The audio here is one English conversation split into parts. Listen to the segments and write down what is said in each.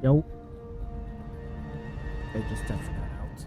Yo. They just tested that out.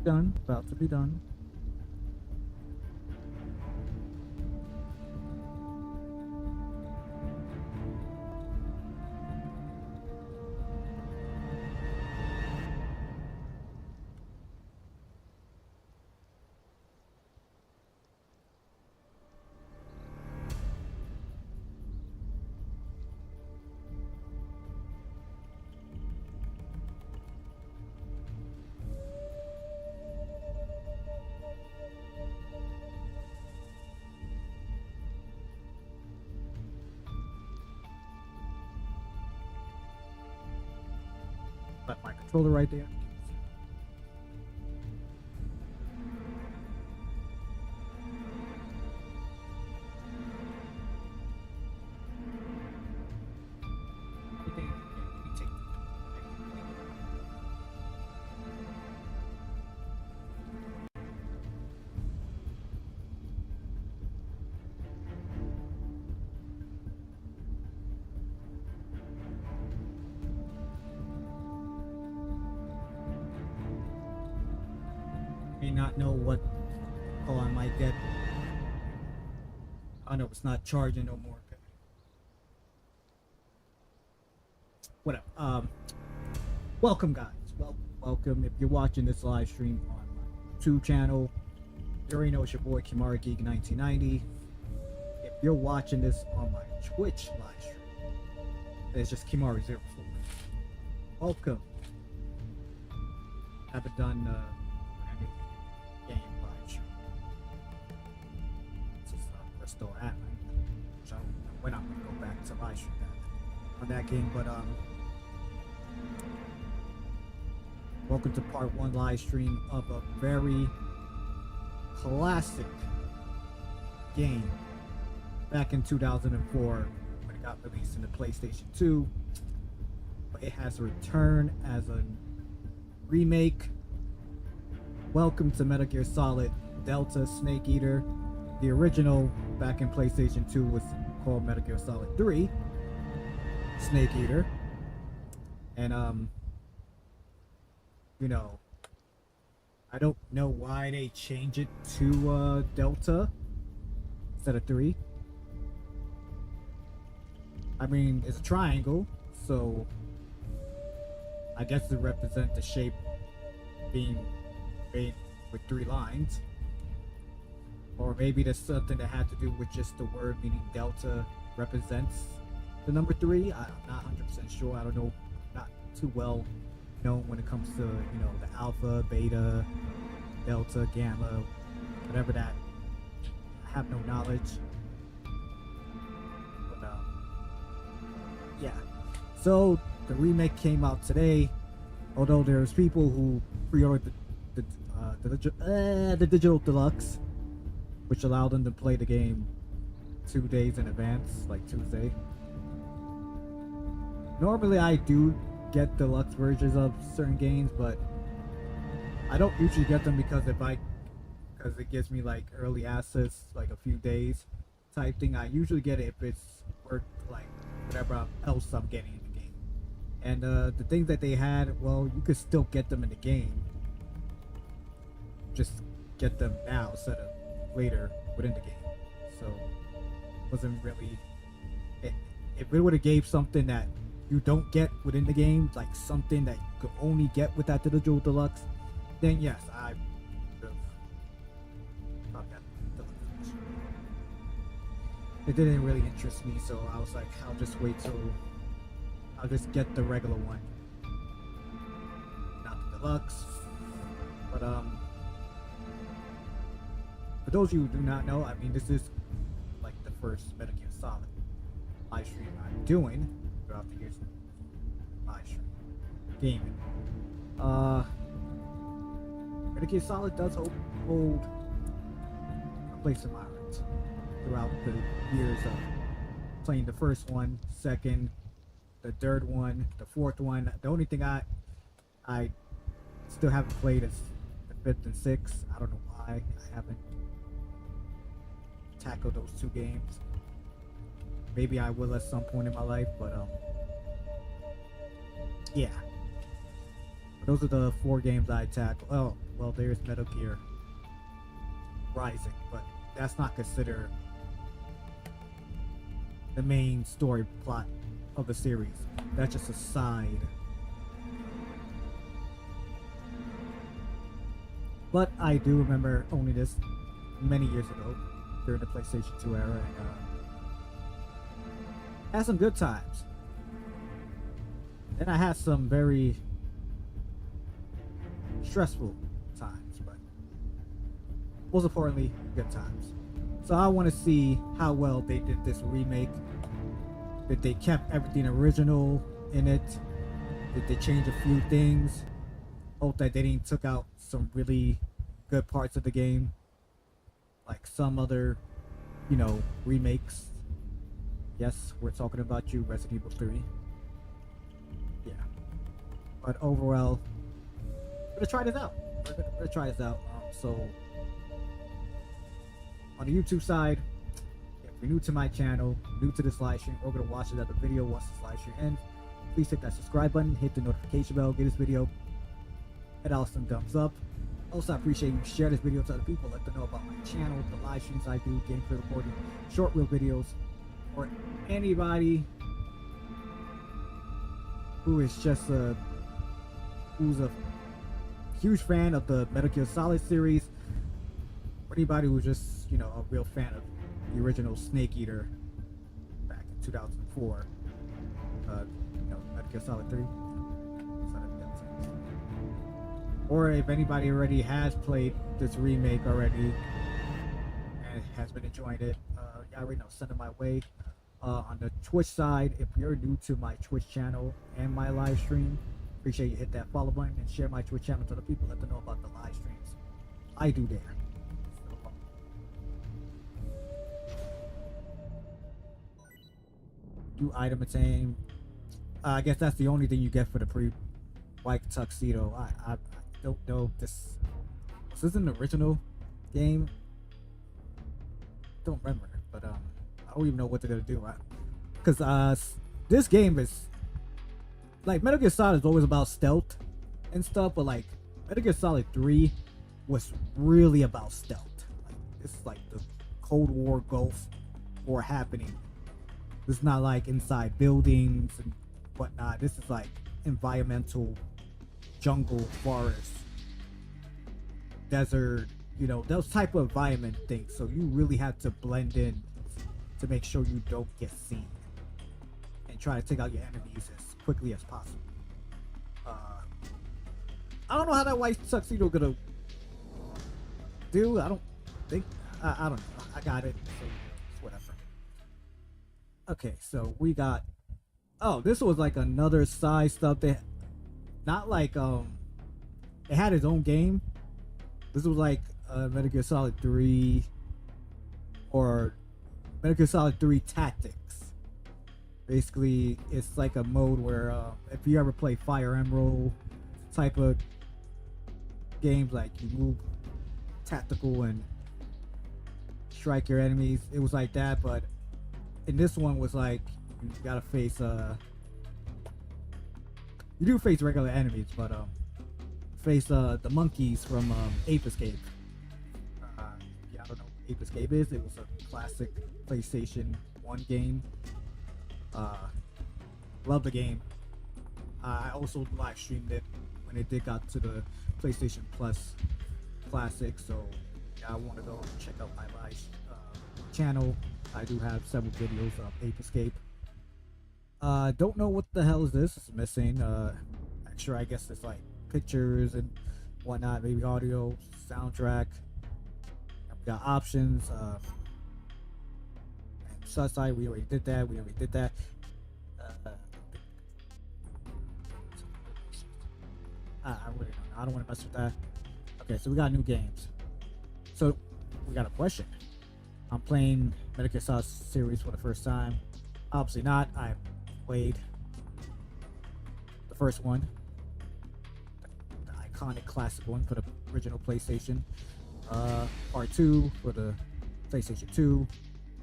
Done. About to be done. Let my controller right there. May not know what call I might get. I know it's not charging no more. Whatever. Welcome guys. Welcome. If you're watching this live stream on my YouTube channel, you already know it's your boy Kimari Geek 1990. If you're watching this on my Twitch live stream, it's just Kimari04. Welcome. Haven't done any game live stream. This is Crystal Atman, which I don't know when I'm gonna go back to live stream that on that game, but welcome to part 1 live stream of a very classic game back in 2004 when it got released in the PlayStation 2. But it has returned as a remake. Welcome to Metal Gear Solid Delta Snake Eater. The original back in PlayStation 2 was called Metal Gear Solid 3 Snake Eater. And you know, I don't know why they changed it to Delta instead of 3. I mean, it's a triangle, so I guess it represents the shape being made with 3 lines. Or maybe there's something that had to do with just the word, meaning Delta represents the number 3. I'm not 100% sure. I don't know, not too well known when it comes to, you know, the alpha, beta, delta, gamma, whatever that. I have no knowledge. But yeah. So the remake came out today. Although there's people who pre-ordered the digital deluxe, which allowed them to play the game 2 days in advance, like Tuesday. Normally I do get deluxe versions of certain games, but I don't usually get them because it gives me like early access, like a few days type thing. I usually get it if it's worth like whatever else I'm getting in the game. And the things that they had, well, you could still get them in the game. Just get them now instead of later within the game. So wasn't really if it would have gave something that you don't get within the game, like something that you could only get with that digital deluxe, then yes, I would have probably got the deluxe. It didn't really interest me, so I was like, I'll just wait till I'll just get the regular one, not the deluxe. But for those of you who do not know, I mean, this is like the first Metal Gear Solid live stream I'm doing throughout the years. Live stream gaming. Metal Gear Solid does hold a place in my heart throughout the years of playing the first one, second, the third one, the fourth one. The only thing I still haven't played is the fifth and sixth. I don't know why I haven't tackled those 2 games. Maybe I will at some point in my life, but yeah. Those are the 4 games I tackled. Oh, well, there's Metal Gear Rising, but that's not considered the main story plot of the series. That's just a side. But I do remember owning this many years ago during the PlayStation 2 era, and had some good times. Then I had some very stressful times, but most importantly, good times. So I want to see how well they did this remake. Did they kept everything original in it? Did they change a few things? Hope that they didn't took out some really good parts of the game, like some other, you know, remakes. Yes, we're talking about you, Resident Evil 3. Yeah. But overall, we're gonna try this out. We're gonna try this out. So, on the YouTube side, if you're new to my channel, new to this live stream, or gonna watch another video once this live stream ends, please hit that subscribe button, hit the notification bell, give this video an awesome thumbs up. Also, I appreciate you share this video to other people, let them know about my channel, the live streams I do, gameplay recording, short reel videos, or anybody who is just who's a huge fan of the Metal Gear Solid series, or anybody who's just, you know, a real fan of the original Snake Eater back in 2004. You know, Metal Gear Solid 3. Or if anybody already has played this remake already and has been enjoying it, yeah, I already know, send it my way. On the Twitch side, if you're new to my Twitch channel and my live stream, appreciate you hit that follow button and share my Twitch channel to the people, let them know about the live streams I do there. Do item attain. I guess that's the only thing you get for the pre-white tuxedo. I don't know if this is an original game. Don't remember, but I don't even know what they're gonna do, right? Because this game is like Metal Gear Solid is always about stealth and stuff, but like Metal Gear Solid 3 was really about stealth. Like, it's like the Cold War, Gulf War happening. This is not like inside buildings and whatnot. This is like environmental, jungle, forest, desert, you know, those type of environment things. So you really have to blend in to make sure you don't get seen and try to take out your enemies as quickly as possible. I don't know how that white tuxedo gonna do. I don't think. I don't know. I got it. So it's whatever. Okay, so we got. Oh, this was like another side stuff. They not like it had its own game. This was like Metal Gear Solid 3 or Metal Gear Solid 3 Tactics. Basically, it's like a mode where if you ever play Fire Emblem type of games, like you move tactical and strike your enemies, it was like that. But in this one was like you gotta face you do face regular enemies, but face the monkeys from Ape Escape. Yeah, I don't know what Ape Escape is. It was a classic PlayStation 1 game. Love the game. I also live streamed it when it did got to the PlayStation Plus Classic, so yeah, I want to go check out my live channel. I do have several videos of Ape Escape. Don't know what the hell is this. It's missing. Extra, I guess it's like pictures and whatnot, maybe audio, soundtrack. We got options. Suicide, we already did that. I really don't know. I don't want to mess with that. Okay, so we got new games. So we got a question. I'm playing Metal Gear Solid series for the first time. Obviously not. I played the first one, the iconic classic one for the original PlayStation. Part 2 for the PlayStation 2.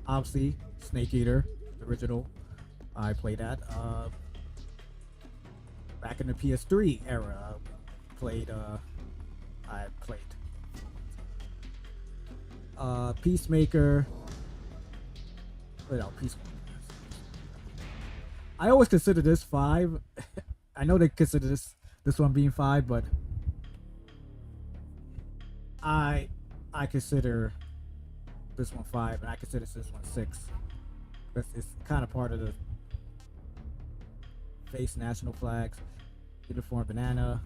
Obviously, Snake Eater, the original. I played that. Back in the PS3 era, I played Peacemaker. Peacemaker. I always consider this 5. I know they consider this one being 5, but I consider this one 5, and I consider this one 6. It's kind of part of the face national flags, uniform banana.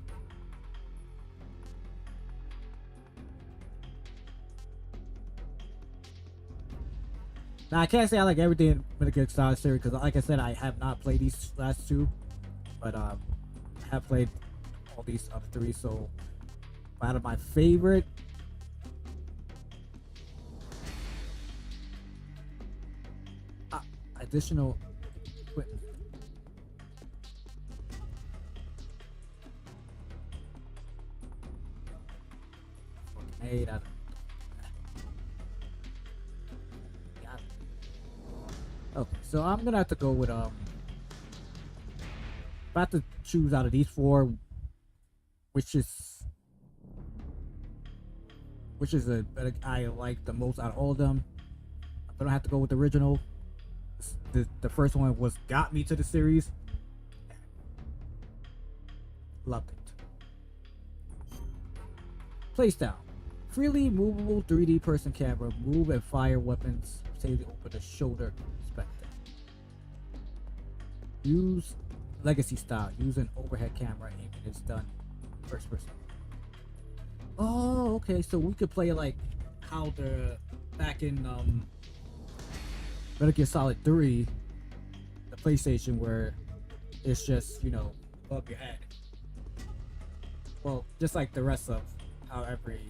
Now I can't say I like everything in Metal Gear Solid series because, like I said, I have not played these last 2, but I have played all these other 3. So out of my favorite, additional equipment. Made out of okay, so I'm gonna have to go with if I have to choose out of these 4, which is I like the most out of all of them. I'm gonna have to go with the original. The first one got me to the series. Loved it. Playstyle. Freely movable 3D person camera. Move and fire weapons safely over the shoulder spectrum. Use legacy style. Use an overhead camera. Aiming is done first person. Oh, okay. So we could play like how the back in Metal Gear Solid 3, the PlayStation, where it's just, above your head. Well, just like the rest of how every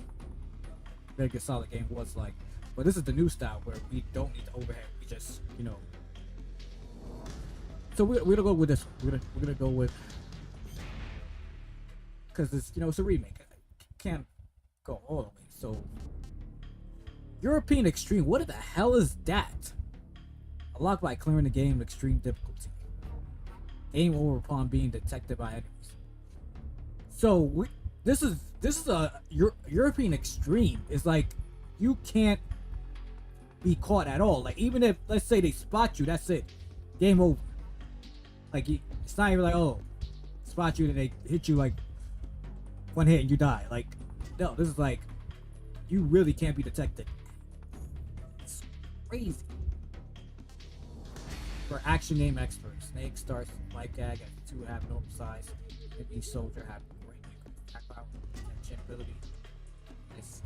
Metal Gear Solid game was like. But this is the new style where we don't need the overhead. We just, So we're gonna go with this one. We're gonna go with, because it's it's a remake. Can't go all the way. So European Extreme. What the hell is that? Unlocked by clearing the game with extreme difficulty. Game over upon being detected by enemies. So this is a European Extreme. It's like you can't be caught at all. Like even if, let's say, they spot you, that's it. Game over. Like it's not even like, oh, spot you and they hit you like one hit and you die. Like no, this is like you really can't be detected. It's crazy. For action game experts, Snake starts like gag at 2 abnormal size, and each soldier have great attack power, detection ability. This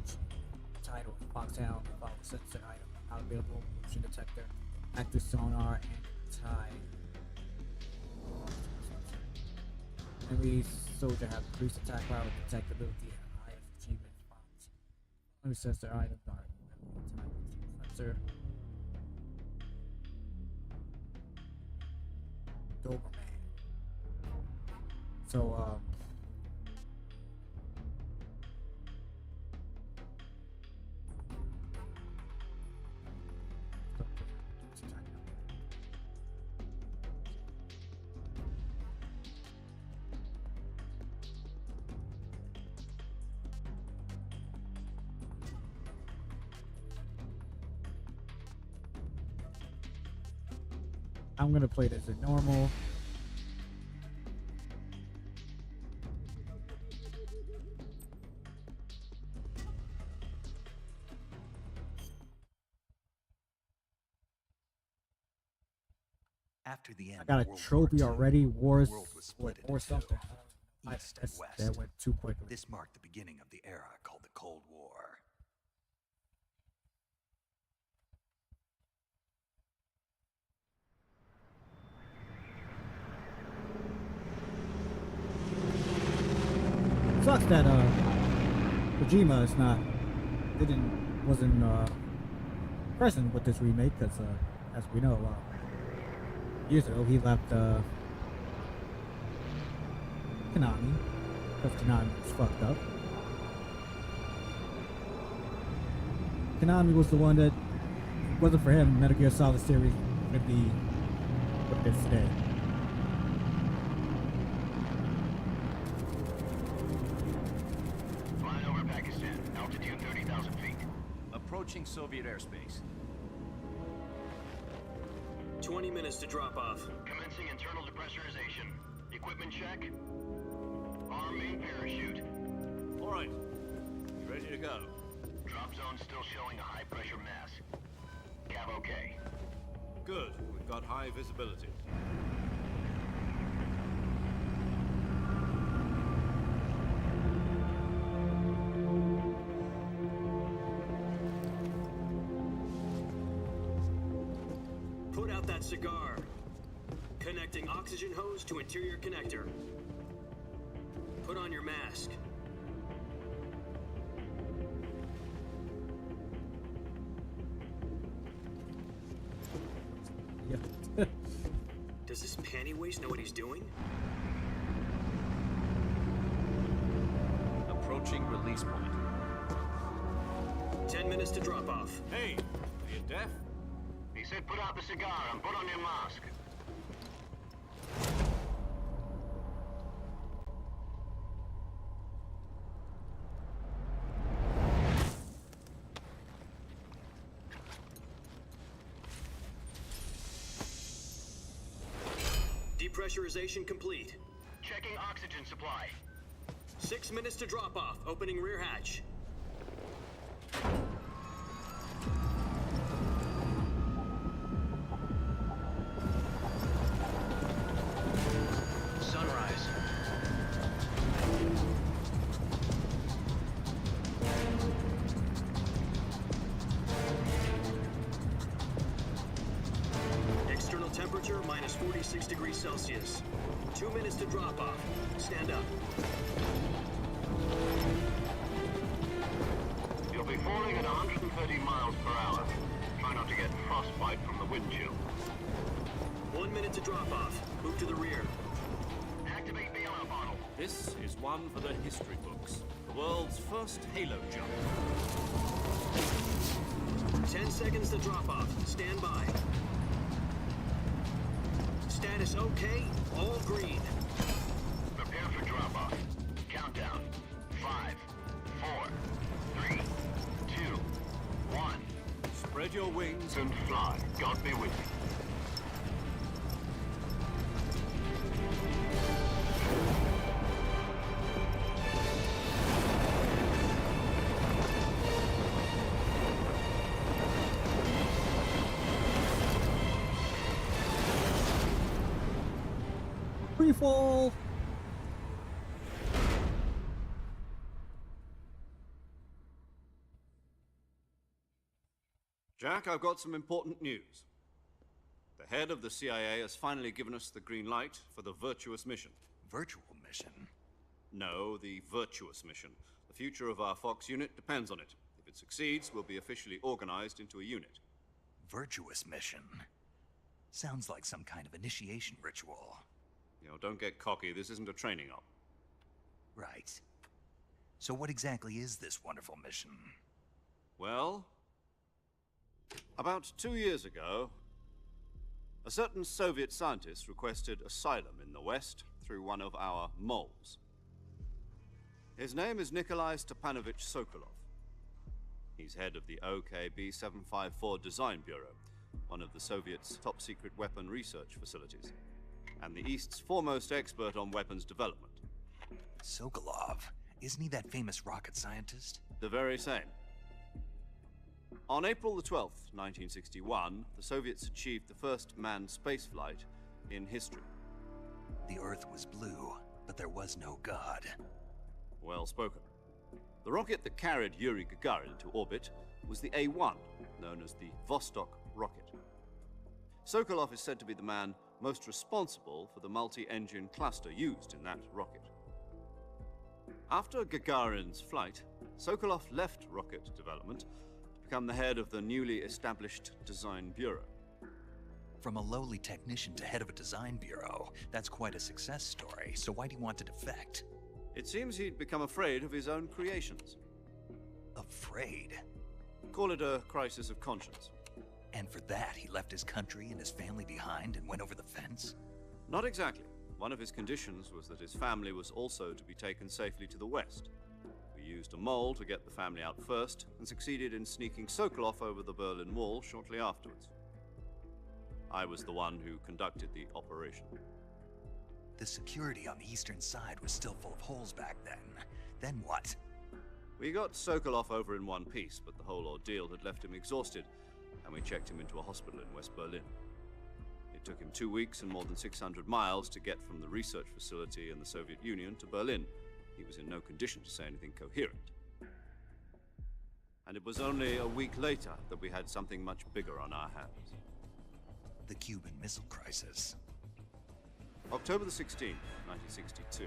title, Foxhound, follow sensor item, not available, motion detector, active sonar, and tie. Enemy soldier have increased attack power, detectability, and highest achievement response. Enemy sensor items are sensor. Doberman. So, I'm gonna play this at normal. After the end I got of a World trophy War II, already. Wars the world was or split into something. two, East and West. That went too quickly. This marked the beginning of the era called the Cold War. Sucks that Kojima wasn't present with this remake because as we know years ago he left Konami because Konami was fucked up. Konami was the one that, if it wasn't for him, Metal Gear Solid series would be what it is today. Flying over Pakistan, altitude 30,000 feet. Approaching Soviet airspace. 20 minutes to drop off. Commencing internal depressurization. Equipment check. Arm main parachute. All right. Ready to go. Drop zone still showing a high pressure mass. Cav okay. Good. We've got high visibility. Put out that cigar. Connecting oxygen hose to interior connector. Put on your mask. Yeah. Does this panty waste know what he's doing? Approaching release point. 10 minutes to drop off. Hey, are you deaf? He said put out the cigar and put on your mask. Depressurization complete. Checking oxygen supply. 6 minutes to drop off. Opening rear hatch. Sunrise. External temperature minus 46 degrees Celsius. 2 minutes to drop off. Stand up. You'll be falling at 130 miles per hour. Try not to get frostbite from the wind chill. 1 minute to drop off. Move to the rear. Activate the air bottle. This is one for the history books. The world's first halo jump. 10 seconds to drop off. Stand by. Status okay. All green. Prepare for drop-off. Countdown. 5, 4, 3, 2, 1. Spread your wings And fly. God be with you. Free fall. Jack, I've got some important news. The head of the CIA has finally given us the green light for the virtuous mission. Virtual mission? No, the virtuous mission. The future of our Fox unit depends on it. If it succeeds, we'll be officially organized into a unit. Virtuous mission? Sounds like some kind of initiation ritual. You know, don't get cocky. This isn't a training op. Right. So what exactly is this wonderful mission? Well, about 2 years ago, a certain Soviet scientist requested asylum in the West through one of our moles. His name is Nikolai Stepanovich Sokolov. He's head of the OKB-754 Design Bureau, one of the Soviets' top-secret weapon research facilities, and the East's foremost expert on weapons development. Sokolov? Isn't he that famous rocket scientist? The very same. On April the 12th, 1961, the Soviets achieved the first manned spaceflight in history. The Earth was blue, but there was no God. Well spoken. The rocket that carried Yuri Gagarin to orbit was the A-1, known as the Vostok rocket. Sokolov is said to be the man most responsible for the multi-engine cluster used in that rocket. After Gagarin's flight, Sokolov left rocket development to become the head of the newly established Design Bureau. From a lowly technician to head of a design bureau, that's quite a success story, so why do you want to defect? It seems he'd become afraid of his own creations. Afraid? Call it a crisis of conscience. And for that, he left his country and his family behind and went over the fence? Not exactly. One of his conditions was that his family was also to be taken safely to the West. We used a mole to get the family out first, and succeeded in sneaking Sokolov over the Berlin Wall shortly afterwards. I was the one who conducted the operation. The security on the eastern side was still full of holes back then. Then what? We got Sokolov over in one piece, but the whole ordeal had left him exhausted, and we checked him into a hospital in West Berlin. It took him 2 weeks and more than 600 miles to get from the research facility in the Soviet Union to Berlin. He was in no condition to say anything coherent. And it was only a week later that we had something much bigger on our hands. The Cuban Missile Crisis. October the 16th, 1962,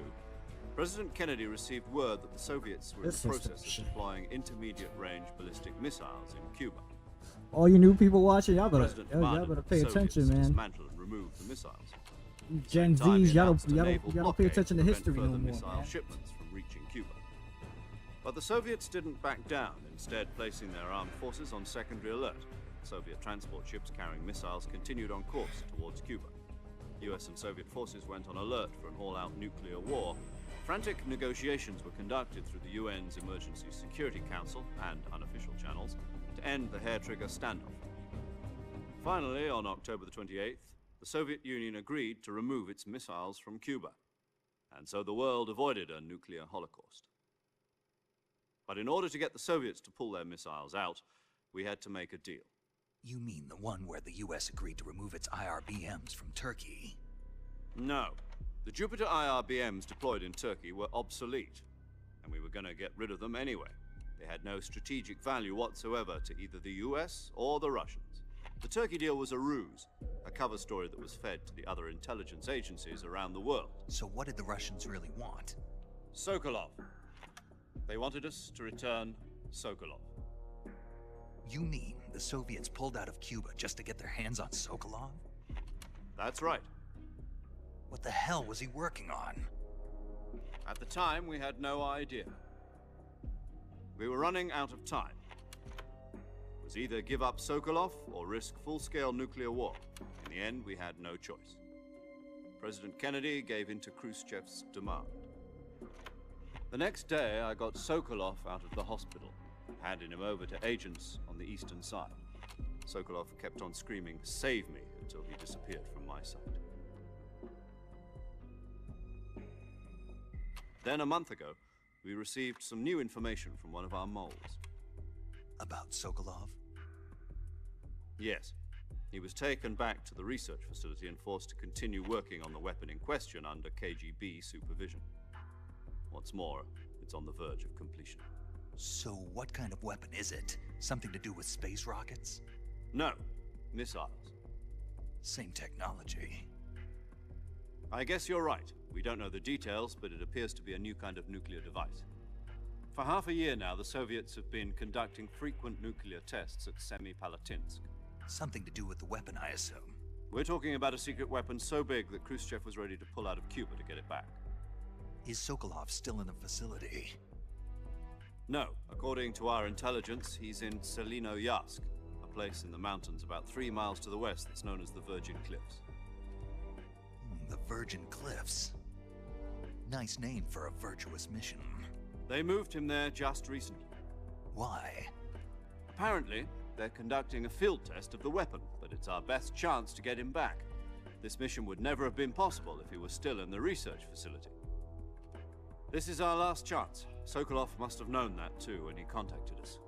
President Kennedy received word that the Soviets were in This the system process of shit. deploying intermediate-range ballistic missiles in Cuba. All you new people watching, y'all President better demanded pay the Soviets attention, man. dismantle and remove the missiles. You Gen Time, he Z's, y'all announced a don't naval pay blockade attention to prevent history no further more, missile man. shipments from reaching Cuba. But the Soviets didn't back down, instead placing their armed forces on secondary alert. Soviet transport ships carrying missiles continued on course towards Cuba. US and Soviet forces went on alert for an all-out nuclear war. Frantic negotiations were conducted through the UN's Emergency Security Council and unofficial channels to end the hair-trigger standoff. Finally, on October the 28th, the Soviet Union agreed to remove its missiles from Cuba, and so the world avoided a nuclear holocaust. But in order to get the Soviets to pull their missiles out, we had to make a deal. You mean the one where the US agreed to remove its IRBMs from Turkey? No. The Jupiter IRBMs deployed in Turkey were obsolete, and we were going to get rid of them anyway. They had no strategic value whatsoever to either the US or the Russians. The Turkey deal was a ruse, a cover story that was fed to the other intelligence agencies around the world. So what did the Russians really want? Sokolov. They wanted us to return Sokolov. You mean the Soviets pulled out of Cuba just to get their hands on Sokolov? That's right. What the hell was he working on? At the time, we had no idea. We were running out of time. It was either give up Sokolov or risk full-scale nuclear war. In the end, we had no choice. President Kennedy gave in to Khrushchev's demand. The next day, I got Sokolov out of the hospital, handing him over to agents on the eastern side. Sokolov kept on screaming, "Save me," until he disappeared from my sight. Then a month ago, we received some new information from one of our moles. About Sokolov? Yes. He was taken back to the research facility and forced to continue working on the weapon in question under KGB supervision. What's more, it's on the verge of completion. So what kind of weapon is it? Something to do with space rockets? No, missiles. Same technology. I guess you're right. We don't know the details, but it appears to be a new kind of nuclear device. For half a year now, the Soviets have been conducting frequent nuclear tests at Semipalatinsk. Something to do with the weapon, I assume. We're talking about a secret weapon so big that Khrushchev was ready to pull out of Cuba to get it back. Is Sokolov still in the facility? No, according to our intelligence, he's in Selino-Yarsk, a place in the mountains about 3 miles to the west that's known as the Virgin Cliffs. The Virgin Cliffs. Nice name for a virtuous mission. They moved him there just recently. Why? Apparently, they're conducting a field test of the weapon, but it's our best chance to get him back. This mission would never have been possible if he was still in the research facility. This is our last chance. Sokolov must have known that too when he contacted us.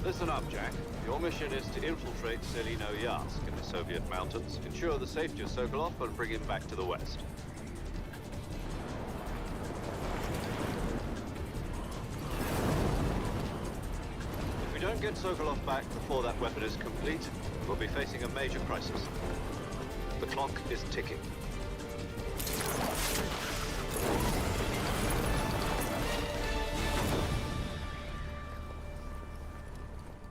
Listen up, Jack. Your mission is to infiltrate Selino-Yarsk in the Soviet mountains, ensure the safety of Sokolov, and bring him back to the west. If we don't get Sokolov back before that weapon is complete, we'll be facing a major crisis. The clock is ticking.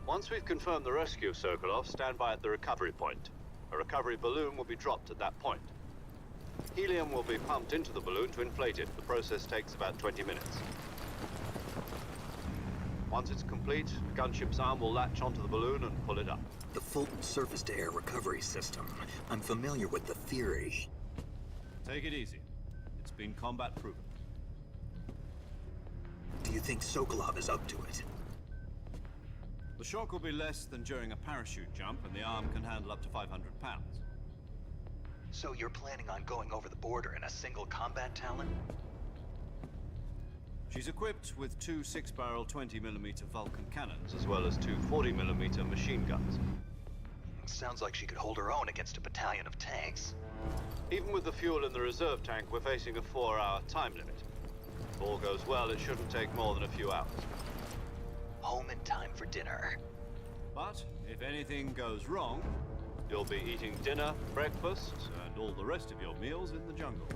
Once we've confirmed the rescue of Sokolov, stand by at the recovery point. A recovery balloon will be dropped at that point. Helium will be pumped into the balloon to inflate it. The process takes about 20 minutes. Once it's complete, the gunship's arm will latch onto the balloon and pull it up. The Fulton surface-to-air recovery system. I'm familiar with the theory. Take it easy. It's been combat proven. Do you think Sokolov is up to it? The shock will be less than during a parachute jump, and the arm can handle up to 500 pounds. So you're planning on going over the border in a single combat Talon? She's equipped with 2 6-barrel 20mm Vulcan cannons, as well as 2 40mm machine guns. Sounds like she could hold her own against a battalion of tanks. Even with the fuel in the reserve tank, we're facing a 4-hour time limit. If all goes well, it shouldn't take more than a few hours. Home in time for dinner. But if anything goes wrong, you'll be eating dinner, breakfast, and all the rest of your meals in the jungle.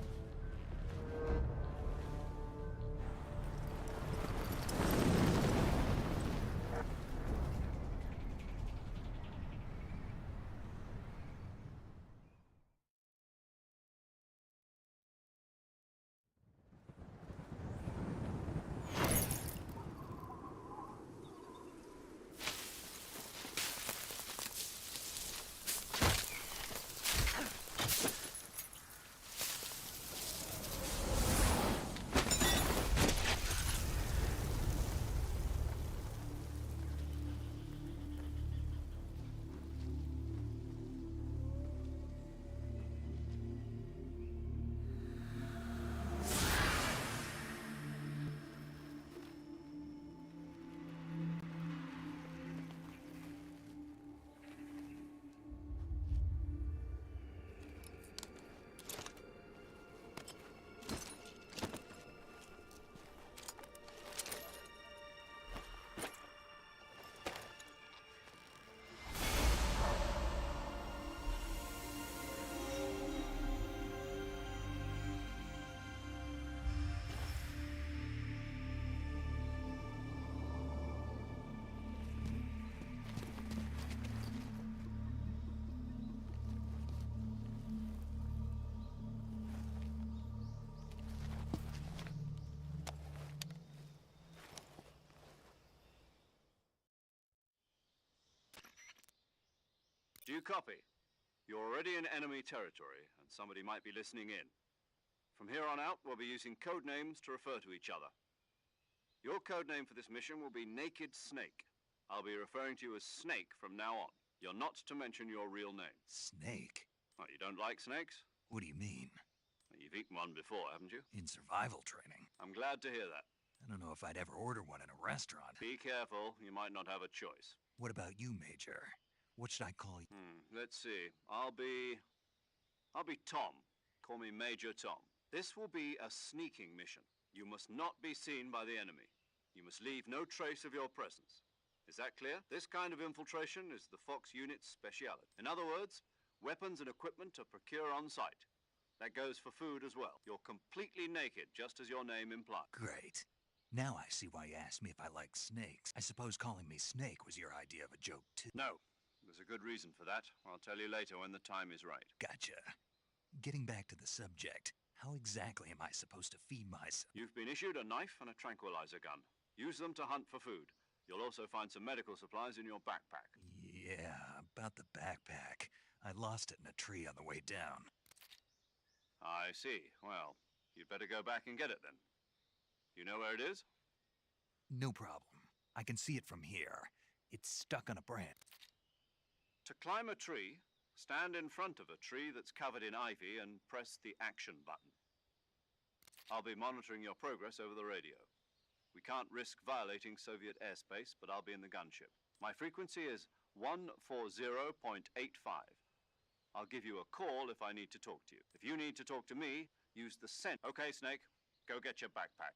Do you copy? You're already in enemy territory, and somebody might be listening in. From here on out, we'll be using code names to refer to each other. Your code name for this mission will be Naked Snake. I'll be referring to you as Snake from now on. You're not to mention your real name. Snake? What, you don't like snakes? What do you mean? You've eaten one before, haven't you? In survival training? I'm glad to hear that. I don't know if I'd ever order one in a restaurant. Be careful, you might not have a choice. What about you, Major? What should I call you? Let's see. I'll be Tom. Call me Major Tom. This will be a sneaking mission. You must not be seen by the enemy. You must leave no trace of your presence. Is that clear? This kind of infiltration is the Fox unit's speciality. In other words, weapons and equipment are procured on site. That goes for food as well. You're completely naked, just as your name implies. Great. Now I see why you asked me if I like snakes. I suppose calling me Snake was your idea of a joke, too. No. There's a good reason for that. I'll tell you later when the time is right. Gotcha. Getting back to the subject, how exactly am I supposed to feed myself? You've been issued a knife and a tranquilizer gun. Use them to hunt for food. You'll also find some medical supplies in your backpack. Yeah, about the backpack. I lost it in a tree on the way down. I see. Well, you'd better go back and get it then. You know where it is? No problem. I can see it from here. It's stuck on a branch. To climb a tree, stand in front of a tree that's covered in ivy and press the action button. I'll be monitoring your progress over the radio. We can't risk violating Soviet airspace, but I'll be in the gunship. My frequency is 140.85. I'll give you a call if I need to talk to you. If you need to talk to me, use the send. Okay, Snake, go get your backpack.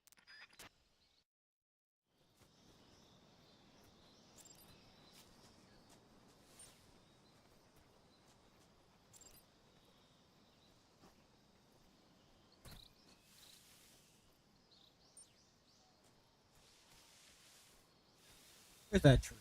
Where's that tree?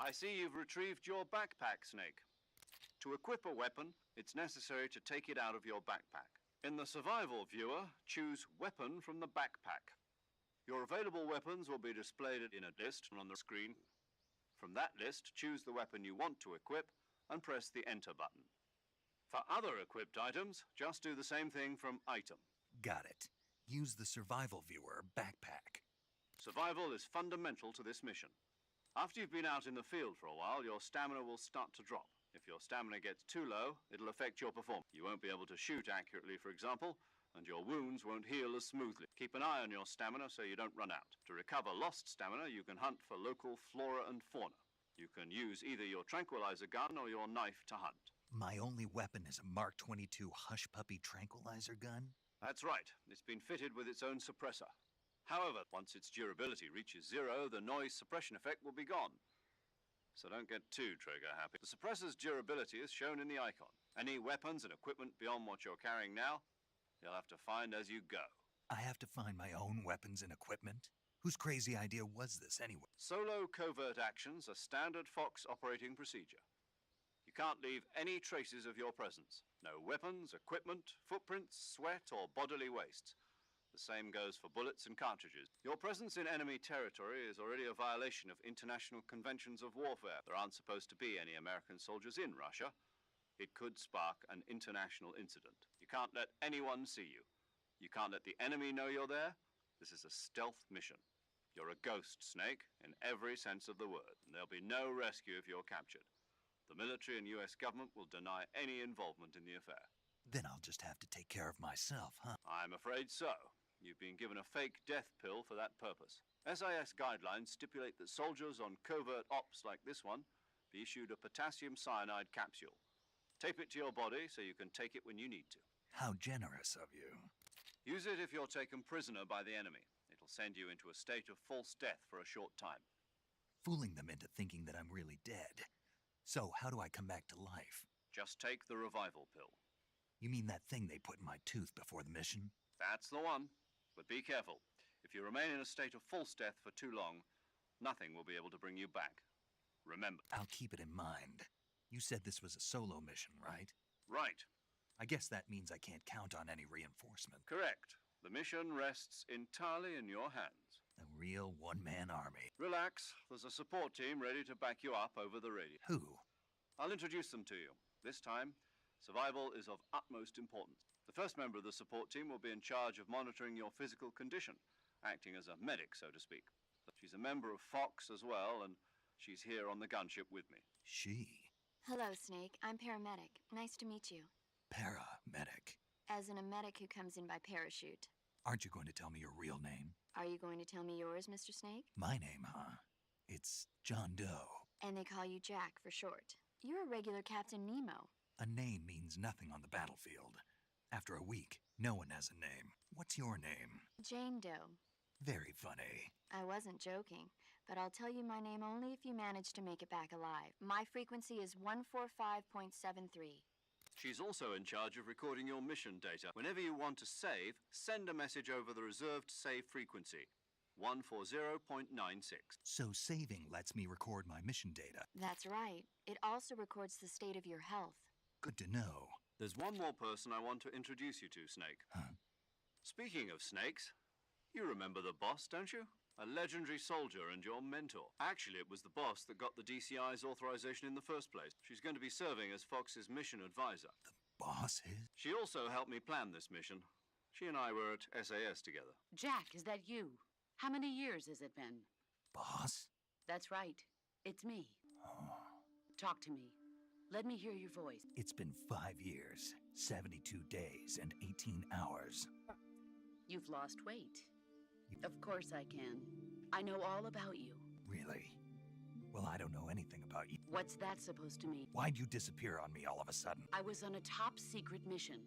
I see you've retrieved your backpack, Snake. To equip a weapon, it's necessary to take it out of your backpack. In the survival viewer, choose Weapon from the backpack. Your available weapons will be displayed in a list on the screen. From that list, choose the weapon you want to equip and press the Enter button. For other equipped items, just do the same thing from Item. Got it. Use the survival viewer backpack. Survival is fundamental to this mission. After you've been out in the field for a while, your stamina will start to drop. If your stamina gets too low, it'll affect your performance. You won't be able to shoot accurately, for example, and your wounds won't heal as smoothly. Keep an eye on your stamina so you don't run out. To recover lost stamina, you can hunt for local flora and fauna. You can use either your tranquilizer gun or your knife to hunt. My only weapon is a Mark 22 Hush Puppy tranquilizer gun? That's right. It's been fitted with its own suppressor. However, once its durability reaches 0, the noise suppression effect will be gone. So don't get too trigger happy. The suppressor's durability is shown in the icon. Any weapons and equipment beyond what you're carrying now, you'll have to find as you go. I have to find my own weapons and equipment? Whose crazy idea was this anyway? Solo covert actions are standard Fox operating procedure. You can't leave any traces of your presence. No weapons, equipment, footprints, sweat, or bodily waste. The same goes for bullets and cartridges. Your presence in enemy territory is already a violation of international conventions of warfare. There aren't supposed to be any American soldiers in Russia. It could spark an international incident. You can't let anyone see you. You can't let the enemy know you're there. This is a stealth mission. You're a ghost, Snake, in every sense of the word, and there'll be no rescue if you're captured. The military and US government will deny any involvement in the affair. Then I'll just have to take care of myself, huh? I'm afraid so. You've been given a fake death pill for that purpose. SIS guidelines stipulate that soldiers on covert ops like this one be issued a potassium cyanide capsule. Tape it to your body so you can take it when you need to. How generous of you. Use it if you're taken prisoner by the enemy. It'll send you into a state of false death for a short time. Fooling them into thinking that I'm really dead. So, how do I come back to life? Just take the revival pill. You mean that thing they put in my tooth before the mission? That's the one. But be careful. If you remain in a state of false death for too long, nothing will be able to bring you back. Remember. I'll keep it in mind. You said this was a solo mission, right? Right. I guess that means I can't count on any reinforcement. Correct. The mission rests entirely in your hands. A real one-man army. Relax. There's a support team ready to back you up over the radio. Who? I'll introduce them to you. This time, survival is of utmost importance. The first member of the support team will be in charge of monitoring your physical condition, acting as a medic, so to speak. She's a member of Fox as well, and she's here on the gunship with me. She? Hello, Snake. I'm paramedic. Nice to meet you. Paramedic. As in a medic who comes in by parachute. Aren't you going to tell me your real name? Are you going to tell me yours, Mr. Snake? My name, huh? It's John Doe. And they call you Jack for short. You're a regular Captain Nemo. A name means nothing on the battlefield. After a week, no one has a name. What's your name? Jane Doe. Very funny. I wasn't joking, but I'll tell you my name only if you manage to make it back alive. My frequency is 145.73. She's also in charge of recording your mission data. Whenever you want to save, send a message over the reserved save frequency, 140.96. So saving lets me record my mission data. That's right. It also records the state of your health. Good to know. There's one more person I want to introduce you to, Snake. Huh? Speaking of snakes, you remember the boss, don't you? A legendary soldier and your mentor. Actually, it was the boss that got the DCI's authorization in the first place. She's going to be serving as Fox's mission advisor. The boss is? She also helped me plan this mission. She and I were at SAS together. Jack, is that you? How many years has it been? Boss? That's right. It's me. Talk to me. Let me hear your voice. It's been 5 years, 72 days, and 18 hours. You've lost weight. Of course I can. I know all about you. Really? Well, I don't know anything about you. What's that supposed to mean? Why'd you disappear on me all of a sudden? I was on a top secret mission.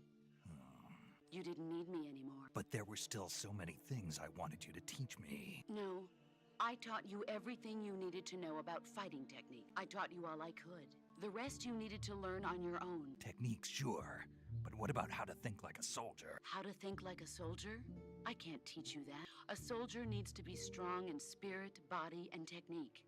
You didn't need me anymore. But there were still so many things I wanted you to teach me. No. I taught you everything you needed to know about fighting technique. I taught you all I could. The rest you needed to learn on your own. Techniques, sure. But what about how to think like a soldier? How to think like a soldier? I can't teach you that. A soldier needs to be strong in spirit, body, and technique.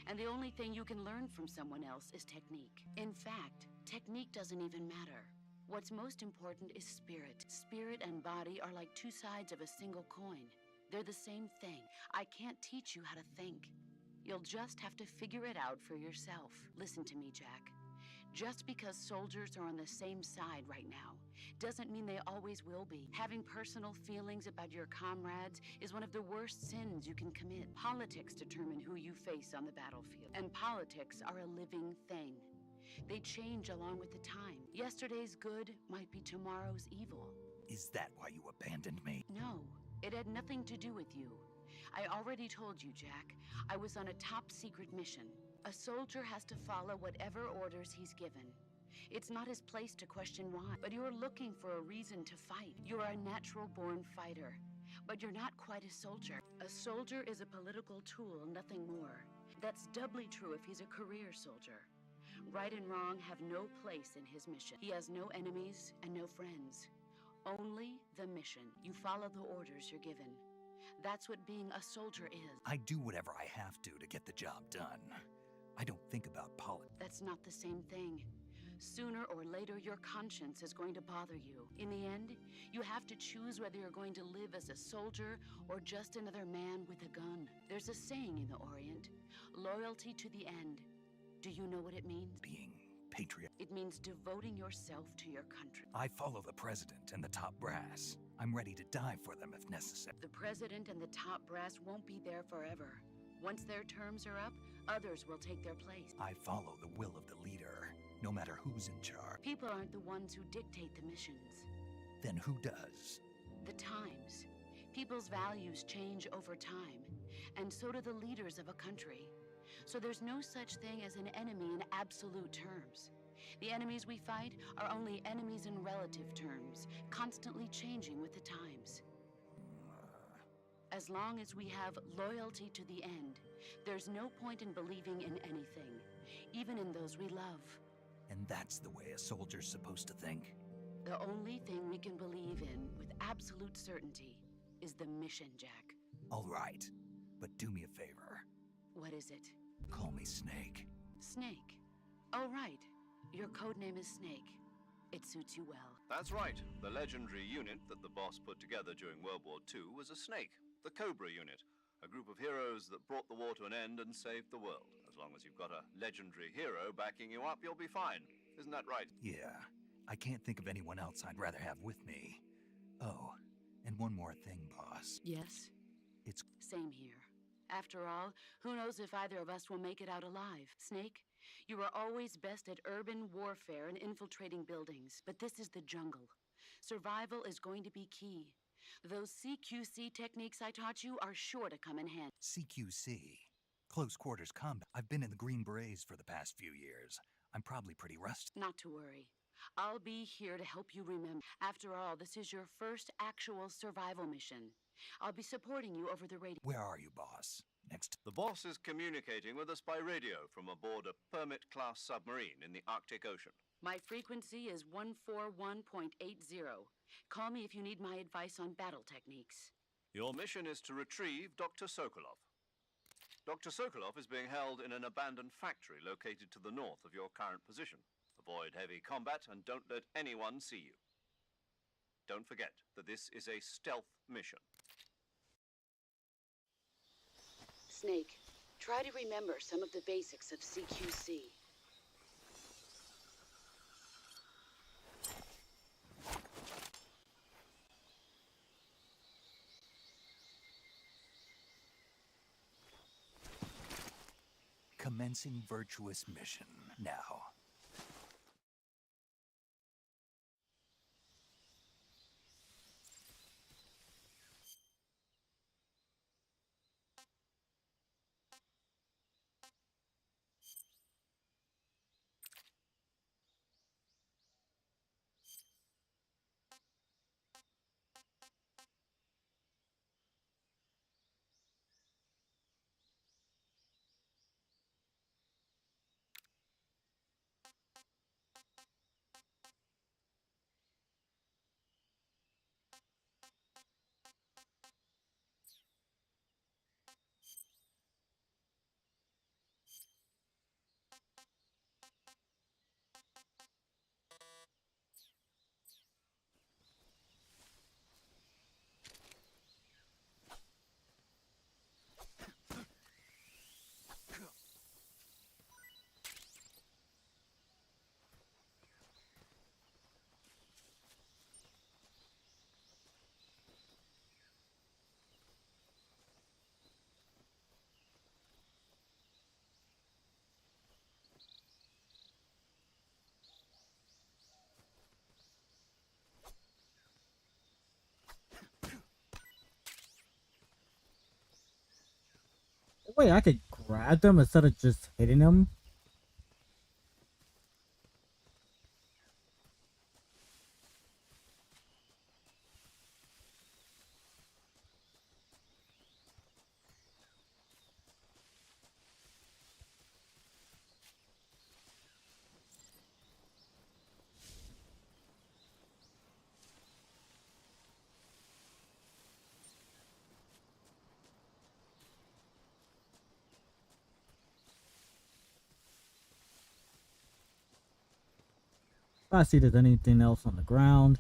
And the only thing you can learn from someone else is technique. In fact, technique doesn't even matter. What's most important is spirit. Spirit and body are like two sides of a single coin. They're the same thing. I can't teach you how to think. You'll just have to figure it out for yourself. Listen to me, Jack. Just because soldiers are on the same side right now doesn't mean they always will be. Having personal feelings about your comrades is one of the worst sins you can commit. Politics determine who you face on the battlefield, and politics are a living thing. They change along with the time. Yesterday's good might be tomorrow's evil. Is that why you abandoned me? No, it had nothing to do with you. I already told you, Jack. I was on a top secret mission. A soldier has to follow whatever orders he's given. It's not his place to question why, but you're looking for a reason to fight. You're a natural-born fighter, but you're not quite a soldier. A soldier is a political tool, nothing more. That's doubly true if he's a career soldier. Right and wrong have no place in his mission. He has no enemies and no friends. Only the mission. You follow the orders you're given. That's what being a soldier is. I do whatever I have to get the job done. I don't think about politics. That's not the same thing. Sooner or later, your conscience is going to bother you. In the end, you have to choose whether you're going to live as a soldier or just another man with a gun. There's a saying in the Orient, loyalty to the end. Do you know what it means? Being patriot. It means devoting yourself to your country. I follow the president and the top brass. I'm ready to die for them if necessary. The president and the top brass won't be there forever. Once their terms are up, others will take their place. I follow the will of the leader, no matter who's in charge. People aren't the ones who dictate the missions. Then who does? The times. People's values change over time, and so do the leaders of a country. So there's no such thing as an enemy in absolute terms. The enemies we fight are only enemies in relative terms, constantly changing with the times. As long as we have loyalty to the end, there's no point in believing in anything, even in those we love. And that's the way a soldier's supposed to think? The only thing we can believe in with absolute certainty is the mission, Jack. All right, but do me a favor. What is it? Call me Snake. Snake. Oh, right. Your code name is Snake. It suits you well. That's right. The legendary unit that the boss put together during World War II was a snake, the Cobra unit, a group of heroes that brought the war to an end and saved the world. As long as you've got a legendary hero backing you up, you'll be fine. Isn't that right? Yeah, I can't think of anyone else I'd rather have with me. Oh, and one more thing, boss. Yes? It's... Same here. After all, who knows if either of us will make it out alive? Snake, you are always best at urban warfare and infiltrating buildings, but this is the jungle. Survival is going to be key. Those CQC techniques I taught you are sure to come in handy. CQC? Close quarters combat. I've been in the Green Berets for the past few years. I'm probably pretty rusty. Not to worry. I'll be here to help you remember. After all, this is your first actual survival mission. I'll be supporting you over the radio. Where are you, boss? Next. The boss is communicating with us by radio from aboard a Permit-class submarine in the Arctic Ocean. My frequency is 141.80. Call me if you need my advice on battle techniques. Your mission is to retrieve Dr. Sokolov. Dr. Sokolov is being held in an abandoned factory located to the north of your current position. Avoid heavy combat and don't let anyone see you. Don't forget that this is a stealth mission. Snake, try to remember some of the basics of CQC. Commencing virtuous mission now. Wait, I could grab them instead of just hitting them? Try to see if there's anything else on the ground.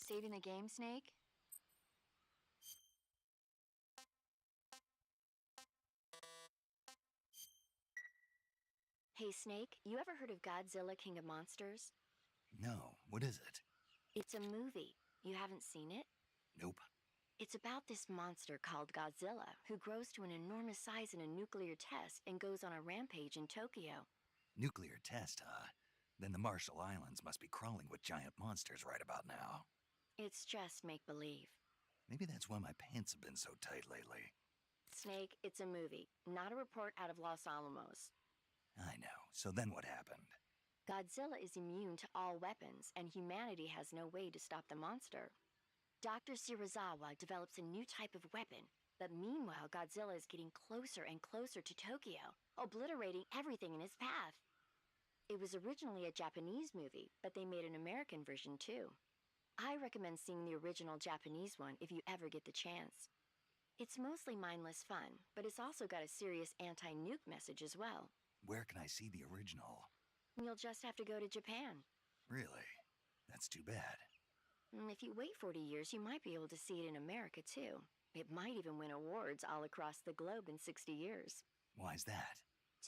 Saving the game, Snake? Hey, Snake, you ever heard of Godzilla King of Monsters? No, what is it? It's a movie. You haven't seen it? Nope. It's about this monster called Godzilla, who grows to an enormous size in a nuclear test and goes on a rampage in Tokyo. Nuclear test, huh? Then the Marshall Islands must be crawling with giant monsters right about now. It's just make-believe. Maybe that's why my pants have been so tight lately. Snake, it's a movie, not a report out of Los Alamos. I know. So then what happened? Godzilla is immune to all weapons, and humanity has no way to stop the monster. Dr. Shirazawa develops a new type of weapon, but meanwhile Godzilla is getting closer and closer to Tokyo, obliterating everything in his path. It was originally a Japanese movie, but they made an American version too. I recommend seeing the original Japanese one if you ever get the chance. It's mostly mindless fun, but it's also got a serious anti-nuke message as well. Where can I see the original? You'll just have to go to Japan. Really? That's too bad. If you wait 40 years, you might be able to see it in America too. It might even win awards all across the globe in 60 years. Why's that?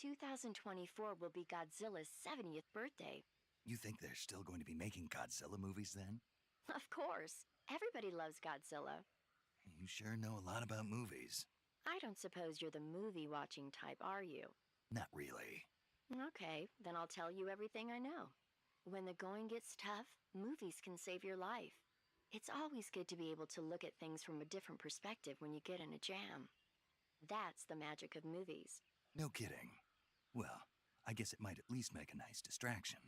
2024 will be Godzilla's 70th birthday. You think they're still going to be making Godzilla movies then? Of course. Everybody loves Godzilla. You sure know a lot about movies. I don't suppose you're the movie-watching type, are you? Not really. Okay, then I'll tell you everything I know. When the going gets tough, movies can save your life. It's always good to be able to look at things from a different perspective when you get in a jam. That's the magic of movies. No kidding. Well, I guess it might at least make a nice distraction.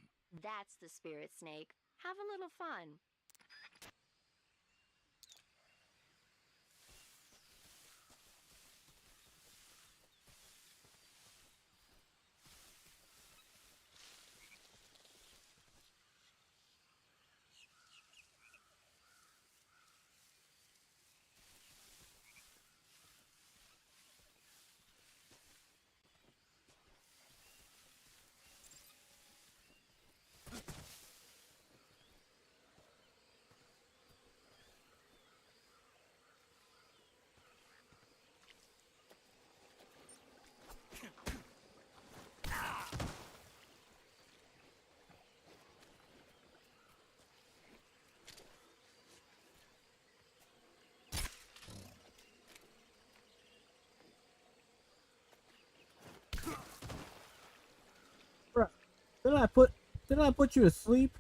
That's the spirit, Snake. Have a little fun. Bruh, did I put you to sleep?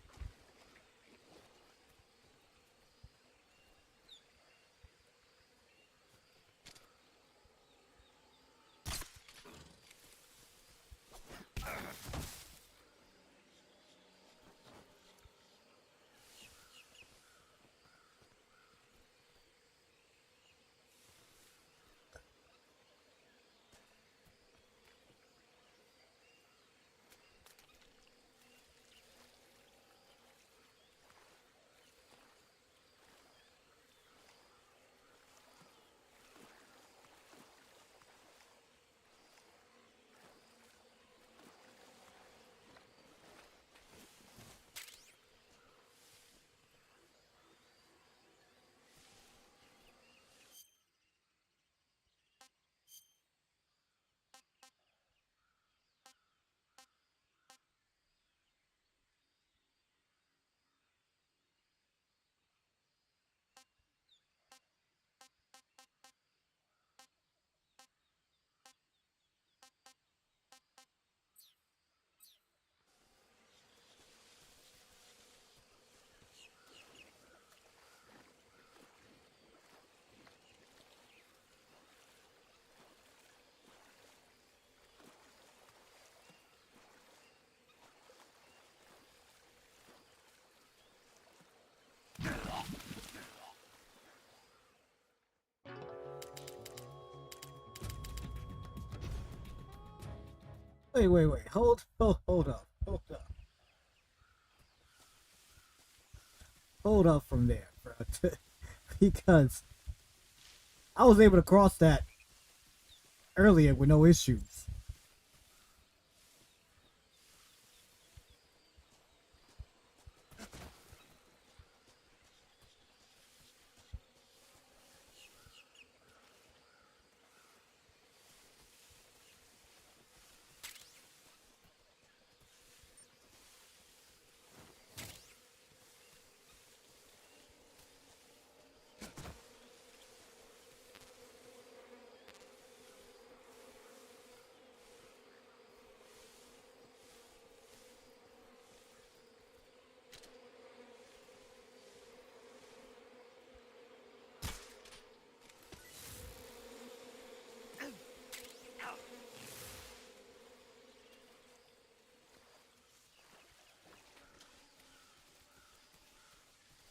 Wait, wait, wait. Hold up. Hold up. Hold up from there, bro. Because I was able to cross that earlier with no issues.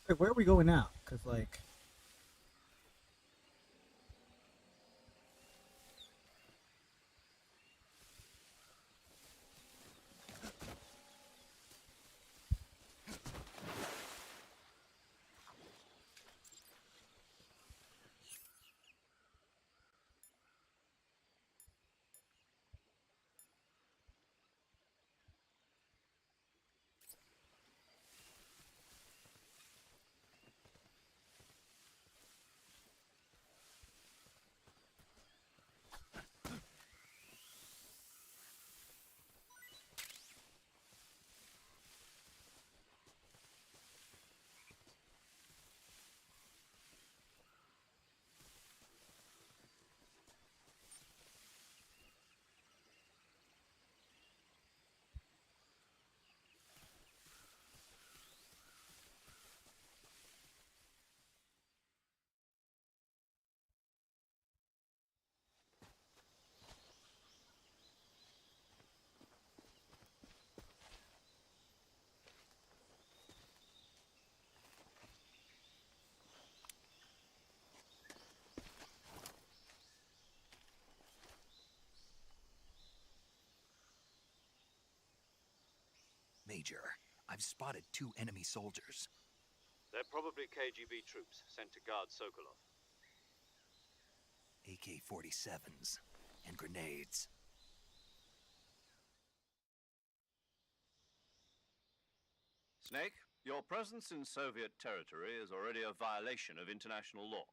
Wait, where are we going now? Because, like... Major, I've spotted 2 enemy soldiers. They're probably KGB troops sent to guard Sokolov. AK-47s and grenades. Snake, your presence in Soviet territory is already a violation of international law.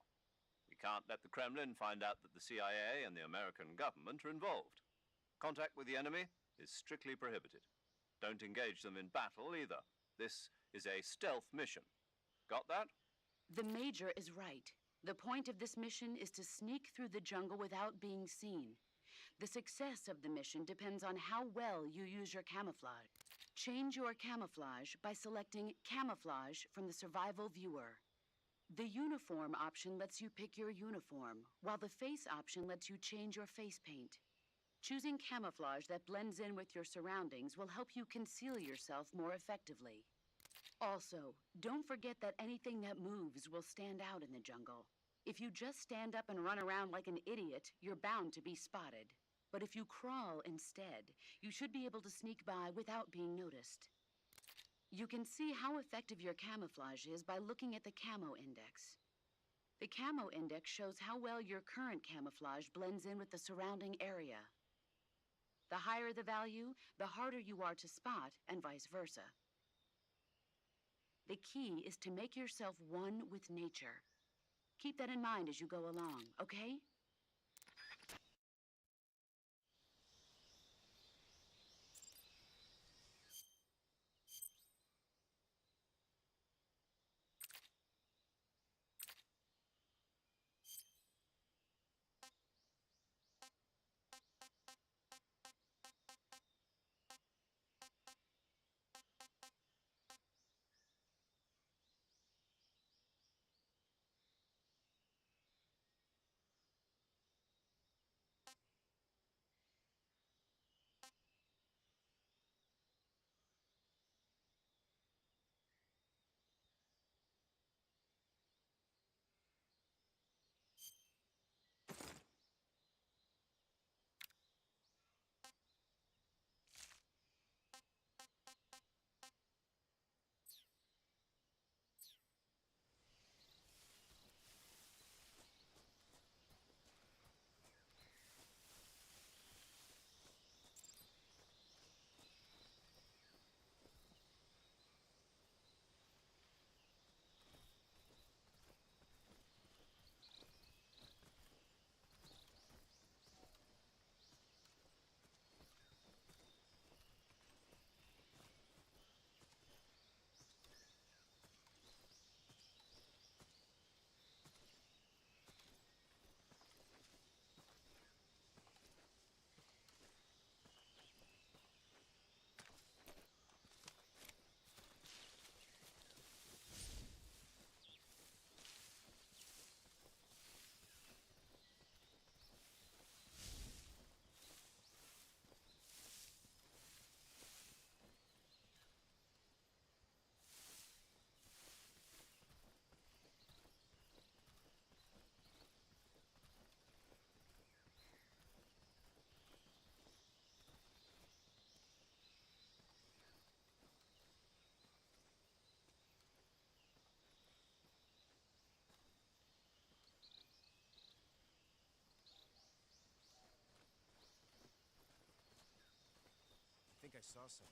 We can't let the Kremlin find out that the CIA and the American government are involved. Contact with the enemy is strictly prohibited. Don't engage them in battle either. This is a stealth mission. Got that? The Major is right. The point of this mission is to sneak through the jungle without being seen. The success of the mission depends on how well you use your camouflage. Change your camouflage by selecting Camouflage from the Survival Viewer. The Uniform option lets you pick your uniform, while the Face option lets you change your face paint. Choosing camouflage that blends in with your surroundings will help you conceal yourself more effectively. Also, don't forget that anything that moves will stand out in the jungle. If you just stand up and run around like an idiot, you're bound to be spotted. But if you crawl instead, you should be able to sneak by without being noticed. You can see how effective your camouflage is by looking at the Camo Index. The Camo Index shows how well your current camouflage blends in with the surrounding area. The higher the value, the harder you are to spot, and vice versa. The key is to make yourself one with nature. Keep that in mind as you go along, okay? I saw something.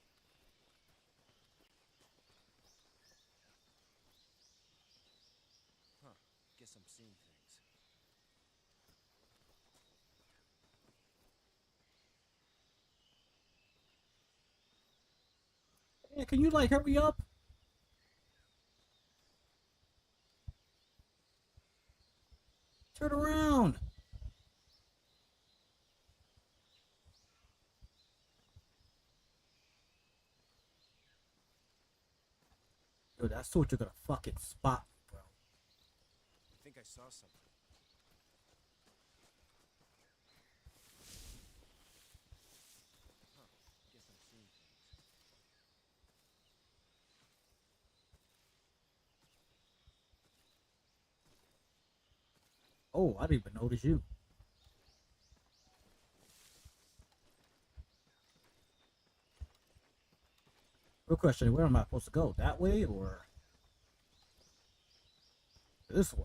Huh. Guess I'm seeing things. Hey, can you like hurry up? Turn around. Dude, I thought you're gonna fucking spot me, bro. I think I saw something. Huh. Guess I'm seeing things. Oh, I didn't even notice you. Real question, where am I supposed to go? That way or this way?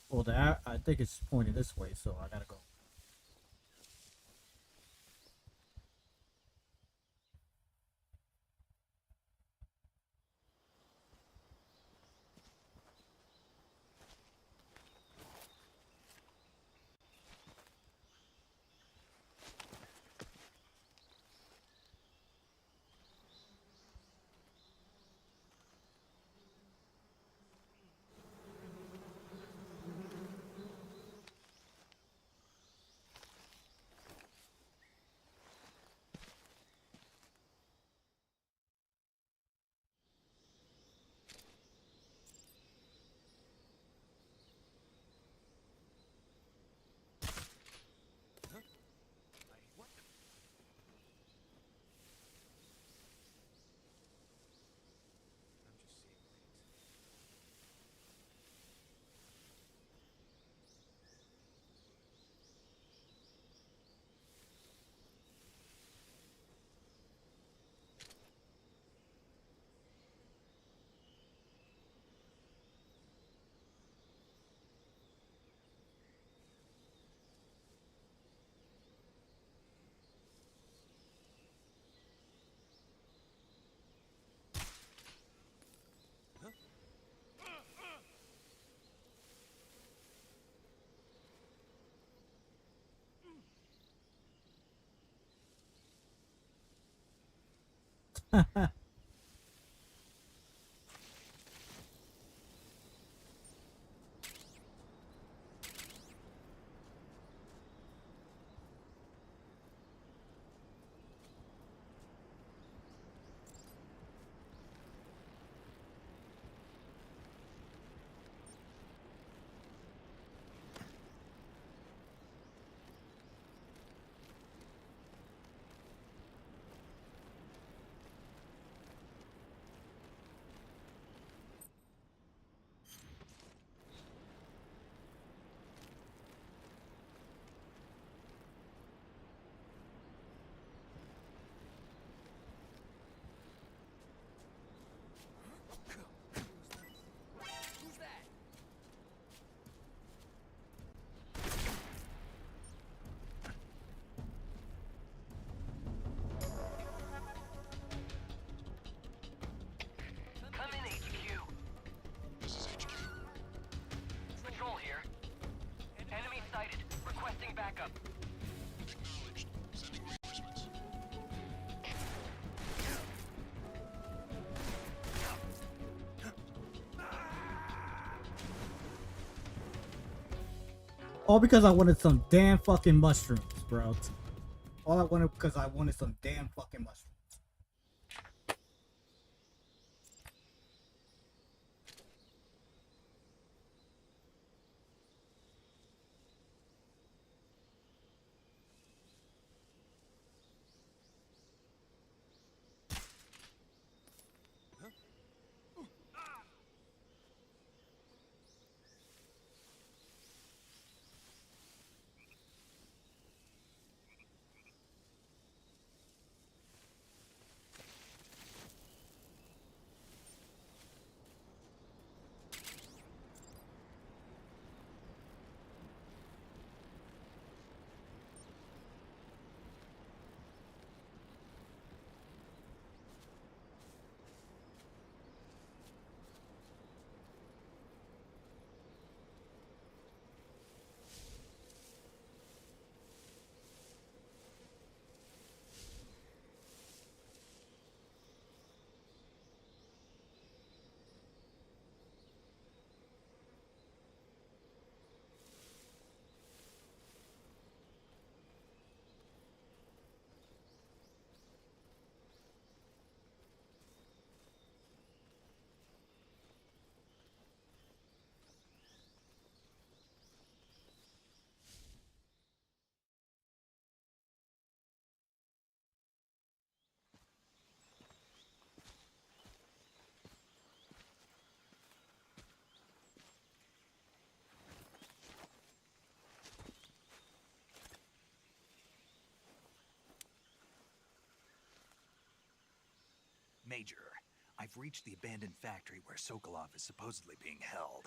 Well, I think it's pointing this way, so I gotta go. What the? I'm just seeing things. Come in, HQ. This is HQ. Patrol here. Enemy sighted. Requesting backup. Acknowledged. Sending reinforcements. All because I wanted some damn fucking mushrooms, bro. All I wanted because I wanted some damn fucking mushrooms. Major, I've reached the abandoned factory where Sokolov is supposedly being held.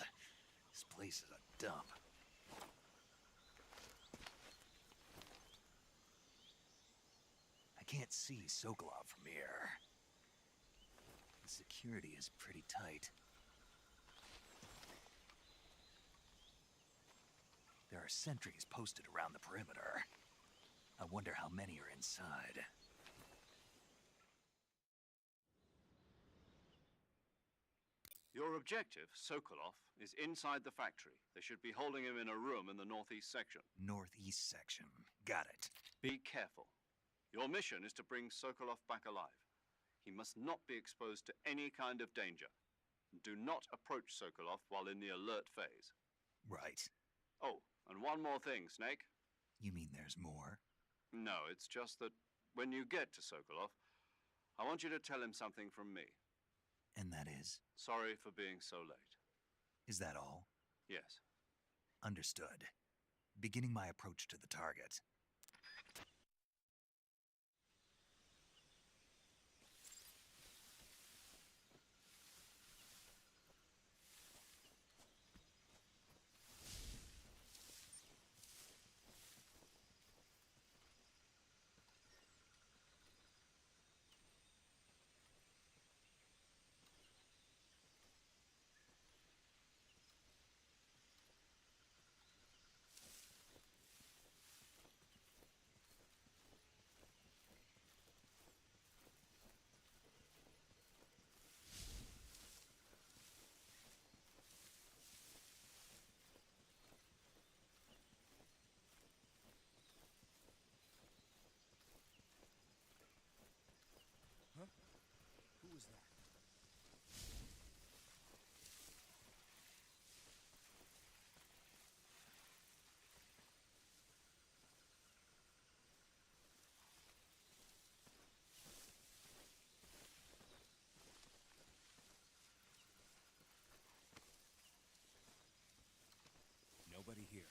This place is a dump. I can't see Sokolov from here. The security is pretty tight. There are sentries posted around the perimeter. I wonder how many are inside. Your objective, Sokolov, is inside the factory. They should be holding him in a room in the northeast section. Northeast section. Got it. Be careful. Your mission is to bring Sokolov back alive. He must not be exposed to any kind of danger. Do not approach Sokolov while in the alert phase. Right. Oh, and one more thing, Snake. You mean there's more? No, it's just that when you get to Sokolov, I want you to tell him something from me. And that is? Sorry for being so late. Is that all? Yes. Understood. Beginning my approach to the target. Huh? Who was that? Nobody here.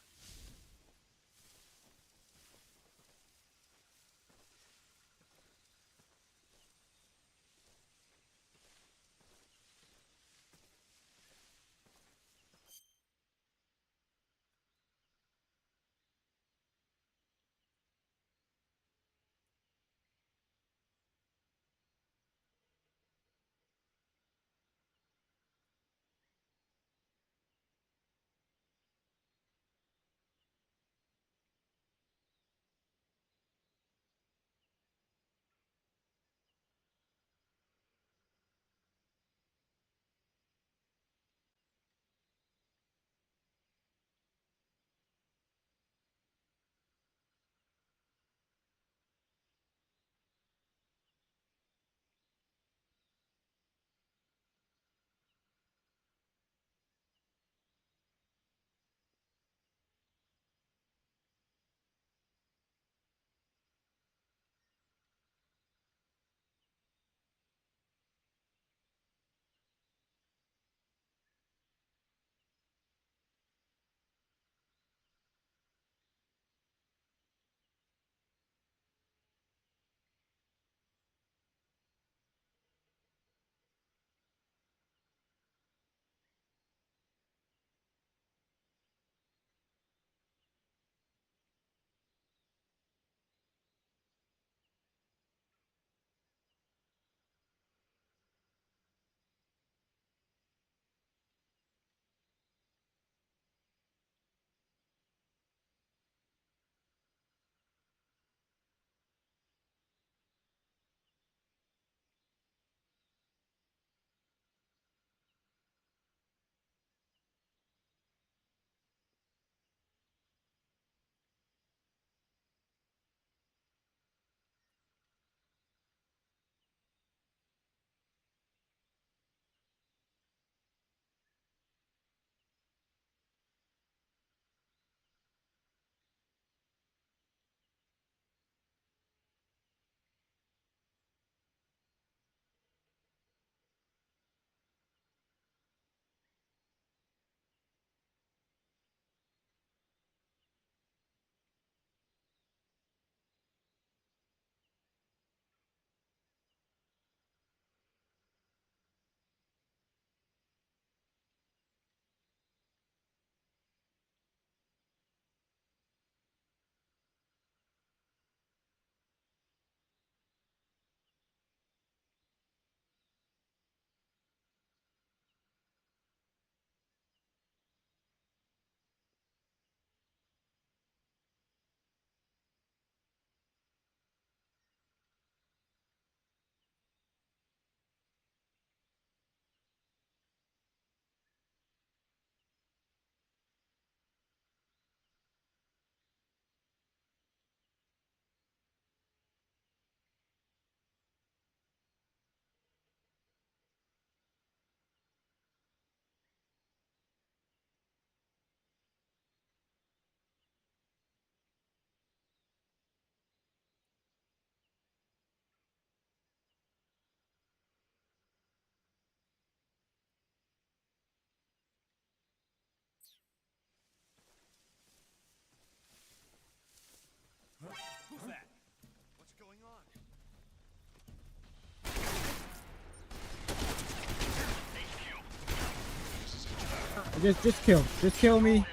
Just kill. Just kill me.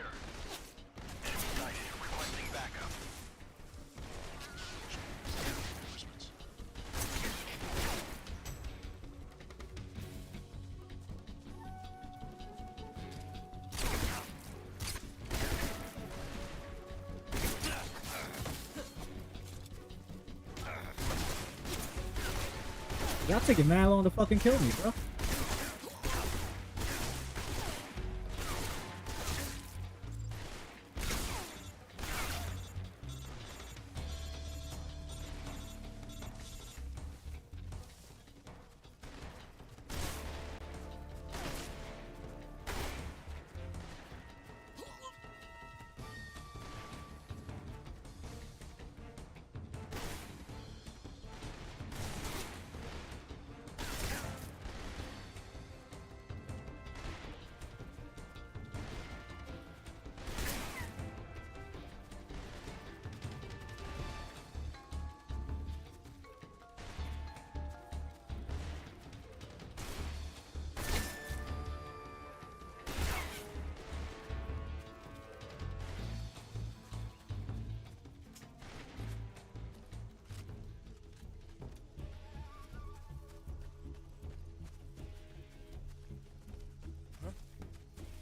Y'all taking mad long to fucking kill me, bro.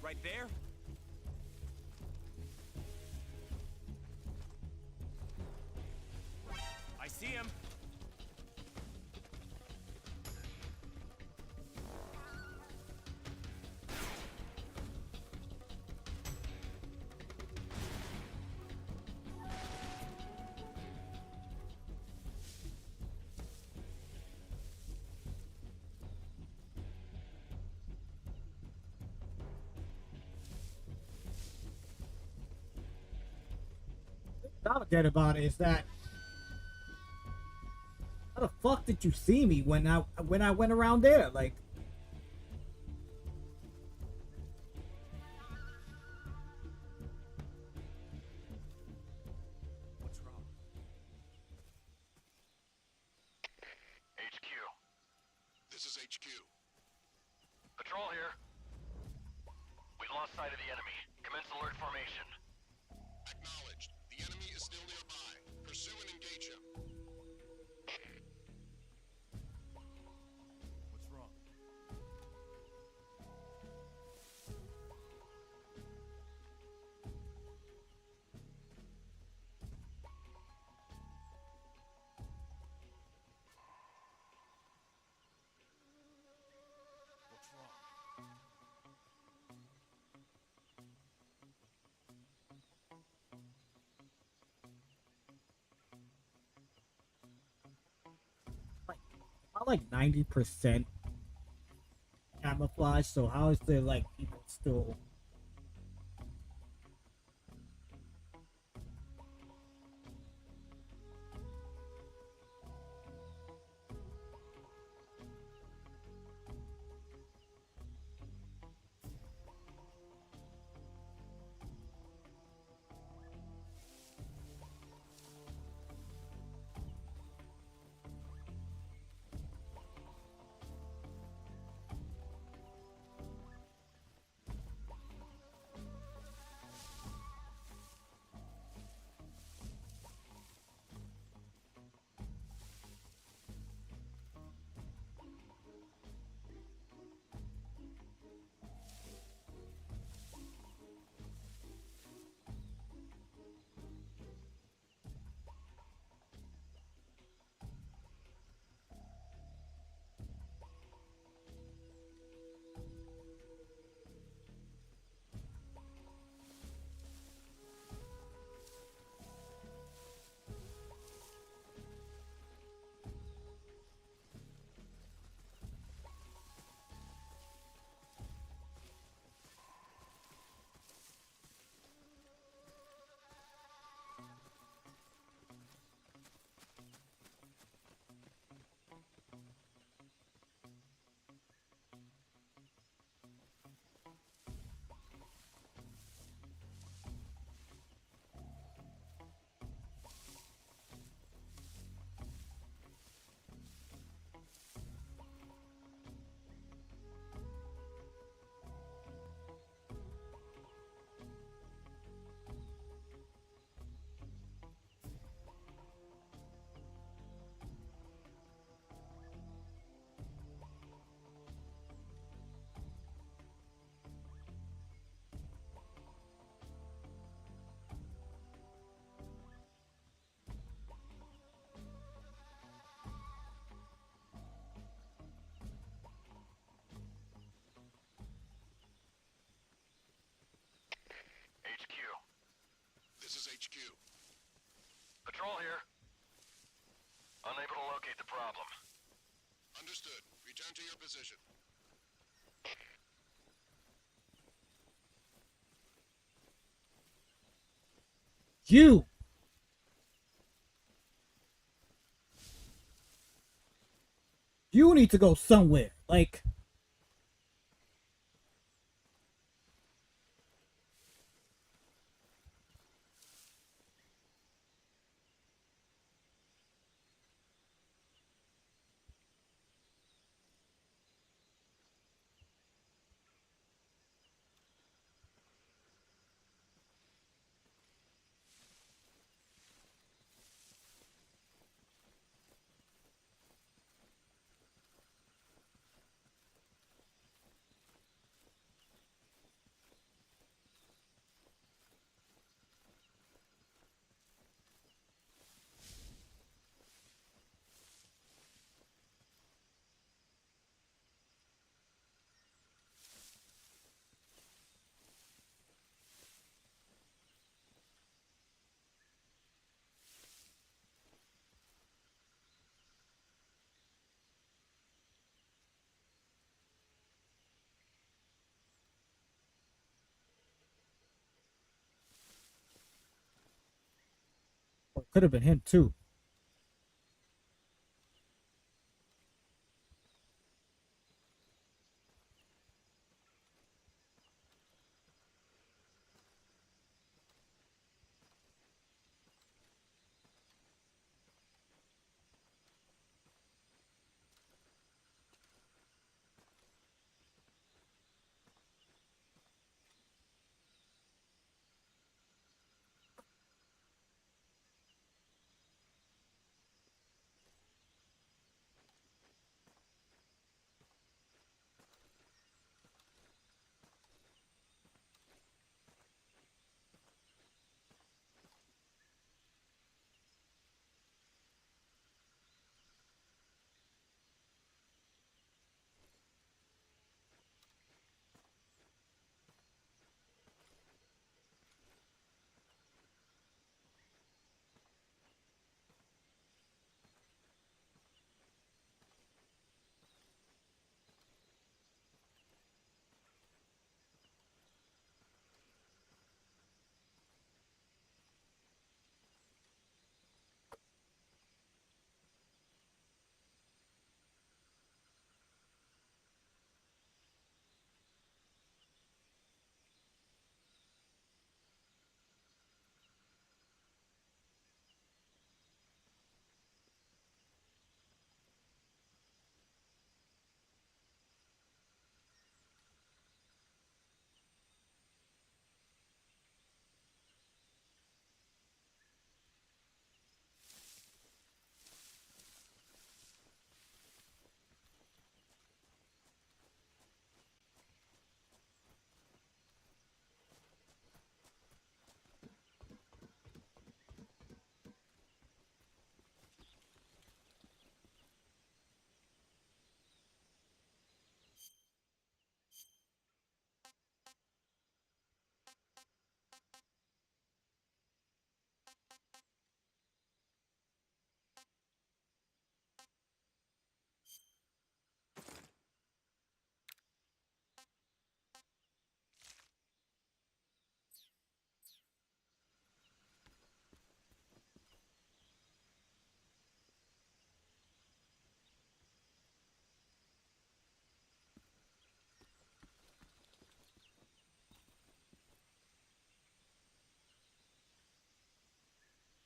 Right there? I see him. What I forget about it is that how the fuck did you see me when I went around there? Like, What's wrong? HQ. This is HQ. Patrol here. We've lost sight of the enemy. Commence alert formation. Acknowledged. The enemy is still nearby. Pursue and engage him. What's wrong? What's wrong? I'm like 90% camouflage, so how is there like people still? This is HQ. Patrol here. Unable to locate the problem. Understood. Return to your position. You! You need to go somewhere. Like... Or it could have been him, too.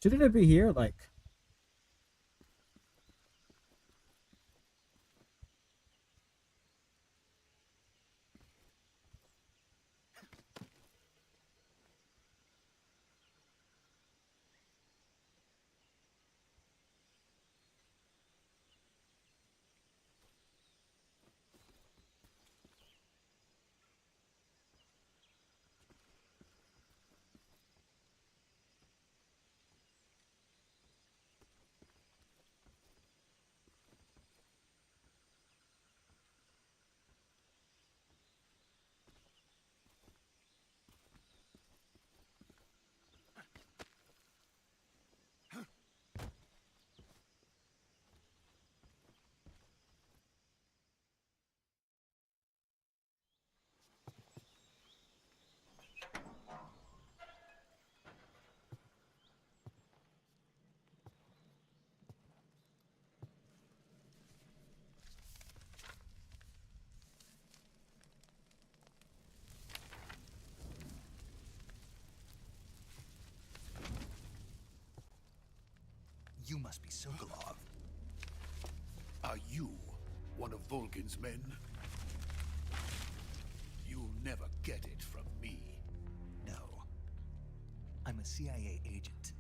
Shouldn't it be here? Like... You must be Sokolov. Are you one of Volgin's men? You'll never get it from me. No. I'm a CIA agent.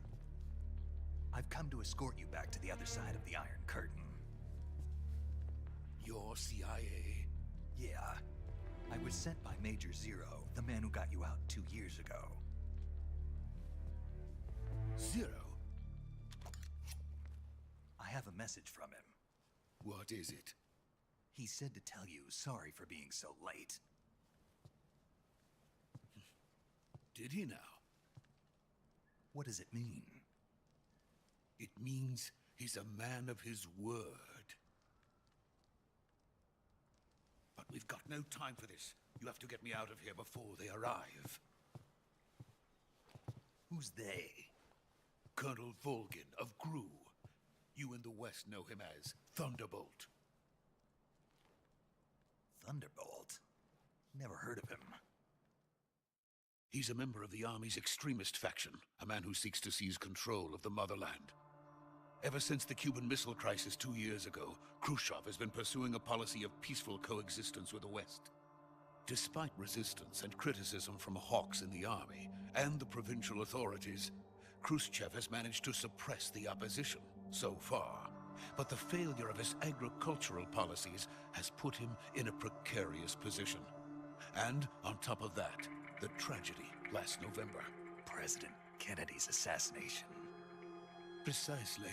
I've come to escort you back to the other side of the Iron Curtain. You're CIA? Yeah. I was sent by Major Zero, the man who got you out 2 years ago. Zero? I have a message from him. What is it? He said to tell you sorry for being so late. Did he now? What does it mean? It means he's a man of his word. But we've got no time for this. You have to get me out of here before they arrive. Who's they? Colonel Volgin of Gru. You in the West know him as Thunderbolt. Thunderbolt? Never heard of him. He's a member of the Army's extremist faction, a man who seeks to seize control of the motherland. Ever since the Cuban Missile Crisis 2 years ago, Khrushchev has been pursuing a policy of peaceful coexistence with the West. Despite resistance and criticism from hawks in the army and the provincial authorities, Khrushchev has managed to suppress the opposition so far. But the failure of his agricultural policies has put him in a precarious position. And on top of that, the tragedy last November. President Kennedy's assassination. Precisely.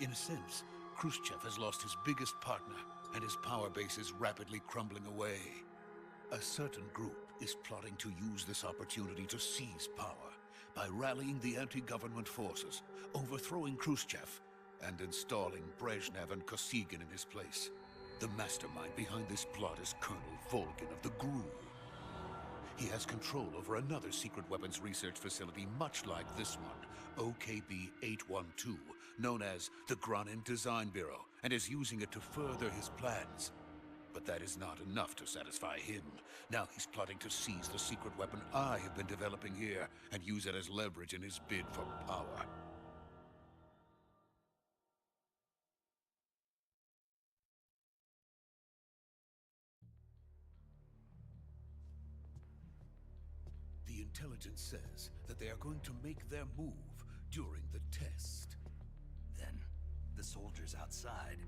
In a sense, Khrushchev has lost his biggest partner, and his power base is rapidly crumbling away. A certain group is plotting to use this opportunity to seize power by rallying the anti-government forces, overthrowing Khrushchev, and installing Brezhnev and Kosygin in his place. The mastermind behind this plot is Colonel Volgin of the GRU. He has control over another secret weapons research facility much like this one, OKB-812, known as the Granin Design Bureau, and is using it to further his plans. But that is not enough to satisfy him. Now he's plotting to seize the secret weapon I have been developing here and use it as leverage in his bid for power. The intelligence says that they are going to make their move during the test. Then, the soldiers outside.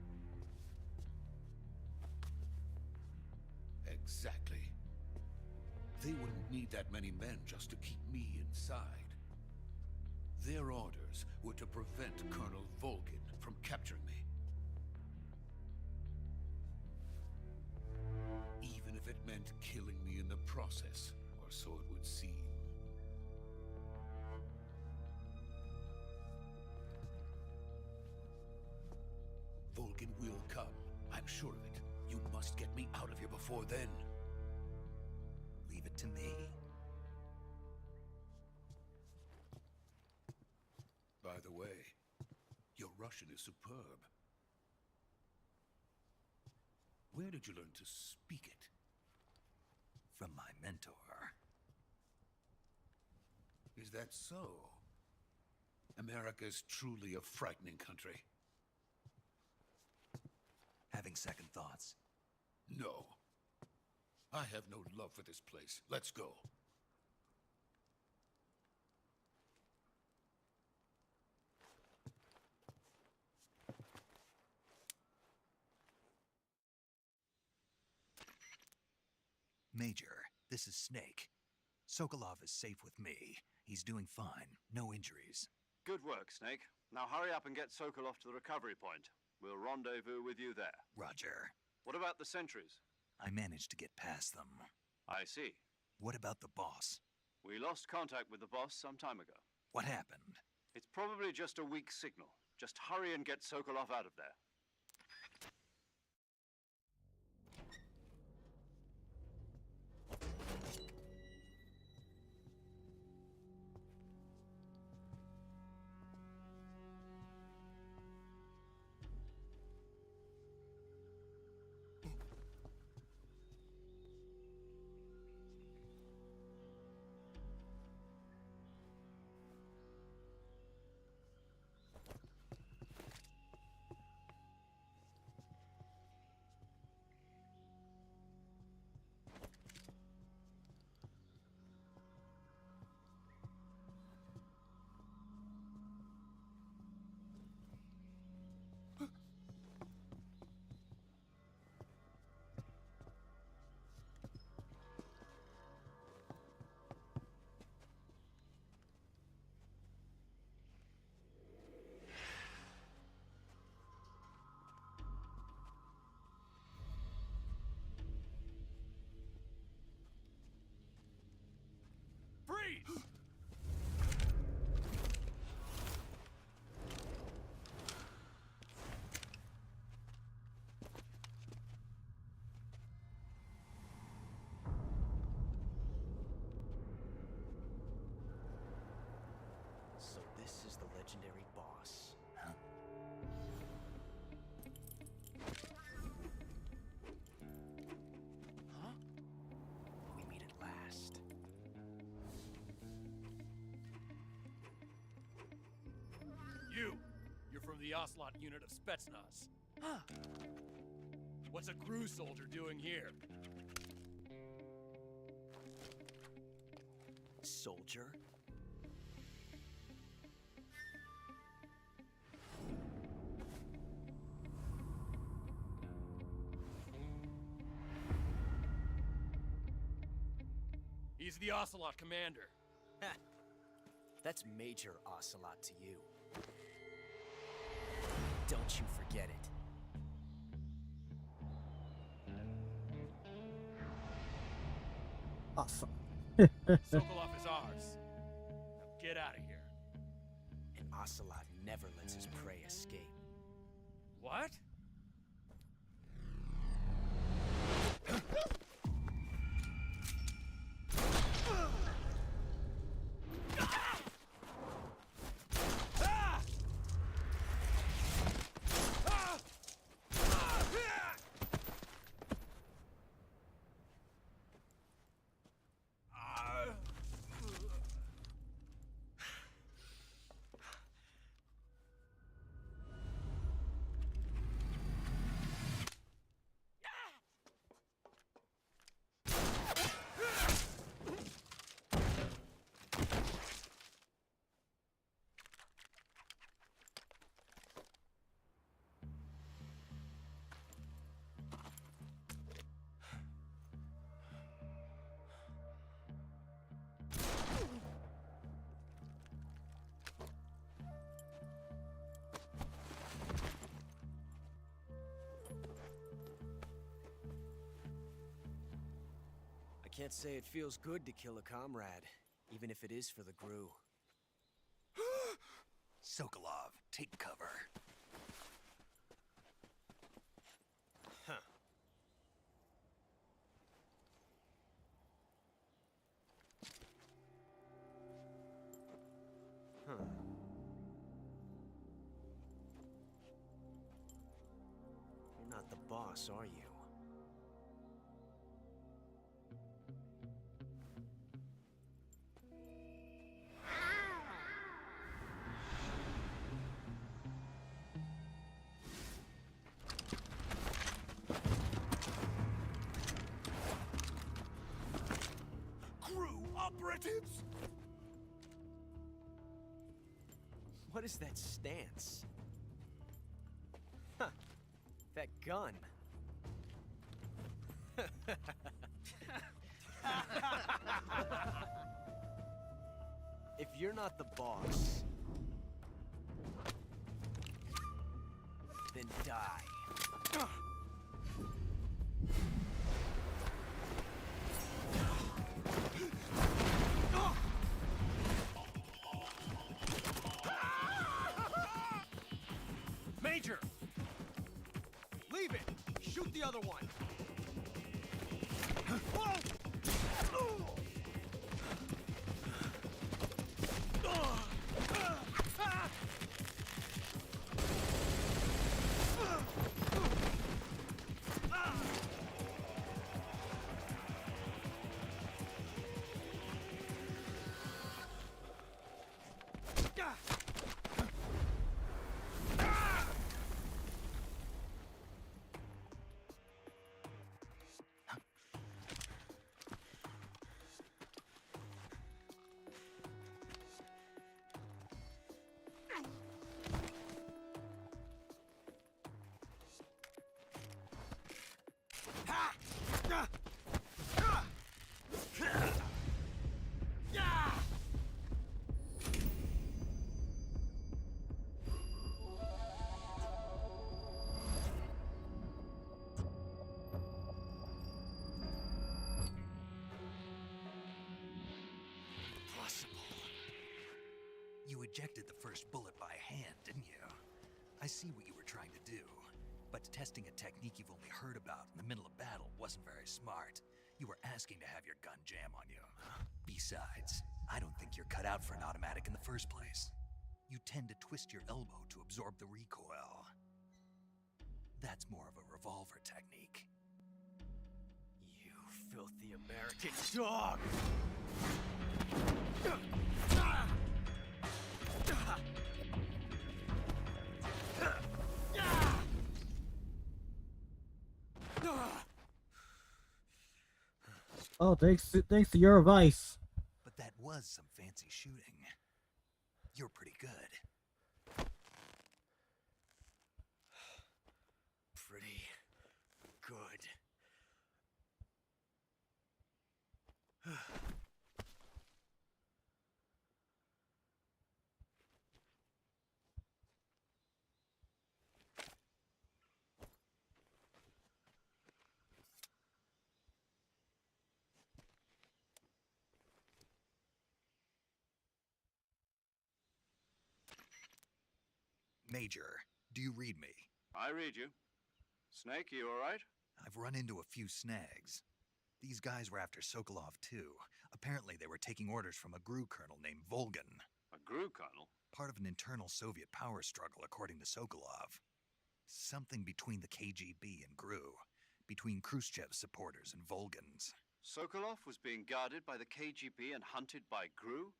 Exactly. They wouldn't need that many men just to keep me inside. Their orders were to prevent Colonel Volgin from capturing me. Even if it meant killing me in the process, or so it would seem. Volgin will come. I'm sure of it. You must get me out of here before then. Leave it to me. By the way, your Russian is superb. Where did you learn to speak it? From my mentor. Is that so? America's truly a frightening country. Having second thoughts? No. I have no love for this place. Let's go. Major, this is Snake. Sokolov is safe with me. He's doing fine. No injuries. Good work, Snake. Now hurry up and get Sokolov to the recovery point. We'll rendezvous with you there. Roger. What about the sentries? I managed to get past them. I see. What about the boss? We lost contact with the boss some time ago. What happened? It's probably just a weak signal. Just hurry and get Sokolov out of there. You're from the Ocelot unit of Spetsnaz. Huh. What's a crew soldier doing here? Soldier? He's the Ocelot commander. Ha! That's Major Ocelot to you. Don't you forget it. Awesome. Sokolov is ours. Now get out of here. And Ocelot never lets his prey escape. What? I can't say it feels good to kill a comrade, even if it is for the Gru. Sokolov, take cover. Huh. Huh. You're not the boss, are you? Operatives? What is that stance? Huh. That gun. If you're not the boss, then die. Major! Leave it! Shoot the other one! You ejected the first bullet by hand, didn't you? I see what you were trying to do. But testing a technique you've only heard about in the middle of battle wasn't very smart. You were asking to have your gun jam on you. Besides, I don't think you're cut out for an automatic in the first place. You tend to twist your elbow to absorb the recoil. That's more of a revolver technique. You filthy American dog! Oh, thanks to your advice. But that was some fancy shooting. You're pretty good. Pretty good. Major, do you read me? I read you. Snake, you alright? I've run into a few snags. These guys were after Sokolov too. Apparently they were taking orders from a GRU colonel named Volgan. A GRU colonel? Part of an internal Soviet power struggle, according to Sokolov. Something between the KGB and GRU. Between Khrushchev's supporters and Volgan's. Sokolov was being guarded by the KGB and hunted by GRU?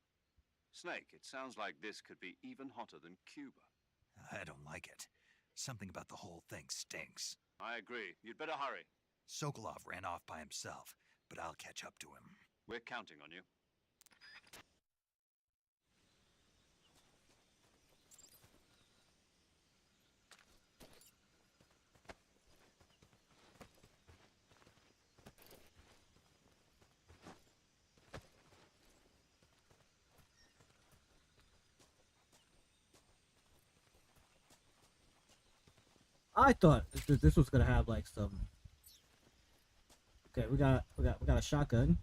Snake, it sounds like this could be even hotter than Cuba. I don't like it. Something about the whole thing stinks. I agree. You'd better hurry. Sokolov ran off by himself, but I'll catch up to him. We're counting on you. I thought this was gonna have like some. Okay, we got a shotgun.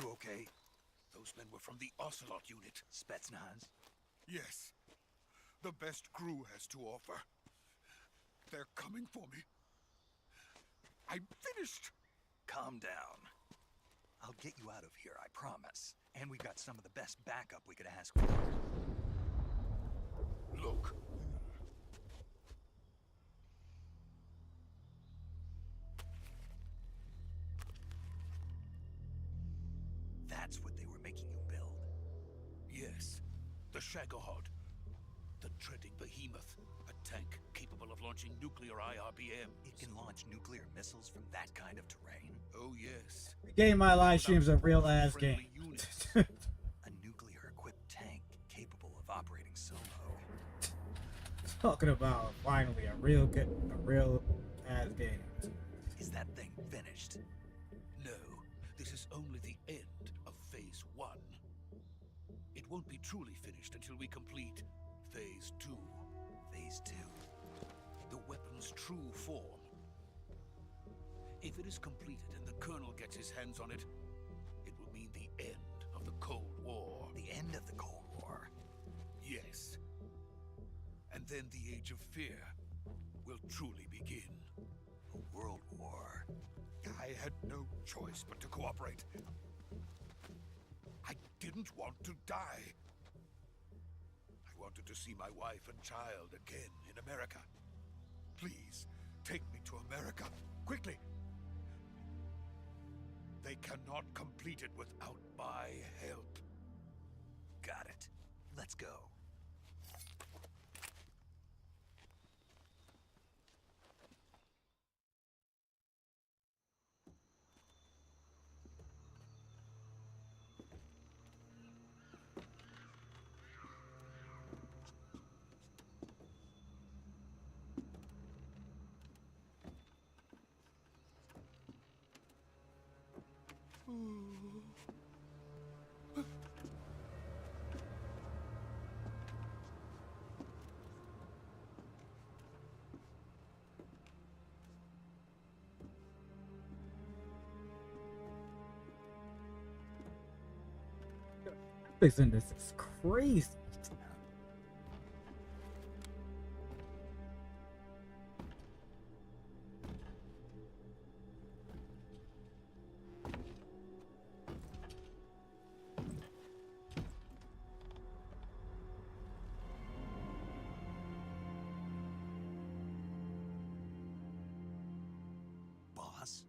You okay? Those men were from the Ocelot unit. Spetsnaz? Yes. The best GRU has to offer. They're coming for me. I'm finished. Calm down. I'll get you out of here, I promise. And we've got some of the best backup we could ask for. Look. That's what they were making you build. Yes. The Shagohod. The treading behemoth. A tank capable of launching nuclear IRBM. It can launch nuclear missiles from that kind of terrain? Oh, yes. The game my live stream's a real ass game. A nuclear-equipped tank capable of operating solo. Talking about finally a real ass game. Is that thing finished? No, this is only the end of Phase 1. It won't be truly finished until we complete Phase 2. Phase 2. The weapon's true form. If it is completed and the Colonel gets his hands on it, it will mean the end of the Cold War. The end of the Cold War? Yes. And then the Age of Fear will truly begin. A world war? I had no choice but to cooperate. I didn't want to die. I wanted to see my wife and child again in America. Please, take me to America, quickly. They cannot complete it without my help. Got it. Let's go. Fixing this is crazy. Boss?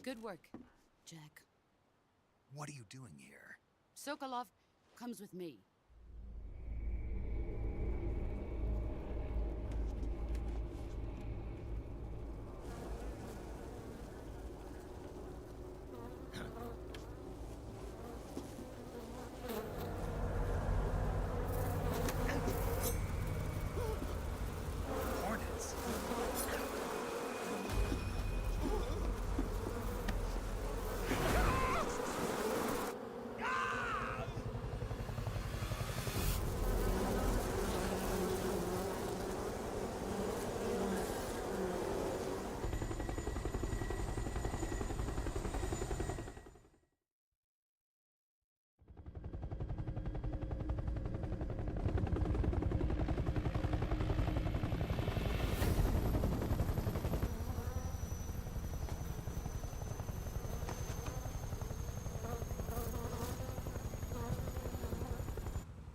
Good work, Jack. What are you doing here? Sokolov comes with me. Hornets?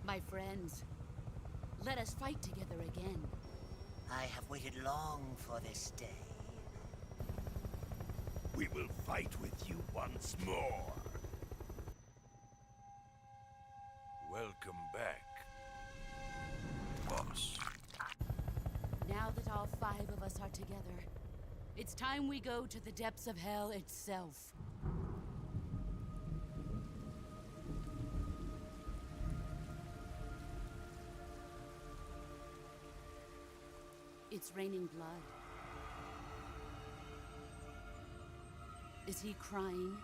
My friends, let us fight together again. I have waited long for this day. We will fight with you once more. Welcome back, boss. Now that all 5 of us are together, it's time we go to the depths of hell itself. It's raining blood. Is he crying?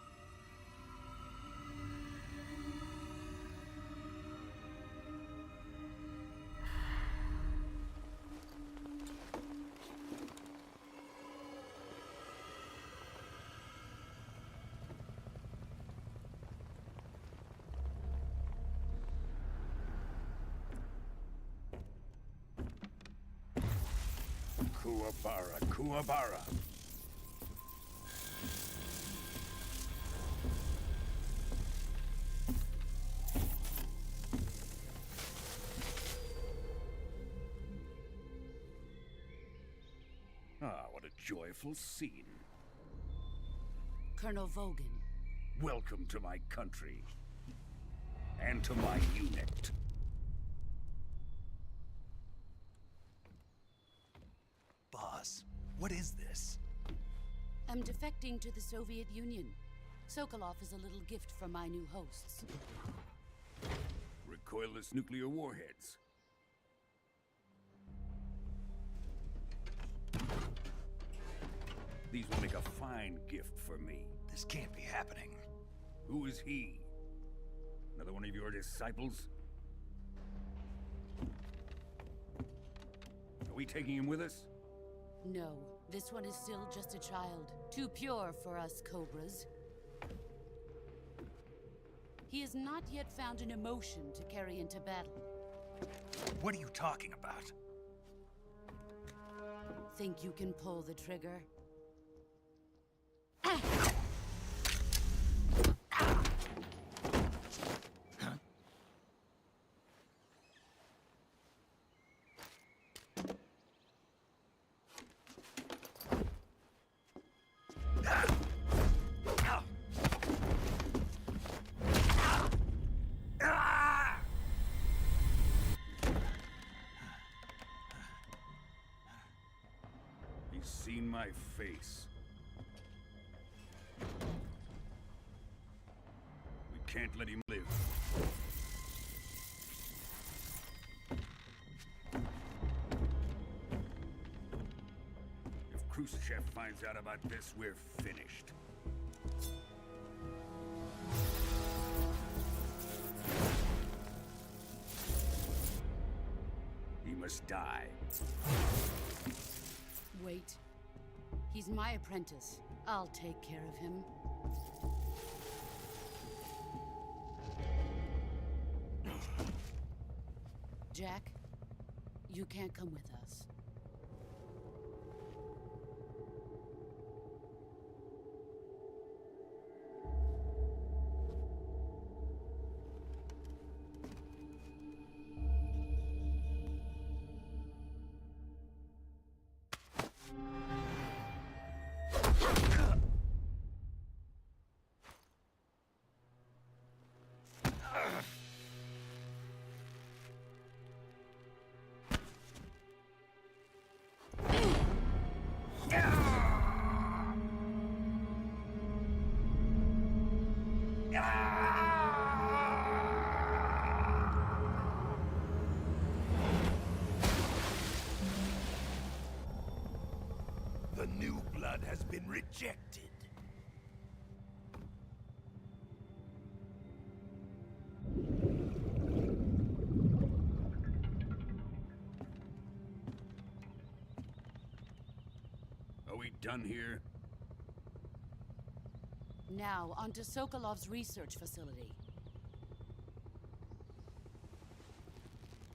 Kuwabara, Kuwabara. Ah, what a joyful scene. Colonel Vogan. Welcome to my country. And to my unit. Boss, What is this? I'm defecting to the Soviet Union. Sokolov is a little gift from my new hosts. Recoilless nuclear warheads. These will make a fine gift for me. This can't be happening. Who is he? Another one of your disciples? Are we taking him with us? No, this one is still just a child. Too pure for us Cobras. He has not yet found an emotion to carry into battle. What are you talking about? Think you can pull the trigger? He's seen my face. We can't let him live. If Khrushchev finds out about this, we're finished. He must die. Wait. He's my apprentice. I'll take care of him. Jack, you can't come with us. The new blood has been rejected. Are we done here? Now, onto Sokolov's research facility.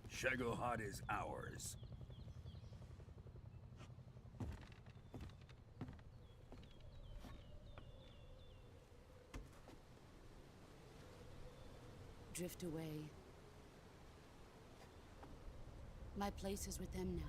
Shagohod is ours. Drift away. My place is with them now.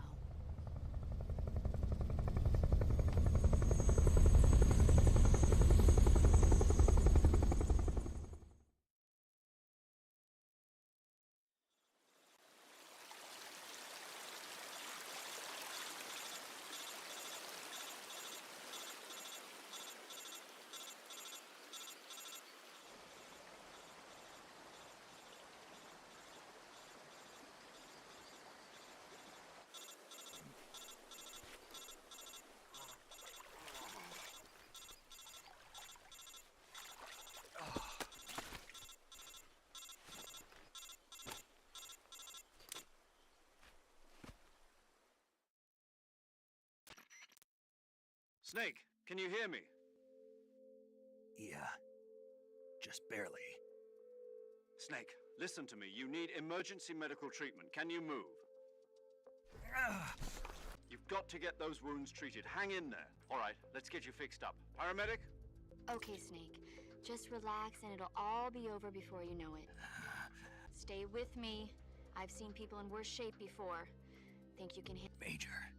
Snake, can you hear me? Yeah. Just barely. Snake, listen to me. You need emergency medical treatment. Can you move? You've got to get those wounds treated. Hang in there. All right, let's get you fixed up. Paramedic? Okay, Snake. Just relax and it'll all be over before you know it. Stay with me. I've seen people in worse shape before. Think you can hit... Major.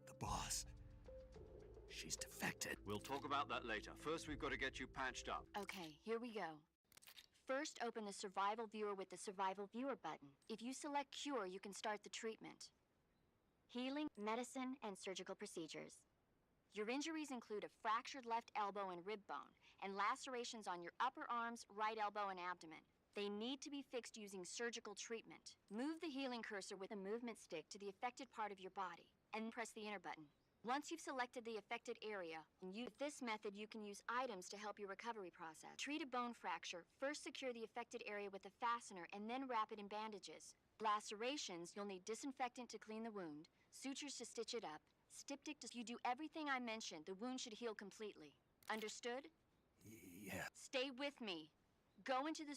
The boss. She's defected. We'll talk about that later. First, we've got to get you patched up. Okay, here we go. First, open the survival viewer with the survival viewer button. If you select cure, you can start the treatment. healing, medicine, and surgical procedures. Your injuries include a fractured left elbow and rib bone, and lacerations on your upper arms, right elbow, and abdomen. They need to be fixed using surgical treatment. Move the healing cursor with a movement stick to the affected part of your body, and press the enter button. Once you've selected the affected area, with this method you can use items to help your recovery process. Treat a bone fracture, first secure the affected area with a fastener and then wrap it in bandages. Lacerations, you'll need disinfectant to clean the wound, sutures to stitch it up, styptic to... You do everything I mentioned, the wound should heal completely. Understood? Yeah. Stay with me. Go into the...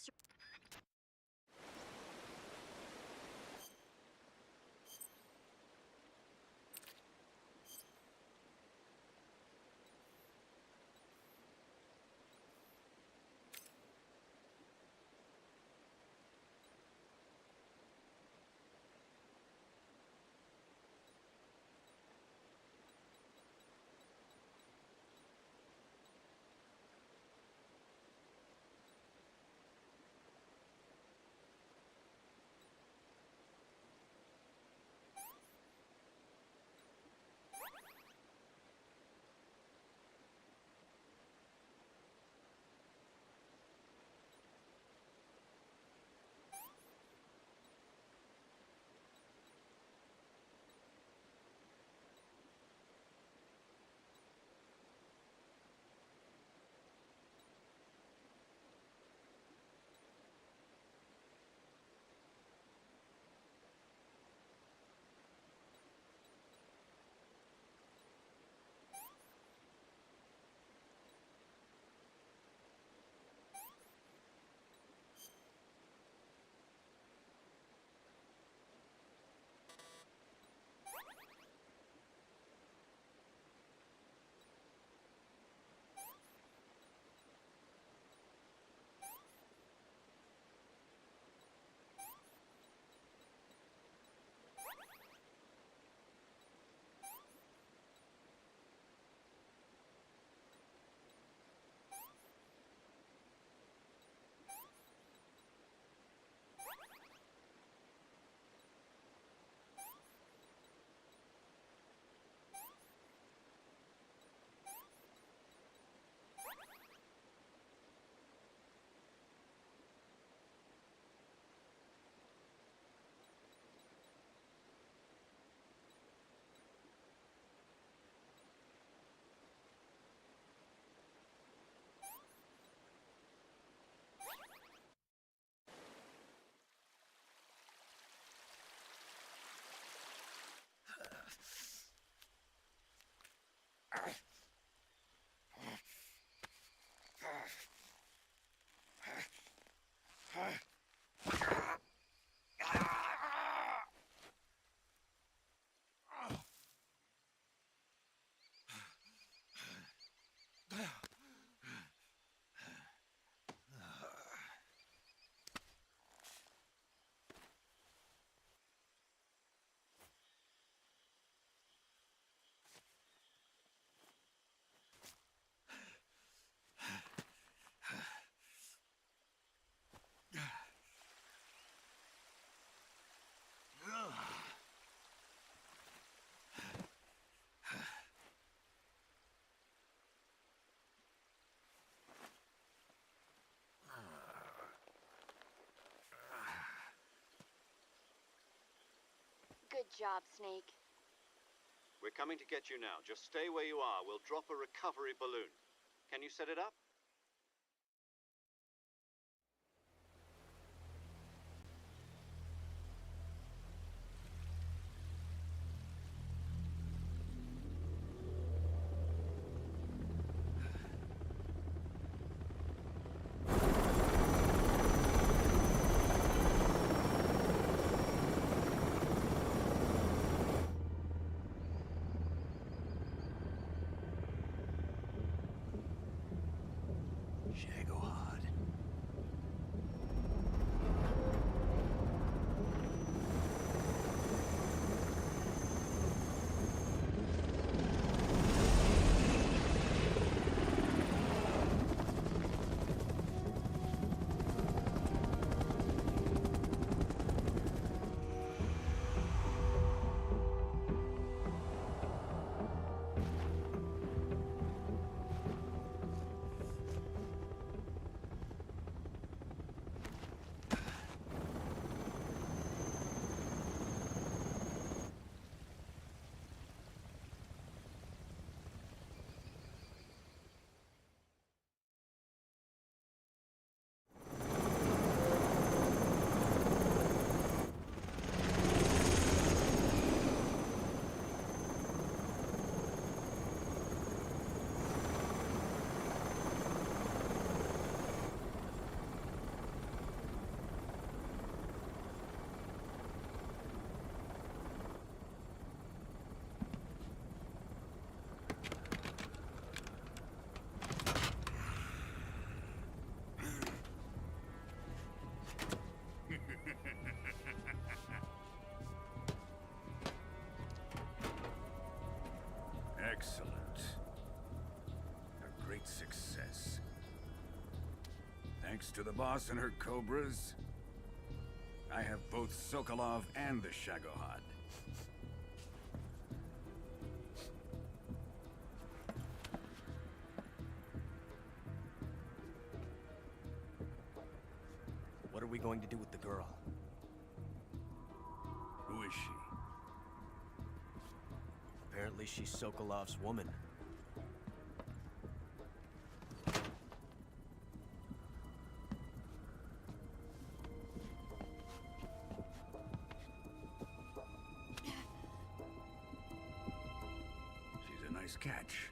Good job, Snake. We're coming to get you now. Just stay where you are. We'll drop a recovery balloon. Can you set it up? Thanks to the boss and her cobras, I have both Sokolov and the Shagohod. What are we going to do with the girl? Who is she? Apparently she's Sokolov's woman. She's a nice catch.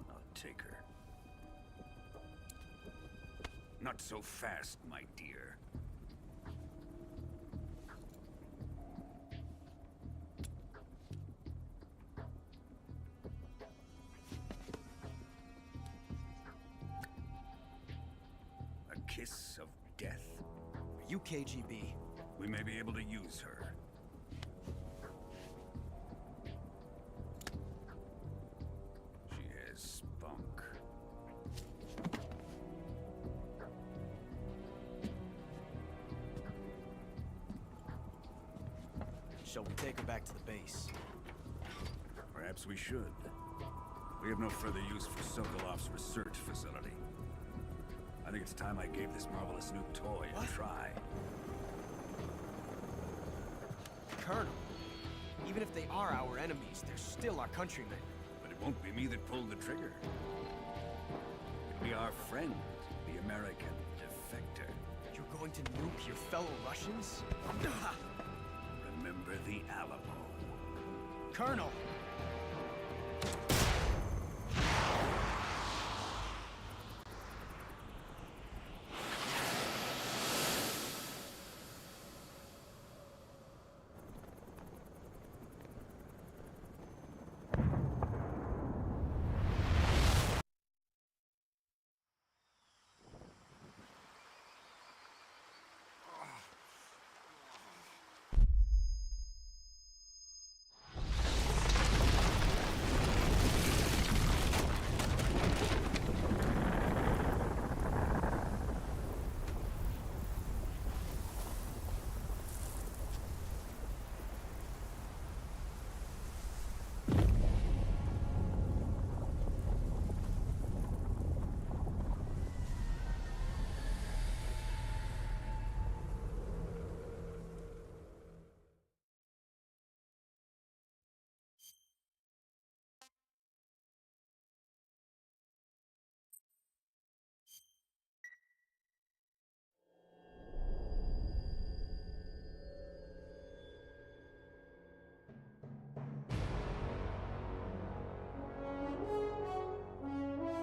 I'll take her. Not so fast, my dear. A kiss of death? Are you KGB? We may be able to use her. She has spunk. Shall we take her back to the base? Perhaps we should. We have no further use for Sokolov's research facility. I think it's time I gave this marvelous new toy a try. Colonel, even if they are our enemies, they're still our countrymen. But it won't be me that pulled the trigger. It'll be our friend, the American defector. You're going to nuke your fellow Russians? Remember the Alamo. Colonel!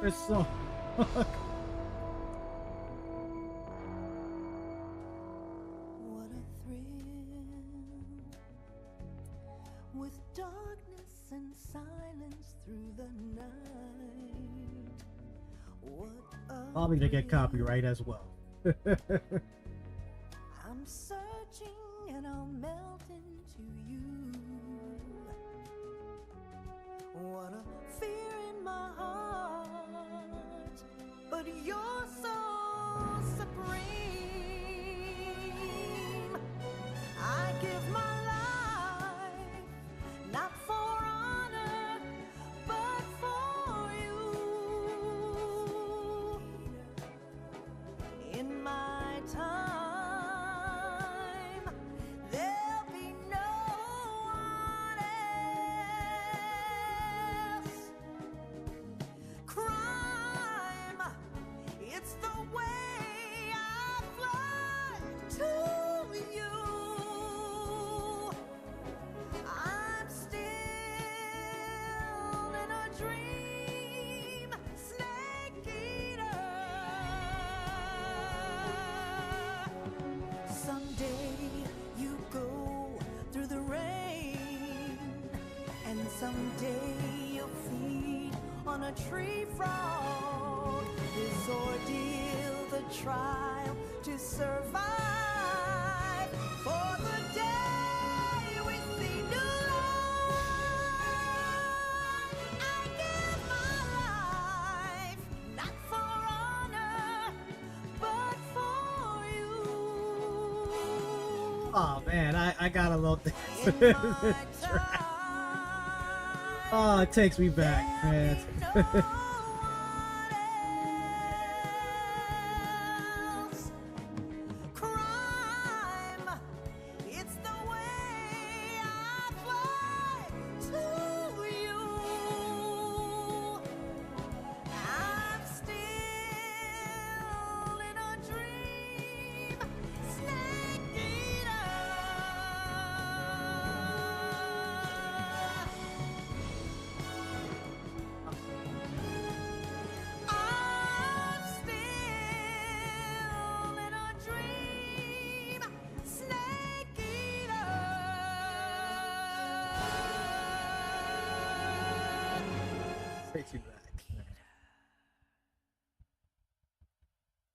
It's so. What a thrill, with darkness and silence through the night. What a Probably to get copyright as well. I'm searching and I'll melt into you. What a fear in my heart, but you're so supreme. I give my life, not for honor, but for you. In my time, there'll be no one else. Crime, it's the way I fly to you. I'm still in a dream, snake eater. Someday you go through the rain, and someday you'll feed on a tree frog. This ordeal, the trial to survive, for the day we see new light. I give my life, not for honor, Oh man, I gotta love this. Track. Oh, it takes me back, man. It's the way I fly to you. I'm still in a dream, snake eater. I'm still in a dream, snake eater. Takes me back.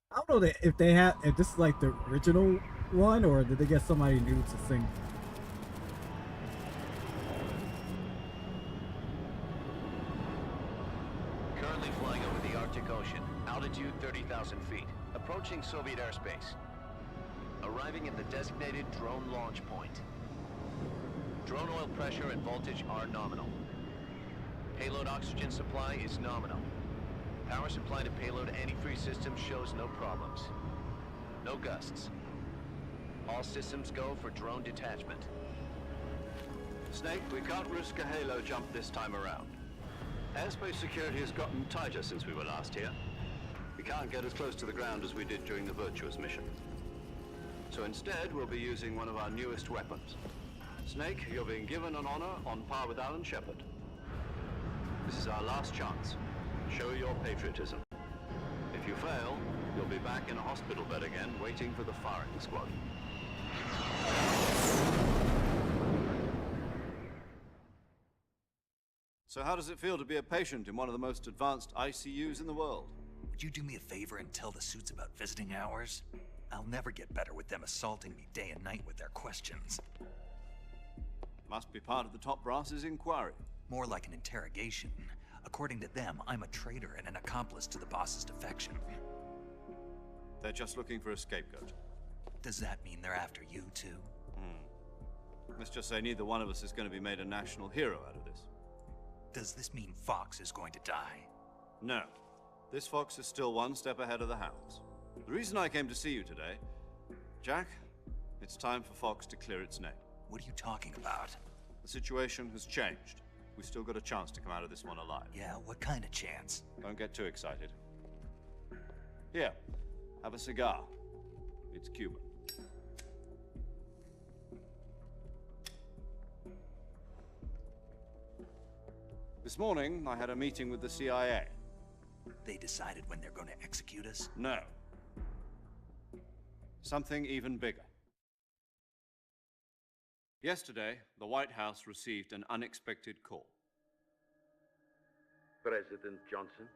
I don't know if they have if this is like the original one or did they get somebody new to sing. Currently flying over the Arctic Ocean. Altitude 30,000 feet. Approaching Soviet airspace. Arriving at the designated drone launch point. Drone oil pressure and voltage are nominal. Payload oxygen supply is nominal. Power supply to payload antifreeze system shows no problems. No gusts. All systems go for drone detachment. Snake, we can't risk a halo jump this time around. Airspace security has gotten tighter since we were last here. We can't get as close to the ground as we did during the Virtuous mission. So instead, we'll be using one of our newest weapons. Snake, you're being given an honor on par with Alan Shepard. This is our last chance. Show your patriotism. If you fail, you'll be back in a hospital bed again, waiting for the firing squad. So how does it feel to be a patient in one of the most advanced ICUs in the world? Would you do me a favor and tell the suits about visiting hours? I'll never get better with them assaulting me day and night with their questions. Must be part of the top brass's inquiry. More like an interrogation. According to them, I'm a traitor and an accomplice to the boss's defection. They're just looking for a scapegoat. Does that mean they're after you too? Let's just say neither one of us is going to be made a national hero out of this. Does this mean Fox is going to die? No. This fox is still one step ahead of the hounds. The reason I came to see you today, Jack, it's time for Fox to clear its name. What are you talking about? The situation has changed. We've still got a chance to come out of this one alive. Yeah, what kind of chance? Don't get too excited. Here, have a cigar. It's Cuban. This morning, I had a meeting with the CIA. They decided when they're going to execute us? No. Something even bigger. Yesterday, the White House received an unexpected call. President Johnson?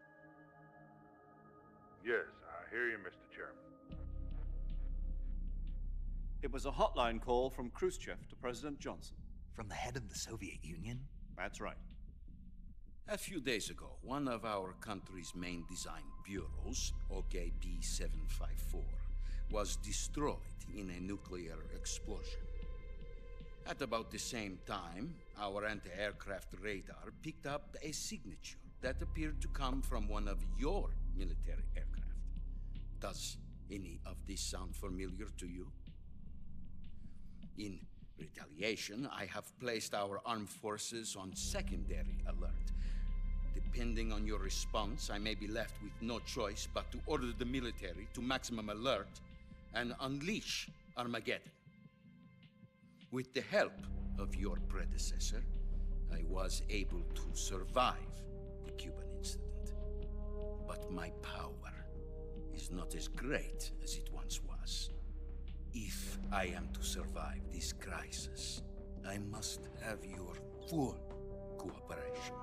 Yes, I hear you, Mr. Chairman. It was a hotline call from Khrushchev to President Johnson. From the head of the Soviet Union? That's right. A few days ago, one of our country's main design bureaus, OKB-754, was destroyed in a nuclear explosion. At about the same time, our anti-aircraft radar picked up a signature that appeared to come from one of your military aircraft. Does any of this sound familiar to you? In retaliation, I have placed our armed forces on secondary alert. Depending on your response, I may be left with no choice but to order the military to maximum alert and unleash Armageddon. With the help of your predecessor, I was able to survive the Cuban incident. But my power is not as great as it once was. If I am to survive this crisis, I must have your full cooperation.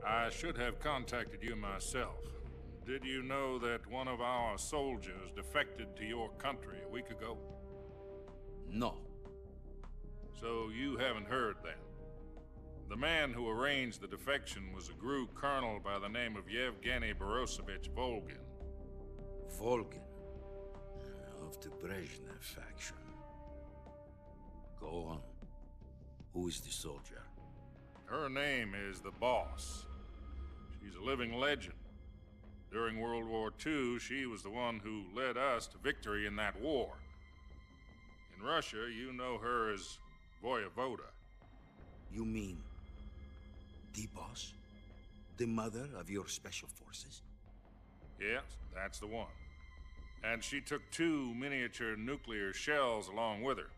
I should have contacted you myself. Did you know that one of our soldiers defected to your country a week ago? No. So you haven't heard then. The man who arranged the defection was a GRU colonel by the name of Yevgeny Borosovich Volgin. Volgin? of the Brezhnev faction. Go on. Who is the soldier? Her name is the Boss. She's a living legend. During World War II, she was the one who led us to victory in that war. In Russia, you know her as Voyevoda. You mean the Boss? The mother of your special forces? Yes, that's the one. And she took 2 miniature nuclear shells along with her.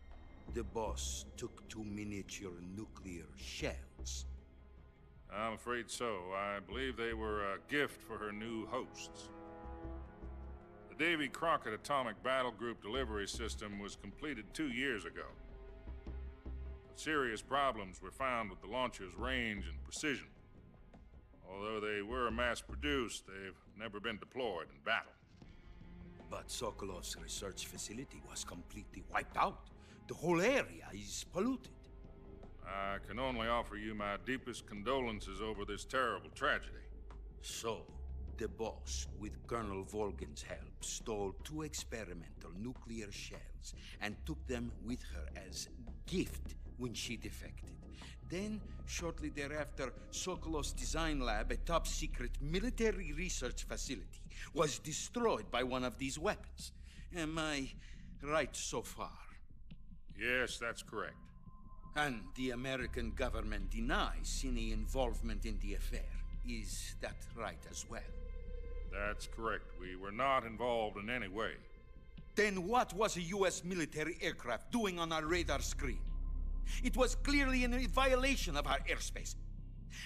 The Boss took 2 miniature nuclear shells? I'm afraid so. I believe they were a gift for her new hosts. The Davy Crockett Atomic Battle Group delivery system was completed 2 years ago. But serious problems were found with the launcher's range and precision. Although they were mass-produced, they've never been deployed in battle. But Sokolov's research facility was completely wiped out. The whole area is polluted. I can only offer you my deepest condolences over this terrible tragedy. So, the Boss, with Colonel Volgin's help, stole 2 experimental nuclear shells and took them with her as gift when she defected. Then, shortly thereafter, Sokolov's design lab, a top-secret military research facility, was destroyed by one of these weapons. Am I right so far? Yes, that's correct. And the American government denies any involvement in the affair. Is that right as well? That's correct. We were not involved in any way. Then what was a U.S. military aircraft doing on our radar screen? It was clearly in violation of our airspace.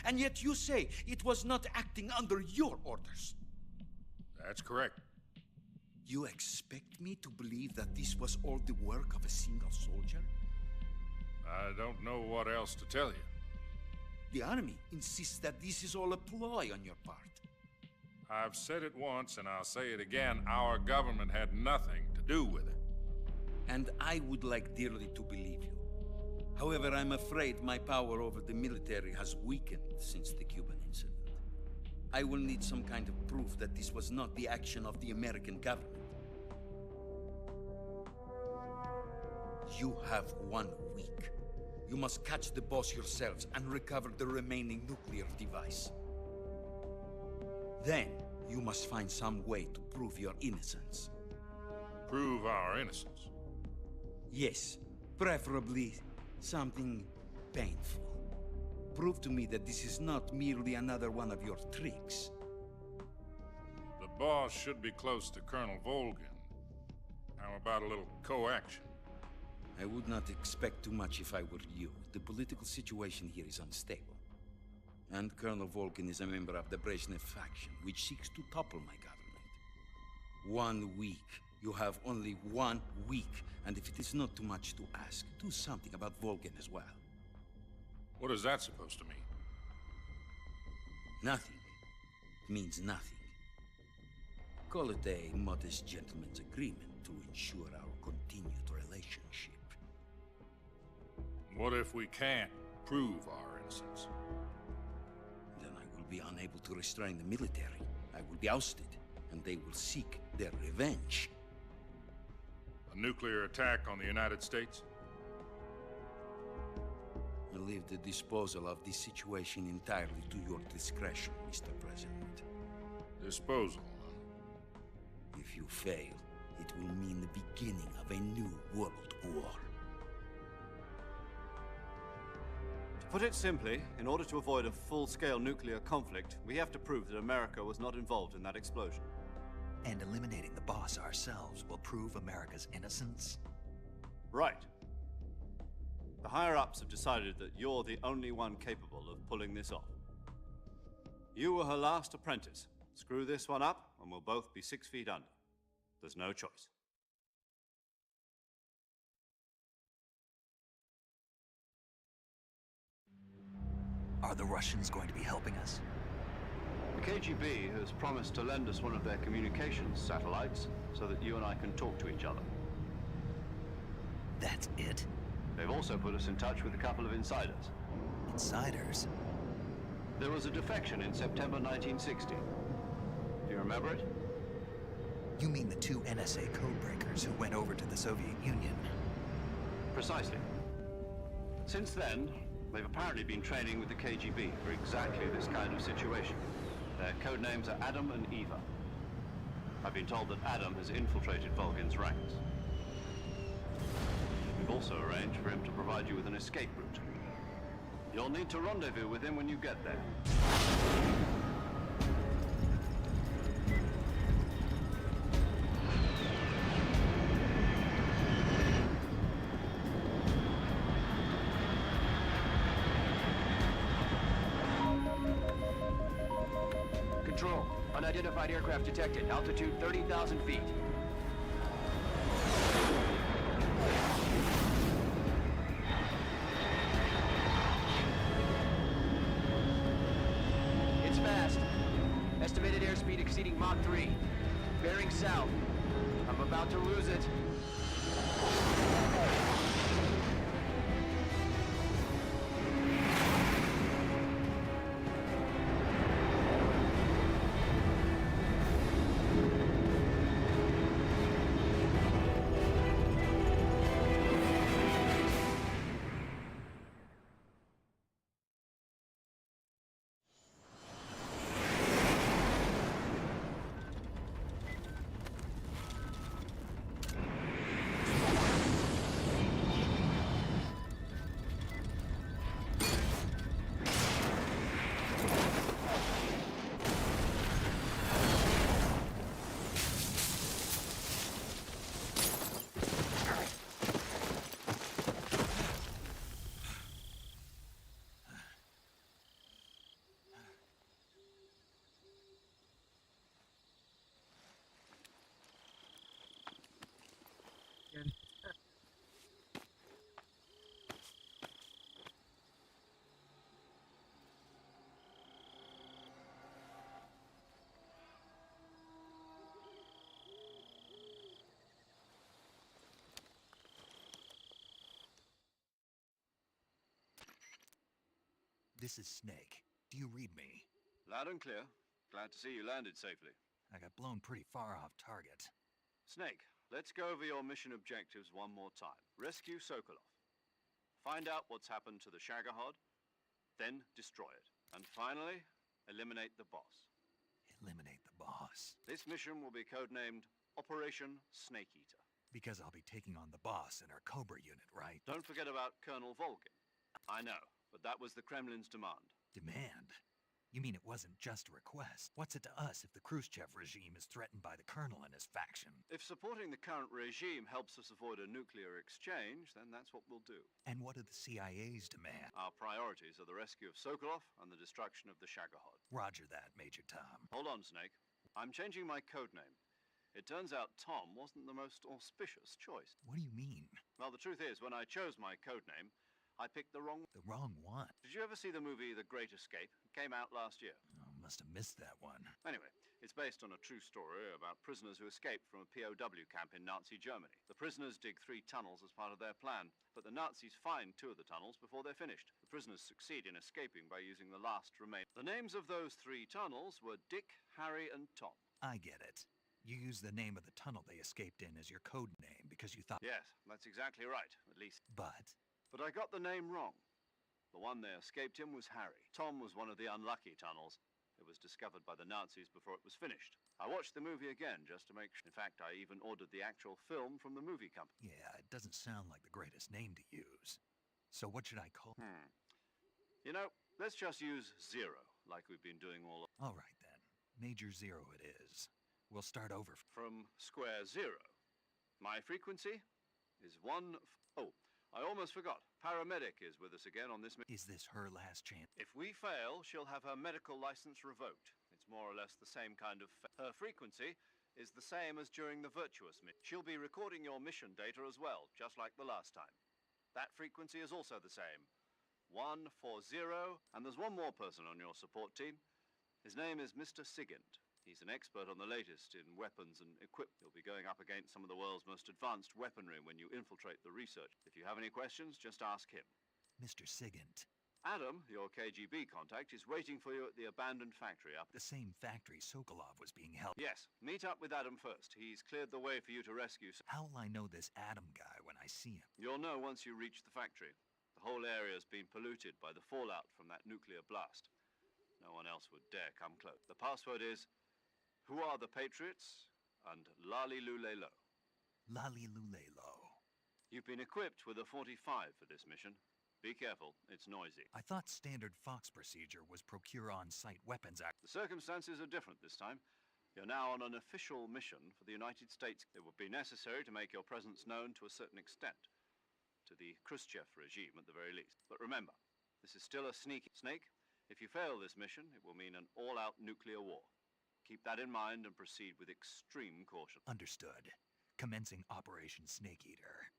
And yet you say it was not acting under your orders. That's correct. You expect me to believe that this was all the work of a single soldier? I don't know what else to tell you. The army insists that this is all a ploy on your part. I've said it once and I'll say it again. Our government had nothing to do with it. And I would like dearly to believe you. However, I'm afraid my power over the military has weakened since the Cuban incident. I will need some kind of proof that this was not the action of the American government. You have 1 week. You must catch the Boss yourselves and recover the remaining nuclear device. Then, you must find some way to prove your innocence. Prove our innocence? Yes, preferably something painful. Prove to me that this is not merely another one of your tricks. The Boss should be close to Colonel Volgin. How about a little co-action? I would not expect too much if I were you. The political situation here is unstable. And Colonel Volgin is a member of the Brezhnev faction, which seeks to topple my government. 1 week. You have only 1 week. And if it is not too much to ask, do something about Volgin as well. What is that supposed to mean? Nothing. It means nothing. Call it a modest gentleman's agreement to ensure our continued relationship. What if we can't prove our innocence? Then I will be unable to restrain the military. I will be ousted, and they will seek their revenge. A nuclear attack on the United States? I leave the disposal of this situation entirely to your discretion, Mr. President. Disposal? If you fail, it will mean the beginning of a new world war. To put it simply, in order to avoid a full-scale nuclear conflict, we have to prove that America was not involved in that explosion. And eliminating the Boss ourselves will prove America's innocence? Right. The higher-ups have decided that you're the only one capable of pulling this off. You were her last apprentice. Screw this one up, and we'll both be 6 feet under. There's no choice. Are the Russians going to be helping us? The KGB has promised to lend us one of their communications satellites so that you and I can talk to each other. That's it? They've also put us in touch with a couple of insiders. Insiders? There was a defection in September 1960. Do you remember it? You mean the 2 NSA NSA codebreakers who went over to the Soviet Union. Precisely. Since then, they've apparently been training with the KGB for exactly this kind of situation. Their code names are Adam and Eva. I've been told that Adam has infiltrated Volgin's ranks. We've also arranged for him to provide you with an escape route. You'll need to rendezvous with him when you get there. Control. Unidentified aircraft detected. Altitude 30,000 feet. It's fast. Estimated airspeed exceeding Mach 3. Bearing south. I'm about to lose it. This is Snake. Do you read me? Loud and clear. Glad to see you landed safely. I got blown pretty far off target. Snake, let's go over your mission objectives one more time. Rescue Sokolov. Find out what's happened to the Shagohod, then destroy it. And finally, eliminate the boss. Eliminate the boss. This mission will be codenamed Operation Snake Eater. Because I'll be taking on the boss in our Cobra unit, right? Don't forget about Colonel Volgin. I know, but that was the Kremlin's demand. Demand? You mean it wasn't just a request? What's it to us if the Khrushchev regime is threatened by the colonel and his faction? If supporting the current regime helps us avoid a nuclear exchange, then that's what we'll do. And what do the CIA's demand? Our priorities are the rescue of Sokolov and the destruction of the Shagohod. Roger that, Major Tom. Hold on, Snake. I'm changing my codename. It turns out Tom wasn't the most auspicious choice. What do you mean? Well, the truth is, when I chose my codename, I picked the wrong... The wrong one? Did you ever see the movie The Great Escape? It came out last year. Oh, must have missed that one. Anyway, it's based on a true story about prisoners who escaped from a POW camp in Nazi Germany. The prisoners dig 3 tunnels as part of their plan, but the Nazis find 2 of the tunnels before they're finished. The prisoners succeed in escaping by using the last remaining. The names of those 3 tunnels were Dick, Harry, and Tom. I get it. You used the name of the tunnel they escaped in as your code name because you thought... Yes, that's exactly right, at least. But I got the name wrong. The one they escaped in was Harry. Tom was one of the unlucky tunnels. It was discovered by the Nazis before it was finished. I watched the movie again just to make sure. In fact, I even ordered the actual film from the movie company. Yeah, it doesn't sound like the greatest name to use. So what should I call... You know, let's just use Zero, like we've been doing all... All right, then. Major Zero it is. We'll start over. From square 0. My frequency is 1... Oh, I almost forgot. Paramedic is with us again on this... Is this her last chance? If we fail, she'll have her medical license revoked. It's more or less the same kind of... Her frequency is the same as during the Virtuous mission. She'll be recording your mission data as well, just like the last time. That frequency is also the same. 140, and there's one more person on your support team. His name is Mr. Sigint. He's an expert on the latest in weapons and equipment. You'll be going up against some of the world's most advanced weaponry when you infiltrate the research. If you have any questions, just ask him. Mr. Sigint. Adam, your KGB contact, is waiting for you at the abandoned factory up. The same factory Sokolov was being held. Yes, meet up with Adam first. He's cleared the way for you to rescue. How will I know this Adam guy when I see him? You'll know once you reach the factory. The whole area's been polluted by the fallout from that nuclear blast. No one else would dare come close. The password is, "Who are the Patriots?" and Lali Lule Lo. Lali Lule Lo. You've been equipped with a 45 for this mission. Be careful, it's noisy. I thought standard Fox procedure was procure on-site weapons act. The circumstances are different this time. You're now on an official mission for the United States. It would be necessary to make your presence known to a certain extent. To the Khrushchev regime at the very least. But remember, this is still a sneaky snake. If you fail this mission, it will mean an all-out nuclear war. Keep that in mind and proceed with extreme caution. Understood. Commencing Operation Snake Eater.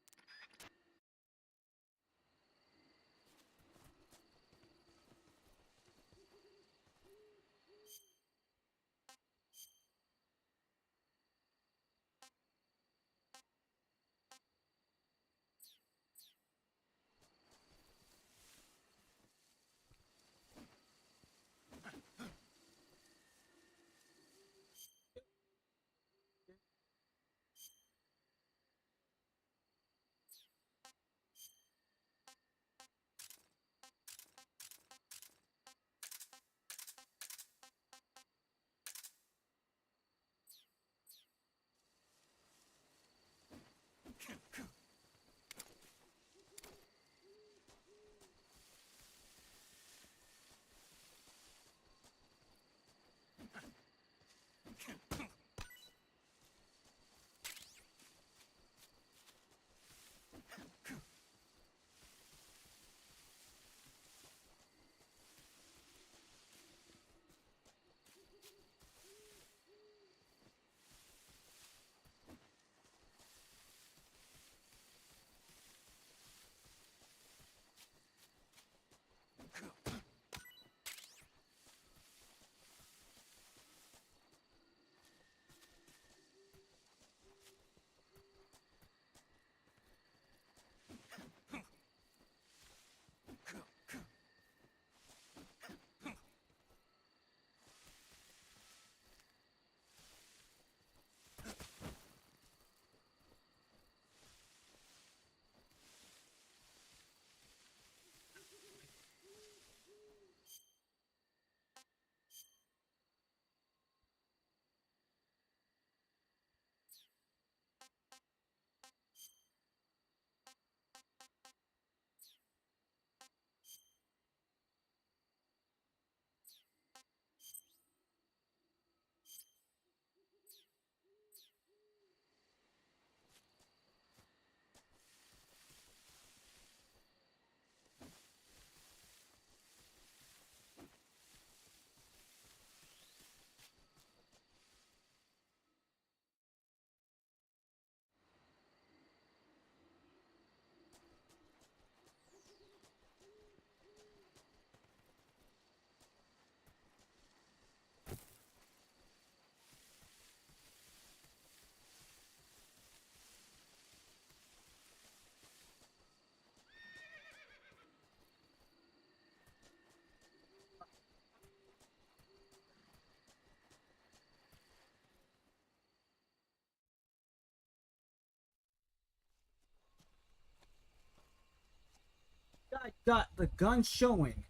Guy got the gun showing.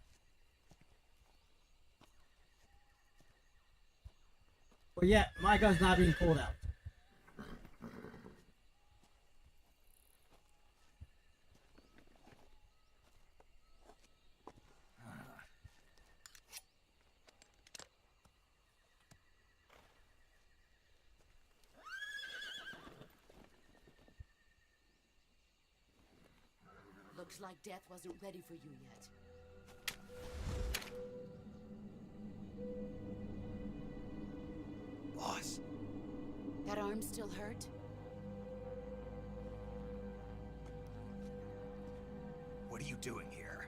But yet, my gun's not being pulled out. Looks like death wasn't ready for you yet. Boss. That arm still hurt? What are you doing here?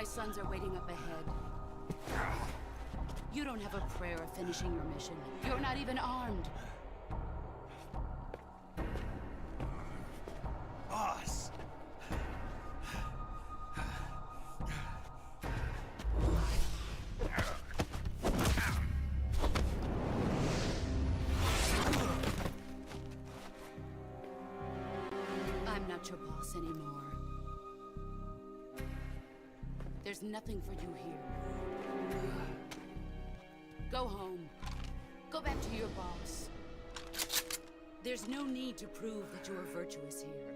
sons are waiting up ahead. You don't have a prayer of finishing your mission. You're not even armed. Boss! I'm not your boss anymore. There's nothing for you here. Go home. Go back to your boss. There's no need to prove that you are virtuous here.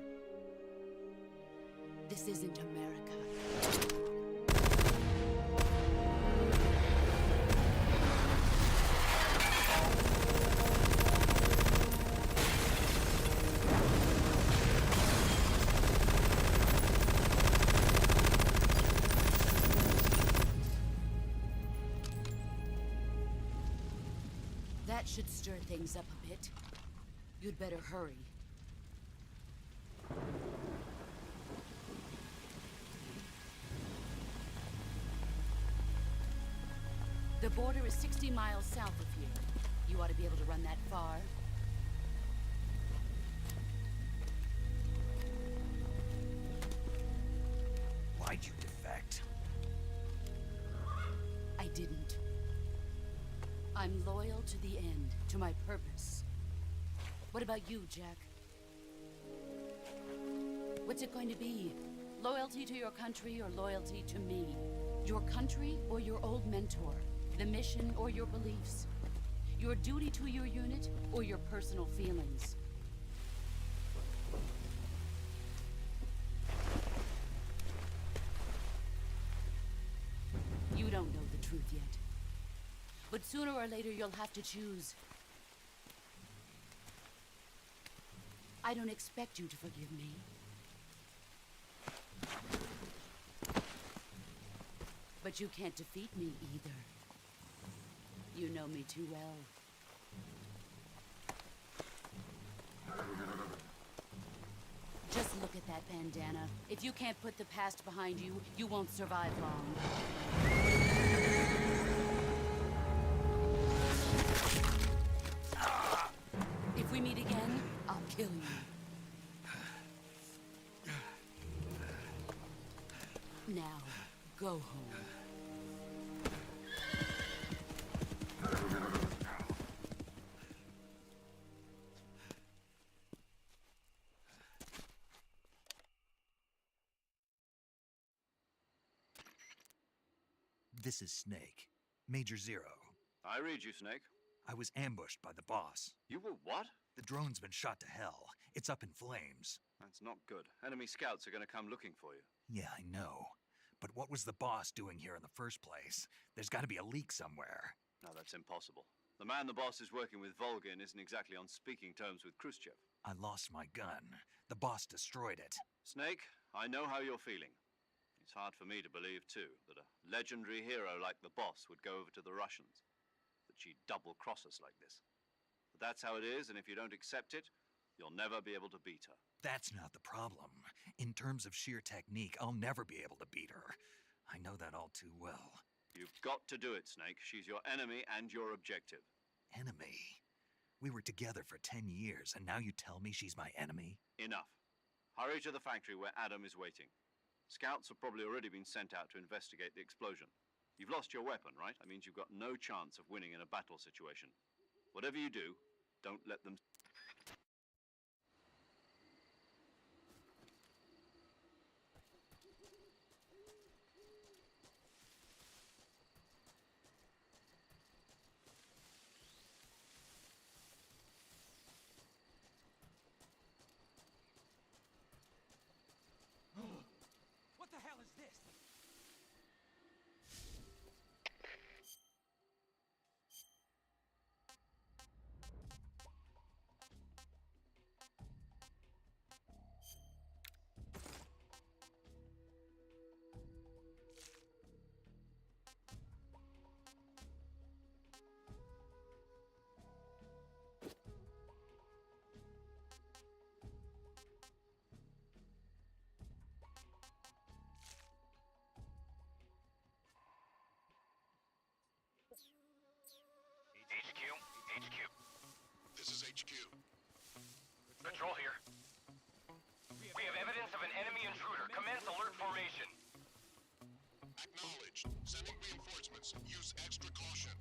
This isn't America. That should stir things up a bit. You'd better hurry. The border is 60 miles south of here. You ought to be able to run that far. Why'd you defect? I didn't. I'm loyal to the end, to my purpose. What about you, Jack? What's it going to be? Loyalty to your country or loyalty to me? Your country or your old mentor? The mission or your beliefs? Your duty to your unit or your personal feelings? You don't know the truth yet. But sooner or later you'll have to choose. I don't expect you to forgive me. But you can't defeat me either. You know me too well. Just look at that bandana. If you can't put the past behind you, you won't survive long. If we meet again, I'll kill you. Now, go home. This is Snake. Major Zero. I read you, Snake. I was ambushed by the boss. You were what? The drone's been shot to hell. It's up in flames. That's not good. Enemy scouts are going to come looking for you. Yeah, I know. But what was the boss doing here in the first place? There's got to be a leak somewhere. No, that's impossible. The man the boss is working with, Volgin, isn't exactly on speaking terms with Khrushchev. I lost my gun. The boss destroyed it. Snake, I know how you're feeling. It's hard for me to believe, too, that a legendary hero like the boss would go over to the Russians. That she'd double-cross us like this. But that's how it is, and if you don't accept it, you'll never be able to beat her. That's not the problem. In terms of sheer technique, I'll never be able to beat her. I know that all too well. You've got to do it, Snake. She's your enemy and your objective. Enemy? We were together for 10 years, and now you tell me she's my enemy? Enough. Hurry to the factory where Adam is waiting. Scouts have probably already been sent out to investigate the explosion. You've lost your weapon, right? That means you've got no chance of winning in a battle situation. Whatever you do, don't let them... What the hell is this? HQ. This is HQ. Patrol here. We have evidence of an enemy intruder. Commence alert formation. Acknowledged. Sending reinforcements. Use extra caution.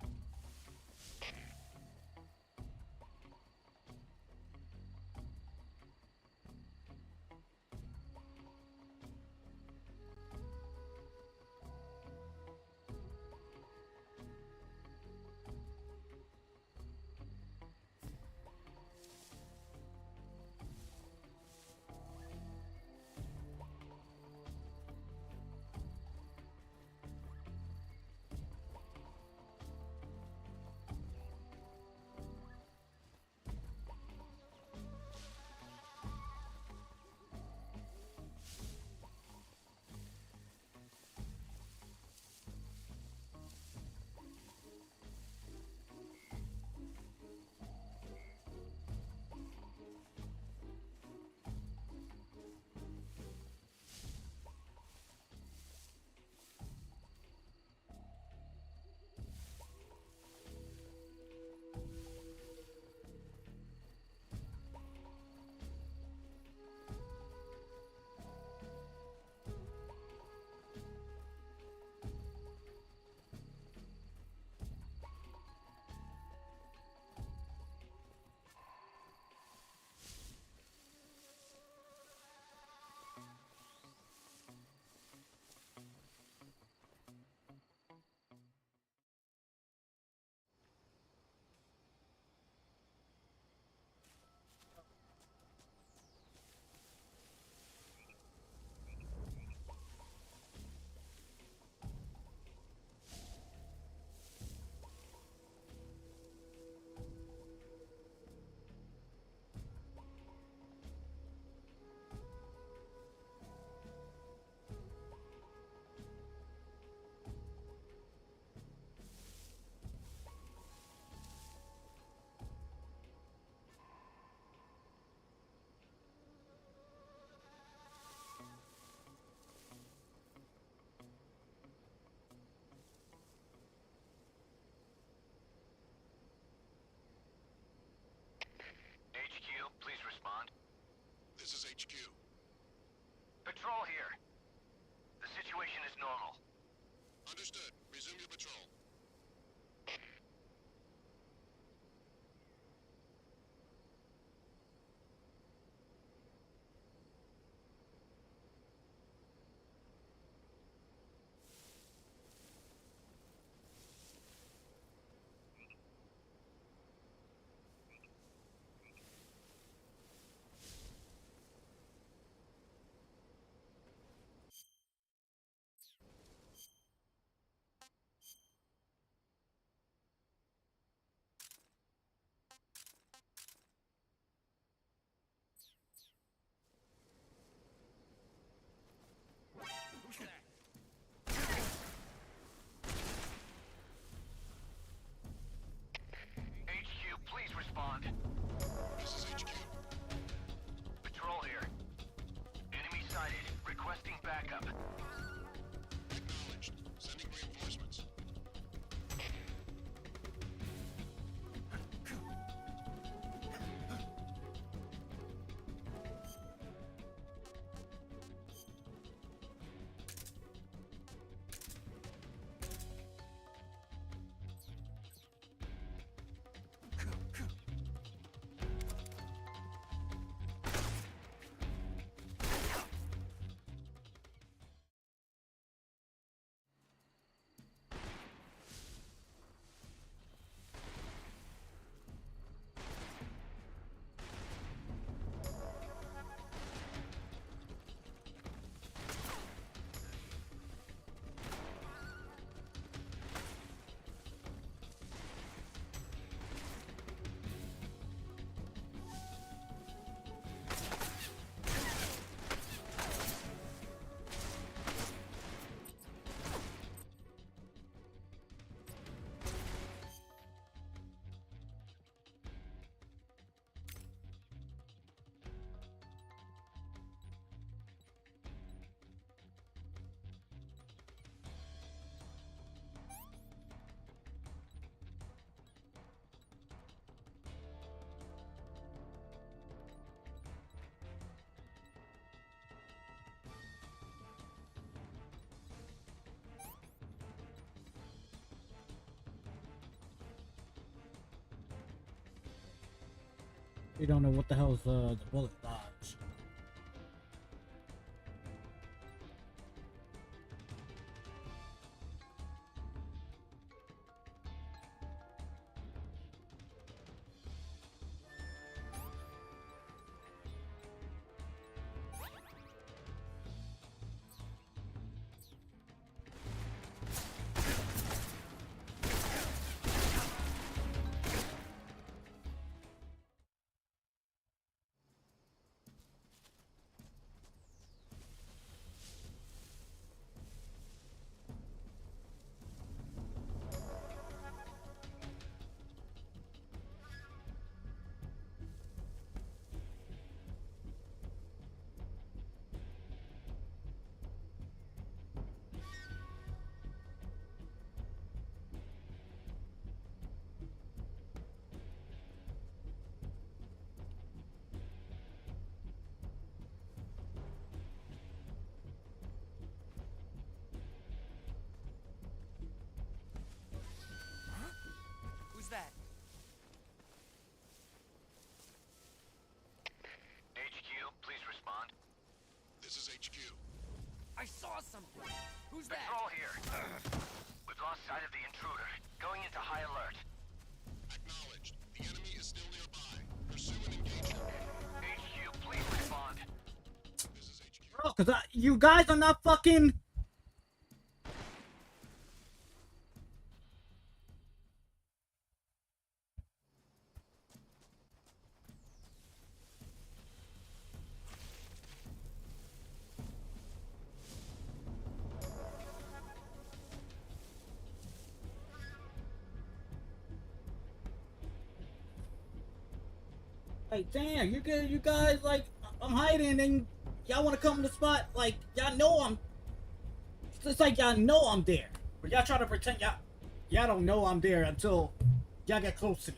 Please respond. This is HQ. Patrol here. The situation is normal. Understood. Resume your patrol. HQ, please respond. This is HQ. Patrol here. Enemy sighted. Requesting backup. Acknowledged. Sending reinforcements. You don't know what the hell's the bullet dodge. Who's that? HQ, please respond. This is HQ. I saw something. Who's that? Patrol here. We've lost sight of the intruder. Going into high alert. Acknowledged. The enemy is still nearby. Pursue and engage them. HQ, please respond. This is HQ. Bro, cause you guys are not fucking. Like, damn, you good? You guys, like, I'm hiding and y'all want to come to the spot? Like, y'all know I'm. It's just like y'all know I'm there, but y'all try to pretend y'all don't know I'm there until y'all get close to me.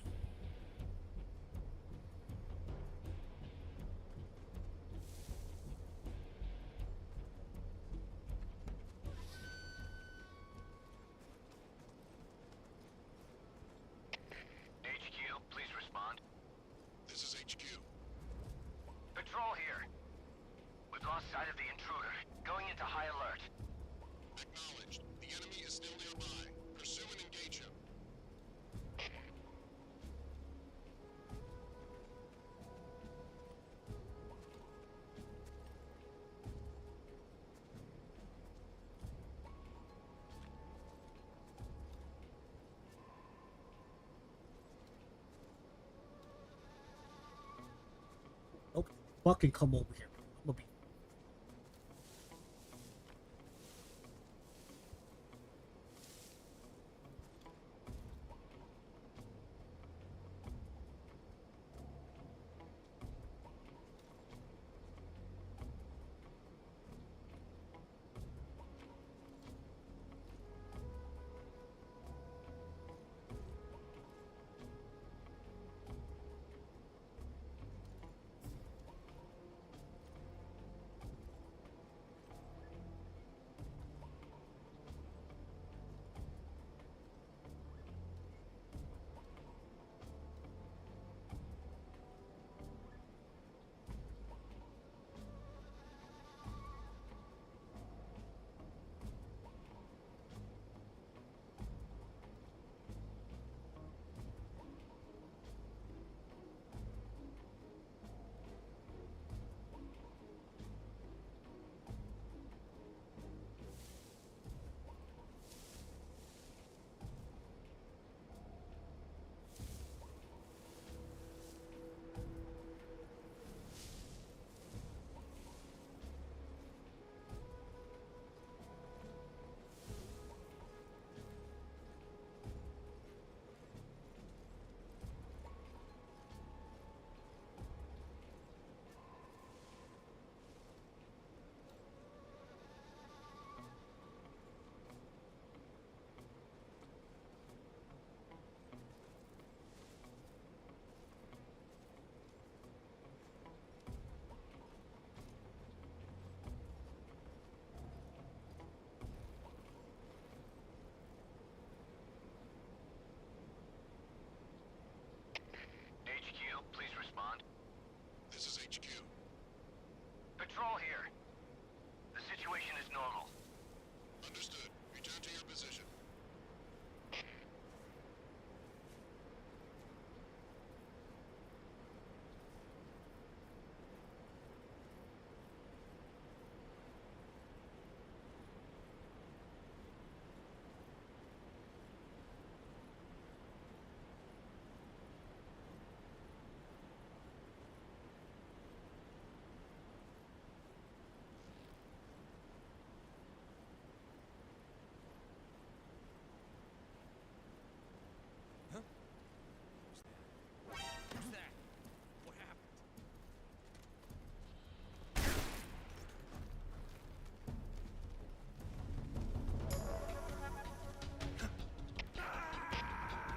HQ, please respond. This is HQ. Patrol here. We've lost sight of the intruder. Going into high alert. Acknowledged. The enemy is still nearby. Pursue and engage him. Okay, fucking come over here. I'm gonna be. Patrol here. The situation is normal. Understood. Return to your position.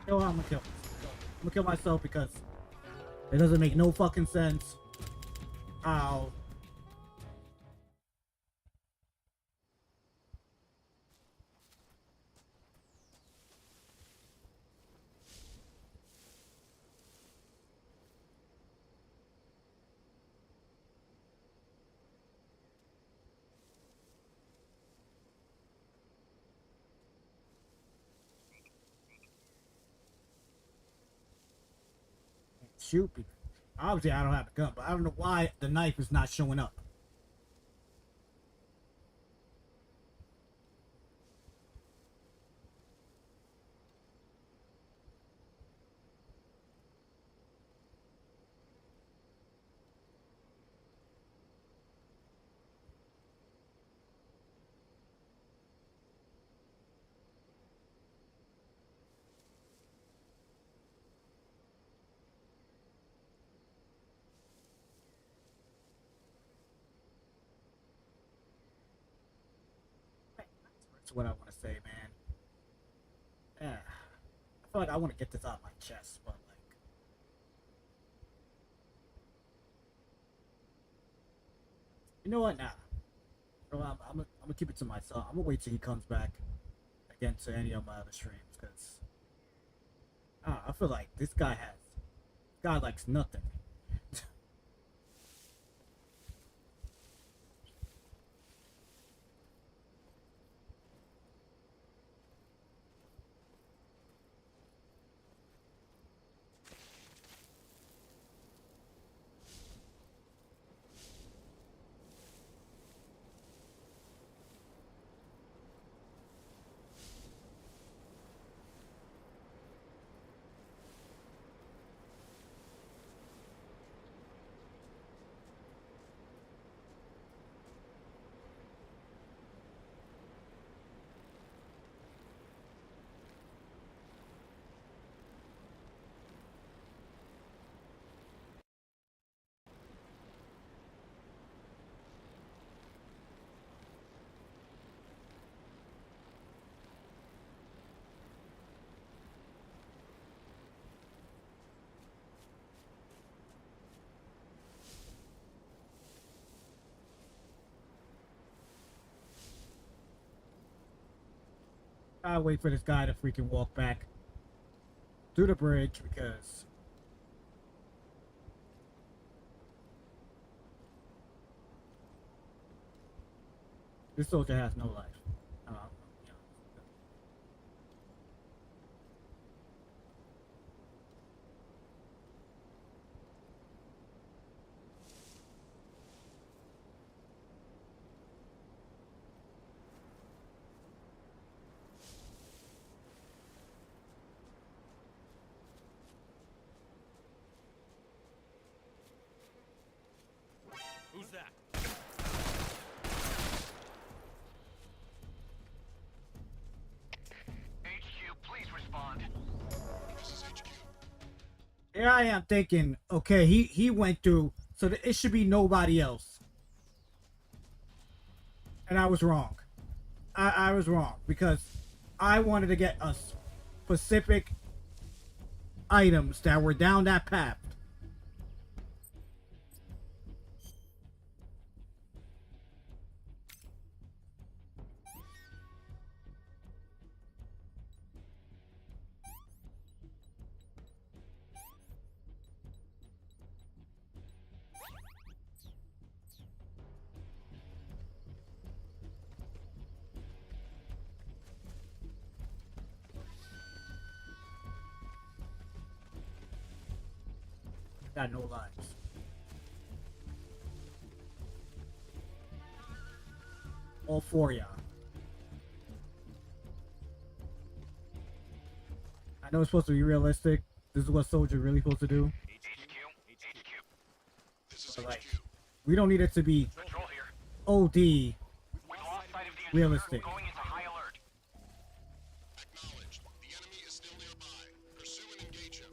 You know what, I'm gonna kill myself because it doesn't make no fucking sense how shoot people. Obviously, I don't have a gun, but I don't know why the knife is not showing up. That's what I want to say, man. Yeah. I feel like I want to get this out of my chest, but like, you know what? Nah. I'm gonna keep it to myself. I'm gonna wait till he comes back again to any of my other streams because I feel like this guy likes nothing. I wait for this guy to freaking walk back through the bridge because this soldier has no life. Who's that? HQ, please respond. This is HQ. Here I am thinking, okay, he went through, so it should be nobody else. And I was wrong. I was wrong because I wanted to get a specific items that were down that path. Got no lives. All four of y'all. I know it's supposed to be realistic. This is what soldiers really supposed to do. But like, we don't need it to be OD realistic. Going into high alert. Acknowledged. The enemy is still nearby. Pursue and engage him.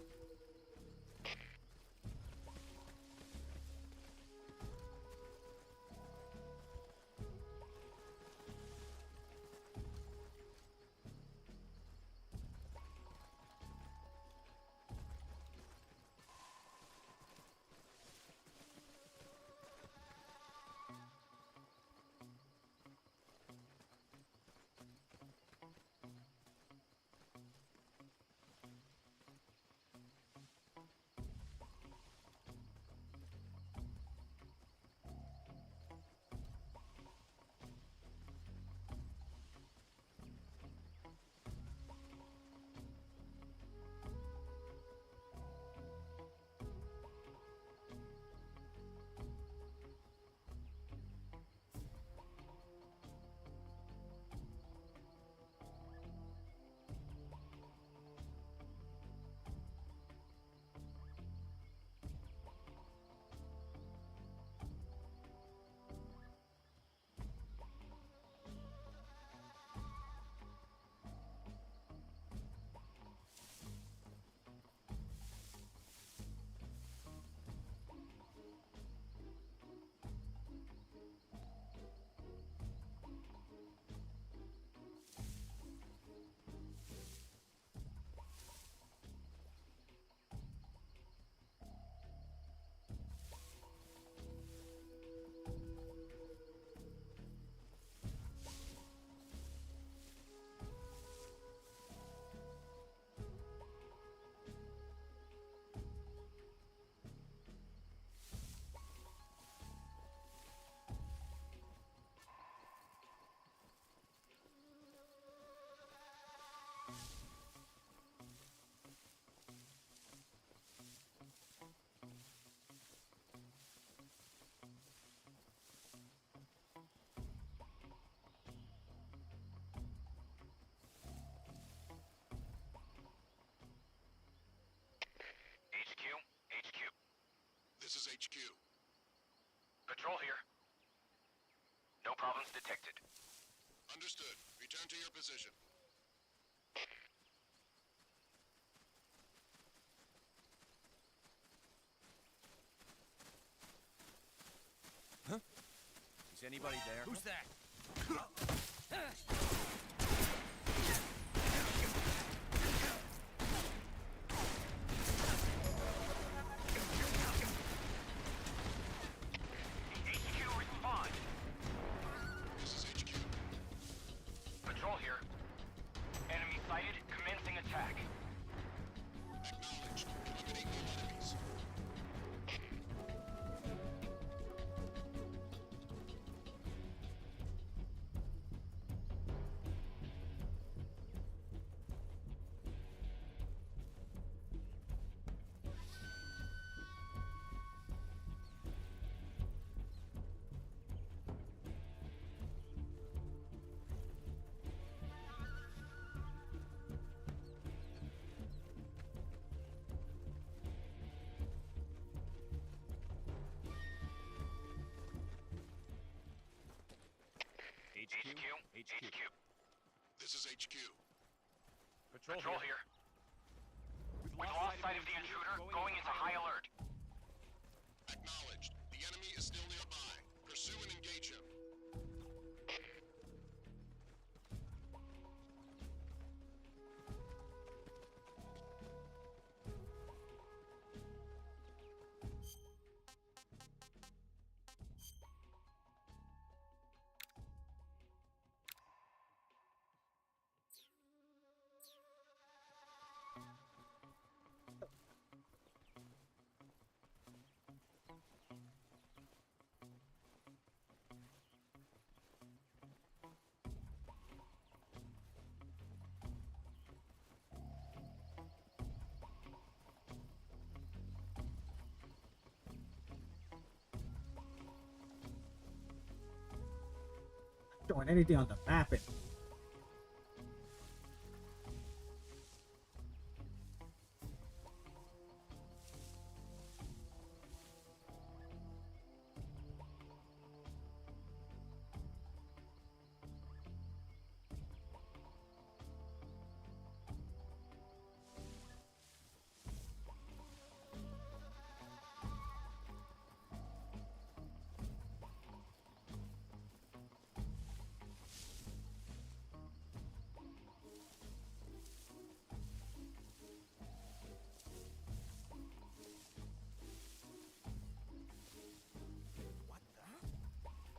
This is HQ. Patrol here. No problems detected. Understood. Return to your position. Huh? Is anybody there? Who's that? This is HQ. Patrol here. Enemy sighted. Commencing attack. Acknowledged. Eliminating all enemies. HQ. This is HQ. Patrol here. We lost sight of the intruder. Going into high alert. Acknowledged. The enemy is still nearby. Pursue and engage him. showing anything on the map.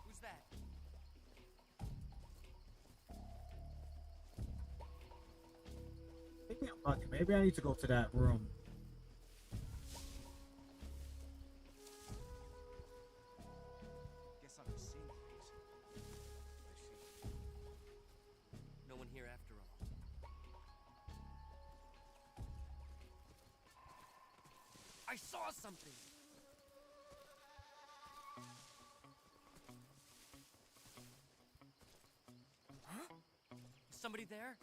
Who's that? Maybe I'm bugging. Maybe I need to go to that room. Guess I'm just seeing things. I see. No one here after all. I saw something! Huh? Is somebody there?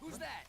Who's that?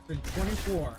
Been 24.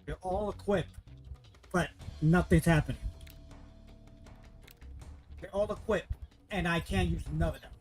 They're all equipped, but nothing's happening. They're all equipped, and I can't use none of them.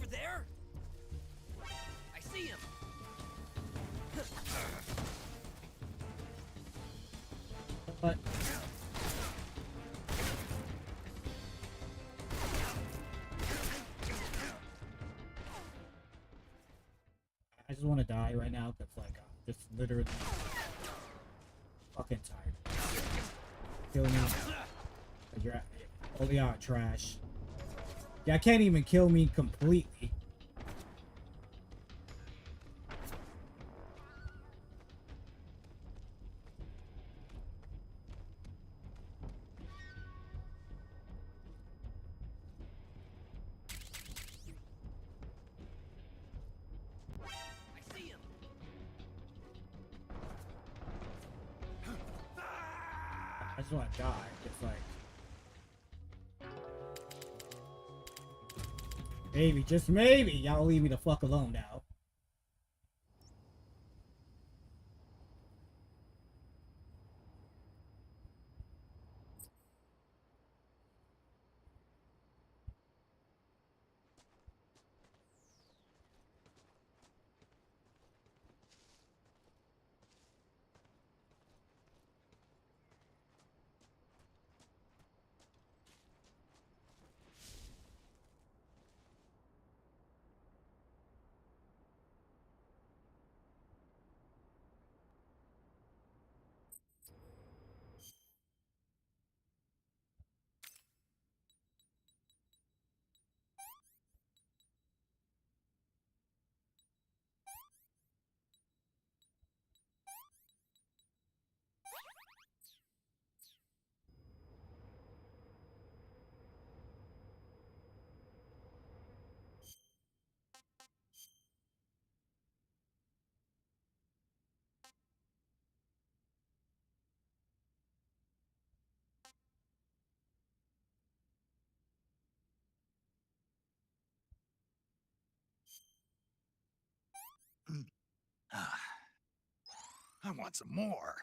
there? I see him. But I just want to die right now because, like, I'm just literally fucking tired. Kill me. You're only out trash. Yeah, I can't even kill me completely. I just want to die. It's like, maybe, just maybe, y'all leave me the fuck alone now. I want some more.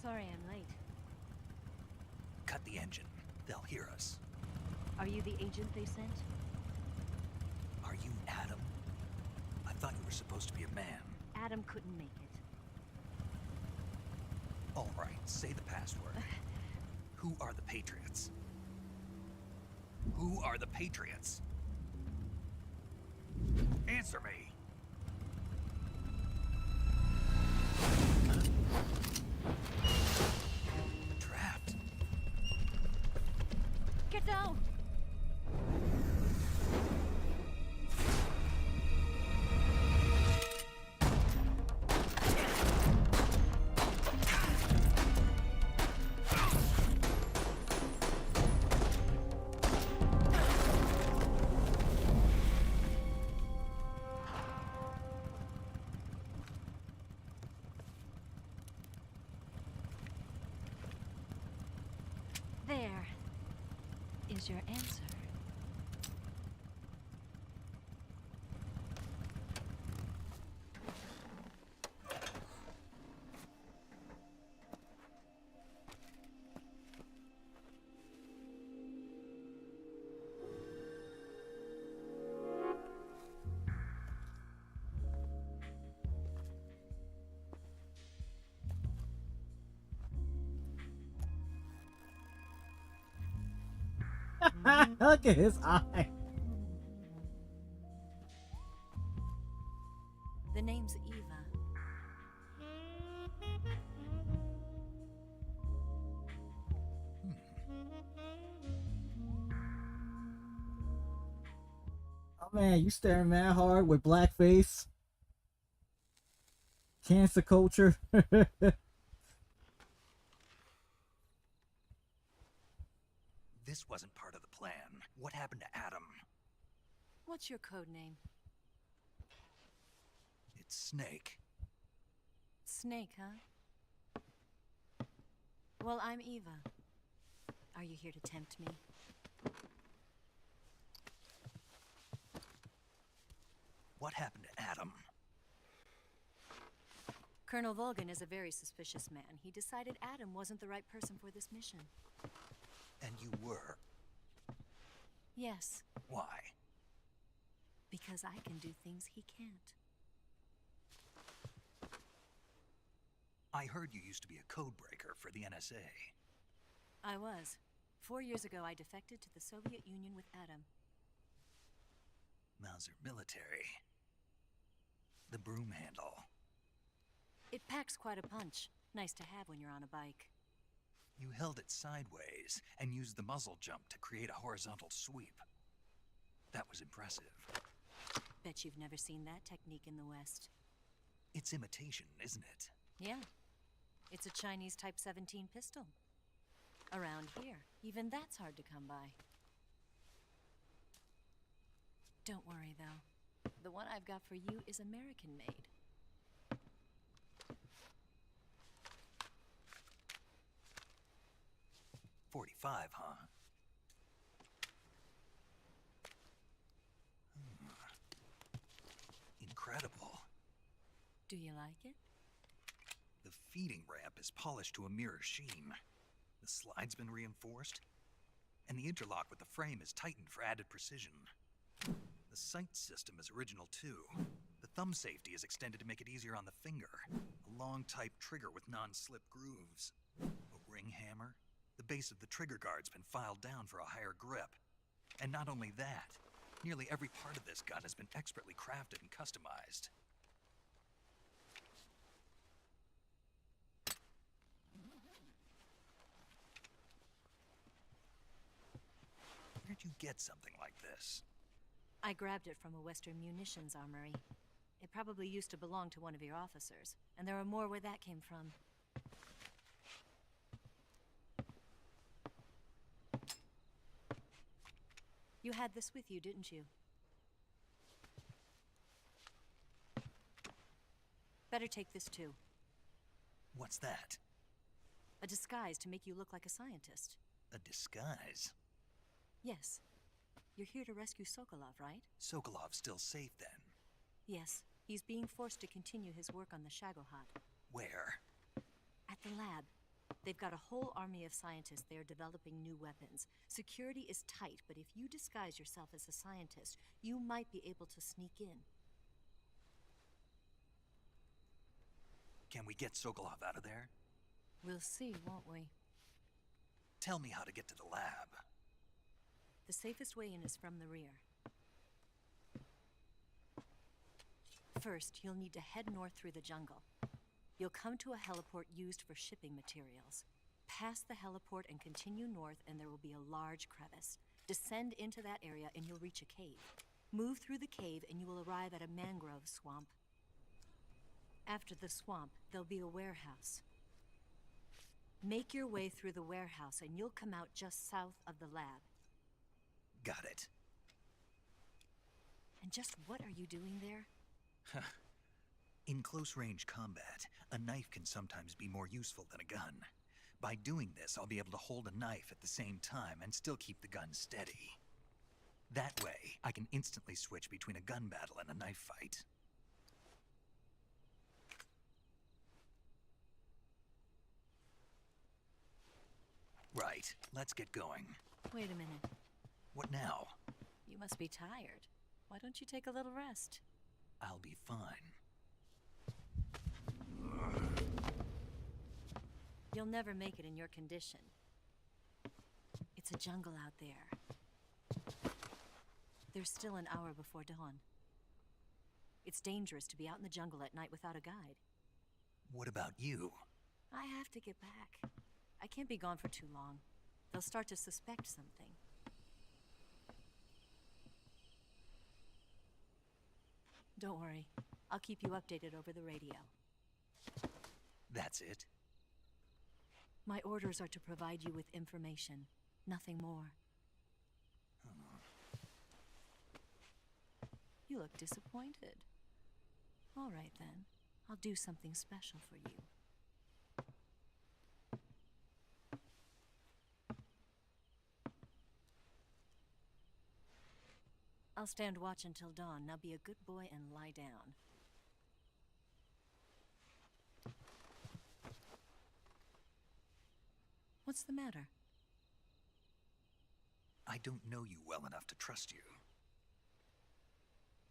Sorry I'm late. Cut the engine. They'll hear us. Are you the agent they sent? Are you Adam? I thought you were supposed to be a man. Adam couldn't make it. All right, say the password. Who are the Patriots? Who are the Patriots? Answer me! Trapped. Get down! There is your answer. Look at his eye. The name's Eva. Oh man, you staring mad hard with blackface. Cancer culture. This wasn't part of the plan. What happened to Adam? What's your code name? It's Snake. Snake, huh? Well, I'm Eva. Are you here to tempt me? What happened to Adam? Colonel Volgan is a very suspicious man. He decided Adam wasn't the right person for this mission. And you were? Yes. Why? Because I can do things he can't. I heard you used to be a codebreaker for the NSA. I was. 4 years ago, I defected to the Soviet Union with Adam. Mauser military. The broom handle. It packs quite a punch. Nice to have when you're on a bike. You held it sideways and used the muzzle jump to create a horizontal sweep. That was impressive. Bet you've never seen that technique in the West. It's imitation, isn't it? Yeah. It's a Chinese Type 17 pistol. Around here, even that's hard to come by. Don't worry, though. The one I've got for you is American-made. .45, huh? Incredible. Do you like it? The feeding ramp is polished to a mirror sheen. The slide's been reinforced, and the interlock with the frame is tightened for added precision. The sight system is original too. The thumb safety is extended to make it easier on the finger. A long type trigger with non-slip grooves. A ring hammer. The base of the trigger guard's been filed down for a higher grip. And not only that, nearly every part of this gun has been expertly crafted and customized. Where'd you get something like this? I grabbed it from a Western munitions armory. It probably used to belong to one of your officers, and there are more where that came from. You had this with you, didn't you? Better take this too. What's that? A disguise to make you look like a scientist. A disguise? Yes. You're here to rescue Sokolov, right? Sokolov's still safe then? Yes. He's being forced to continue his work on the Shagohod. Where? At the lab. They've got a whole army of scientists there developing new weapons. Security is tight, but if you disguise yourself as a scientist, you might be able to sneak in. Can we get Sokolov out of there? We'll see, won't we? Tell me how to get to the lab. The safest way in is from the rear. First, you'll need to head north through the jungle. You'll come to a heliport used for shipping materials. Pass the heliport and continue north, and there will be a large crevice. Descend into that area and you'll reach a cave. Move through the cave and you will arrive at a mangrove swamp. After the swamp, there'll be a warehouse. Make your way through the warehouse and you'll come out just south of the lab. Got it. And just what are you doing there? In close-range combat, a knife can sometimes be more useful than a gun. By doing this, I'll be able to hold a knife at the same time and still keep the gun steady. That way, I can instantly switch between a gun battle and a knife fight. Right, let's get going. Wait a minute. What now? You must be tired. Why don't you take a little rest? I'll be fine. You'll never make it in your condition. It's a jungle out there. There's still an hour before dawn. It's dangerous to be out in the jungle at night without a guide. What about you? I have to get back. I can't be gone for too long. They'll start to suspect something. Don't worry. I'll keep you updated over the radio. That's it? My orders are to provide you with information, nothing more. You look disappointed. All right then. I'll do something special for you. I'll stand watch until dawn. Now be a good boy and lie down. What's the matter? I don't know you well enough to trust you.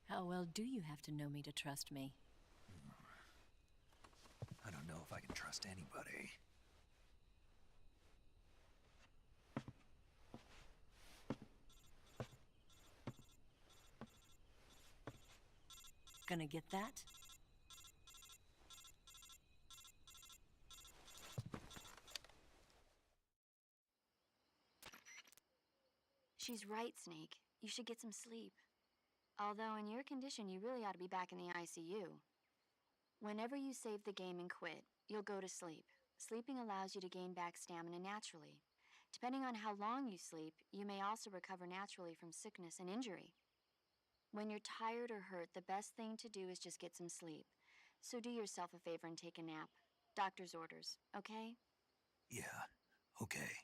How well do you have to know me to trust me? I don't know if I can trust anybody. Gonna get that? She's right, Snake. You should get some sleep. Although in your condition, you really ought to be back in the ICU. Whenever you save the game and quit, you'll go to sleep. Sleeping allows you to gain back stamina naturally. Depending on how long you sleep, you may also recover naturally from sickness and injury. When you're tired or hurt, the best thing to do is just get some sleep. So do yourself a favor and take a nap. Doctor's orders, okay? Yeah, okay.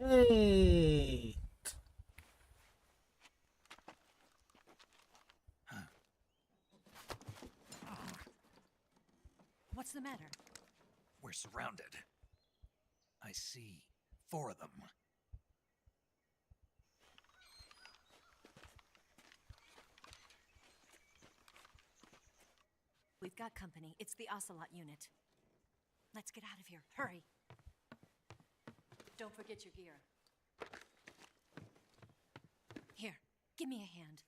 Hey! What's the matter? We're surrounded. I see 4 of them. We've got company. It's the Ocelot unit. Let's get out of here. Hurry. Don't forget your gear. Here, give me a hand.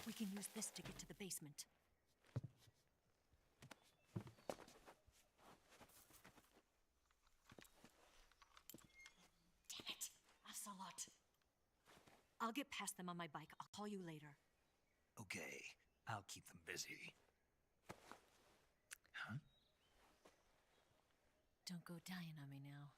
We can use this to get to the basement. Damn it, Ocelot. I'll get past them on my bike. I'll call you later. Okay, I'll keep them busy. Huh? Don't go dying on me now.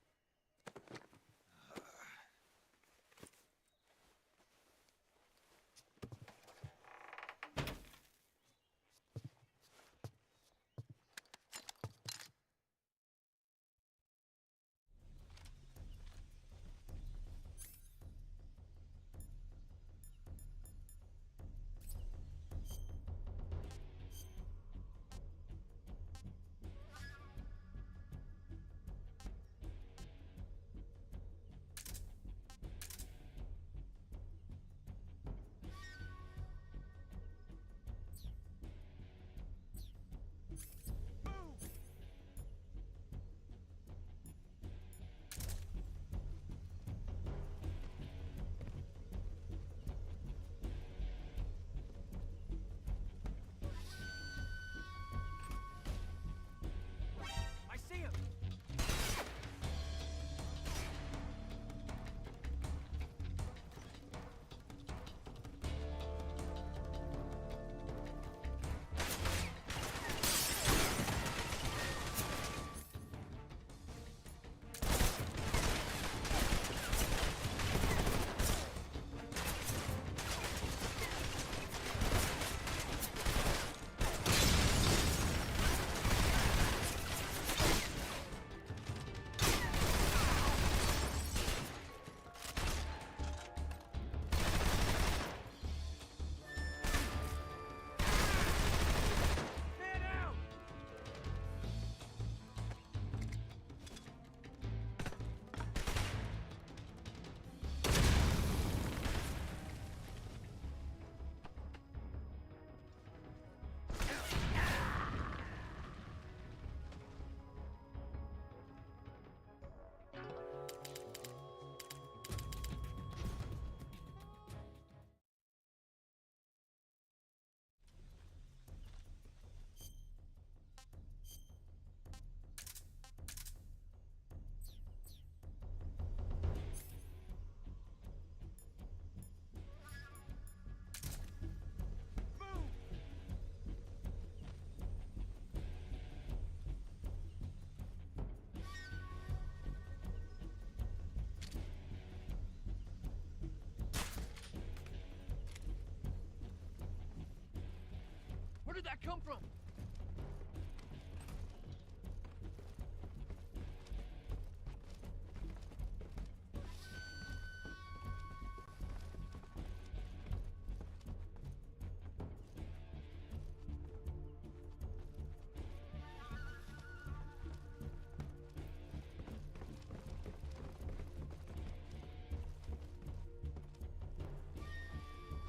Where did that come from?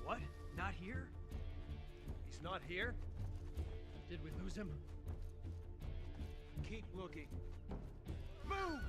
What? Not here? He's not here? Did we lose him? Keep looking. Move!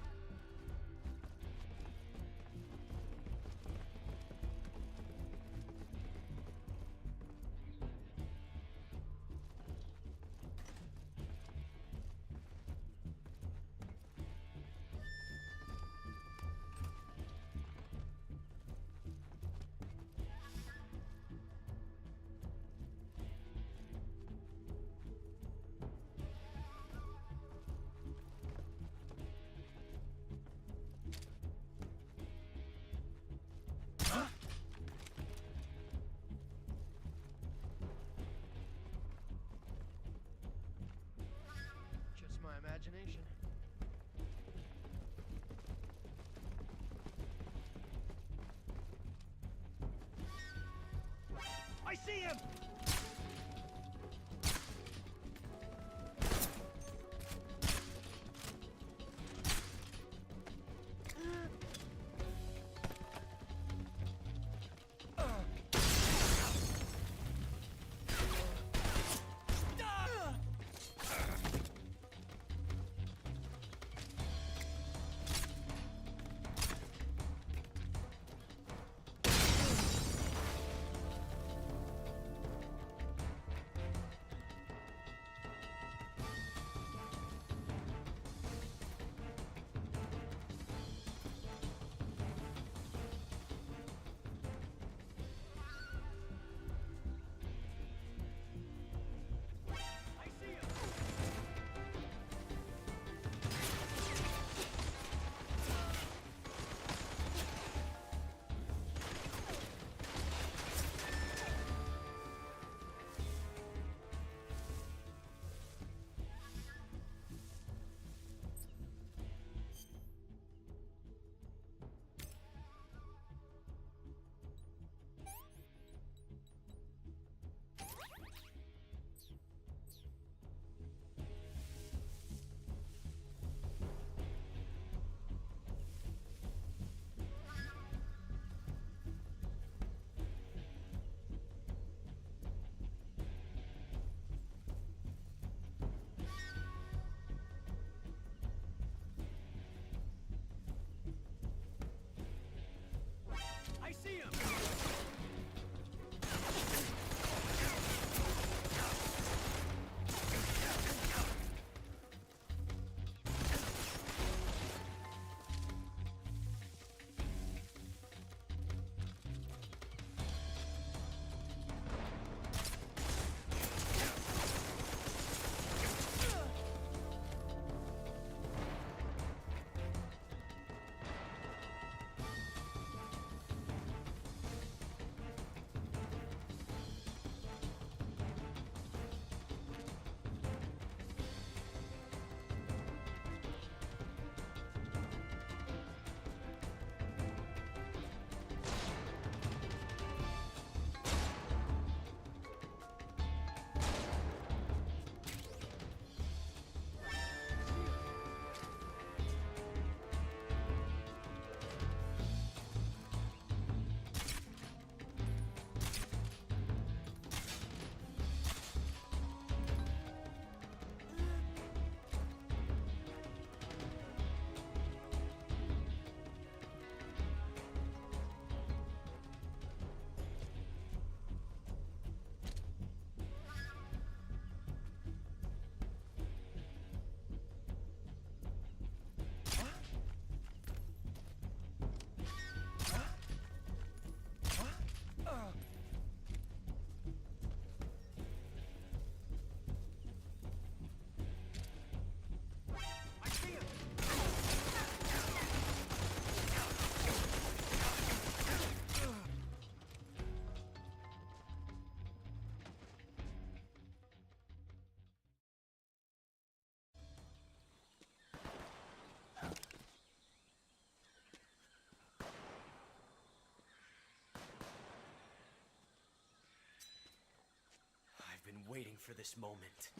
waiting for this moment.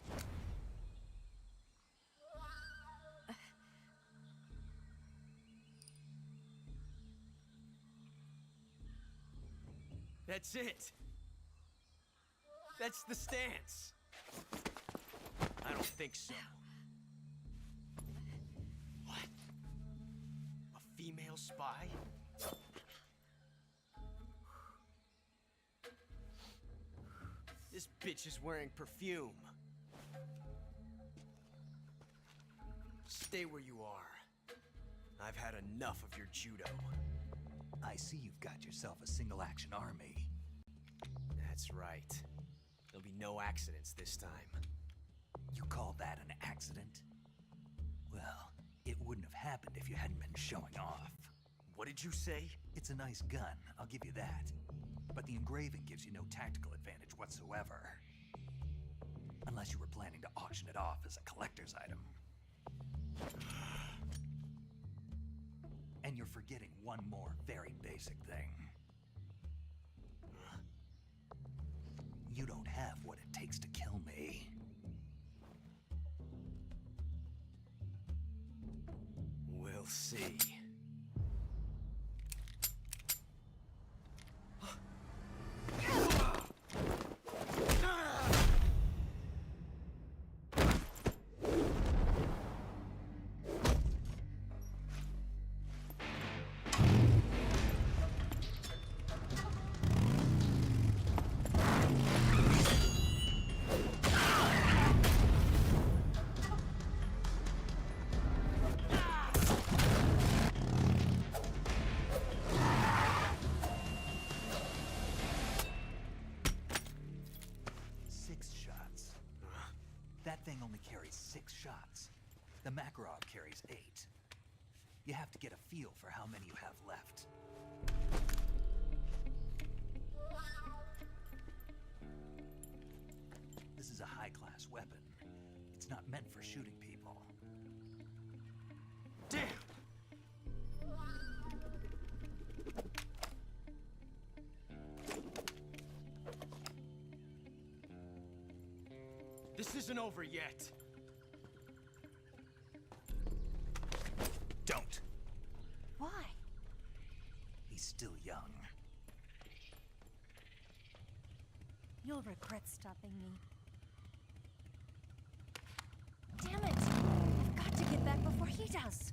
That's it. That's the stance. I don't think so. What? A female spy? This bitch is wearing perfume. Stay where you are. I've had enough of your judo. I see you've got yourself a single-action army. That's right. There'll be no accidents this time. You call that an accident? Well, it wouldn't have happened if you hadn't been showing off. What did you say? It's a nice gun, I'll give you that. But the engraving gives you no tactical advantage whatsoever. Unless you were planning to auction it off as a collector's item. And you're forgetting one more very basic thing. You don't have what it takes to kill me. We'll see. That thing only carries 6 shots. The Makarov carries 8. You have to get a feel for how many you have left. This is a high-class weapon. It's not meant for shooting people. Damn! This isn't over yet. Don't. Why? He's still young. You'll regret stopping me. Damn it! I've got to get back before he does.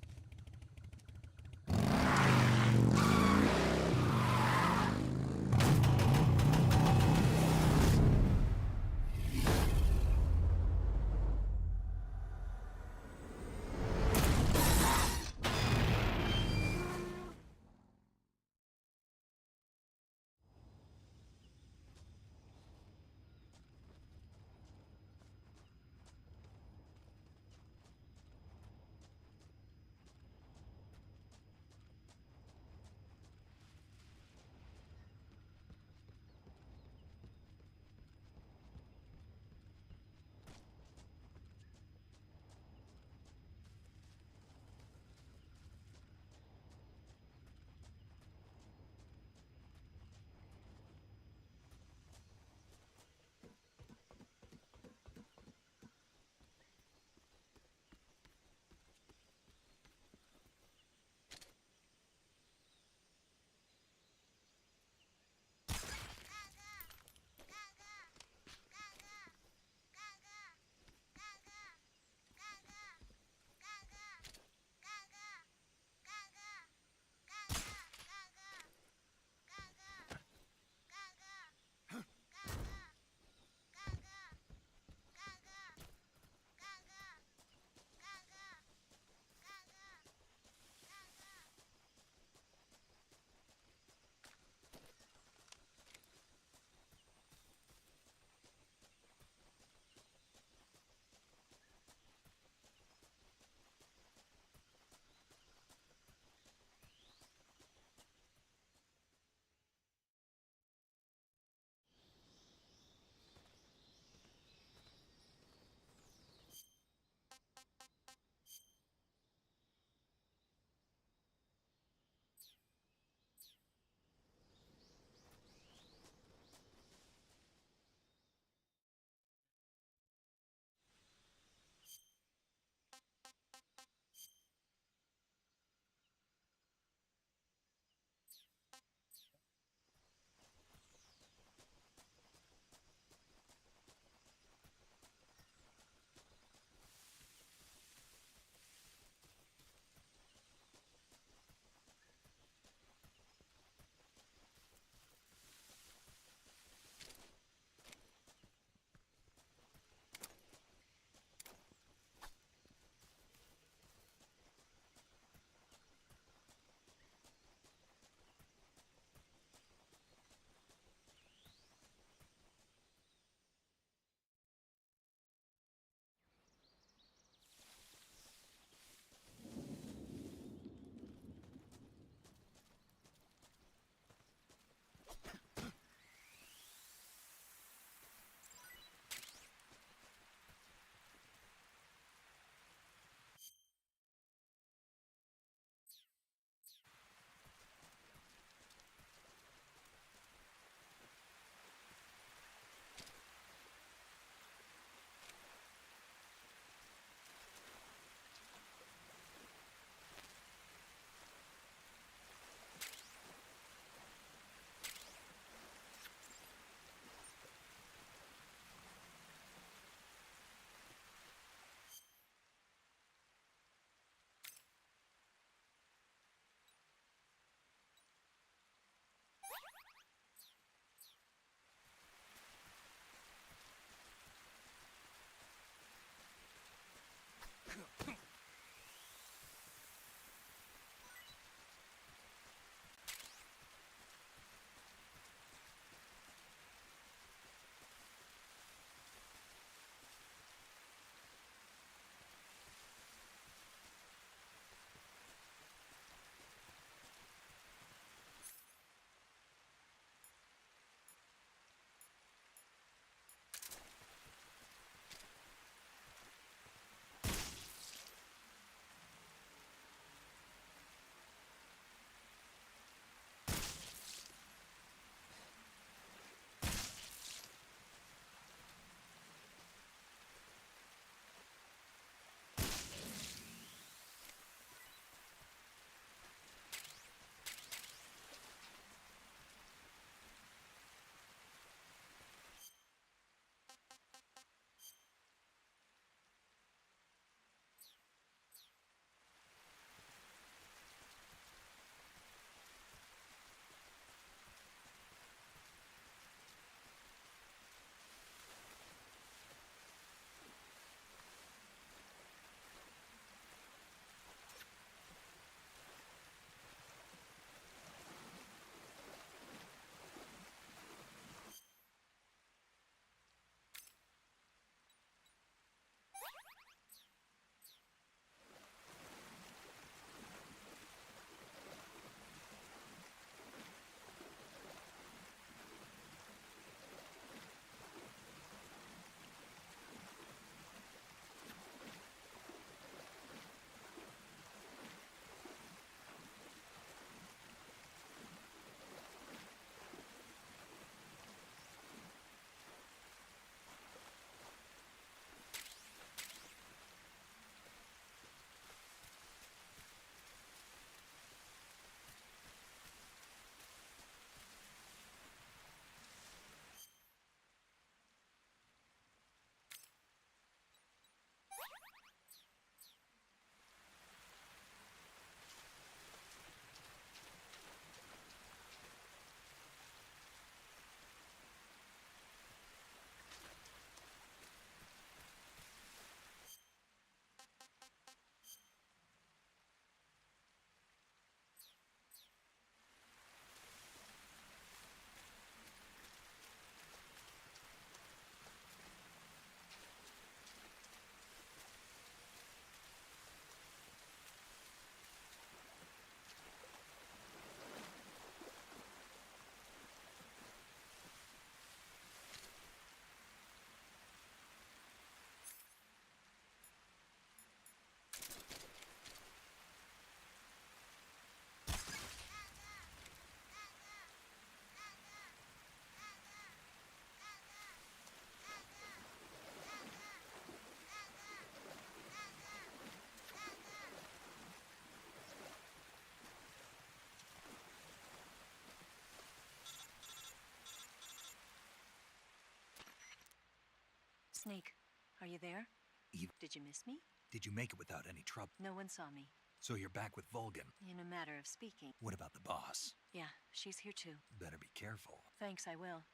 Snake, are you there? Eve, Did you miss me? did you make it without any trouble? No one saw me. So you're back with Vulcan. In a matter of speaking. What about the boss? Yeah, she's here too. Better be careful. Thanks, I will.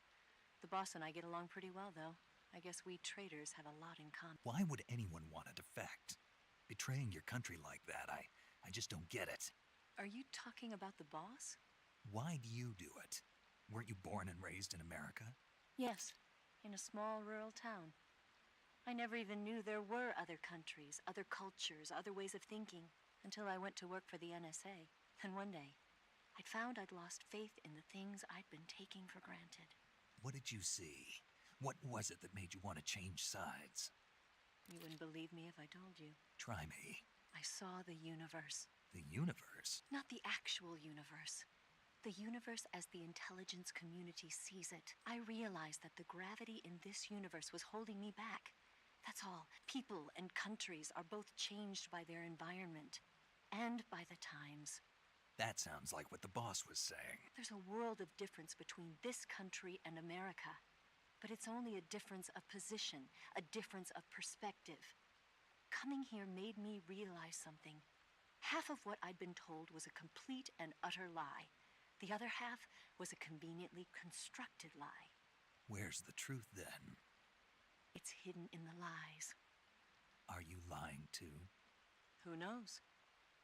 The boss and I get along pretty well, though. I guess we traitors have a lot in common. Why would anyone want to defect? Betraying your country like that, I just don't get it. Are you talking about the boss? Why do you do it? Weren't you born and raised in America? Yes, in a small rural town. I never even knew there were other countries, other cultures, other ways of thinking, until I went to work for the NSA. And one day, I found I'd lost faith in the things I'd been taking for granted. What did you see? What was it that made you want to change sides? You wouldn't believe me if I told you. Try me. I saw the universe. The universe? Not the actual universe. The universe as the intelligence community sees it. I realized that the gravity in this universe was holding me back. That's all. People and countries are both changed by their environment and by the times. That sounds like what the boss was saying. There's a world of difference between this country and America. But it's only a difference of position, a difference of perspective. Coming here made me realize something. Half of what I'd been told was a complete and utter lie. The other half was a conveniently constructed lie. Where's the truth then? It's hidden in the lies. Are you lying too? Who knows?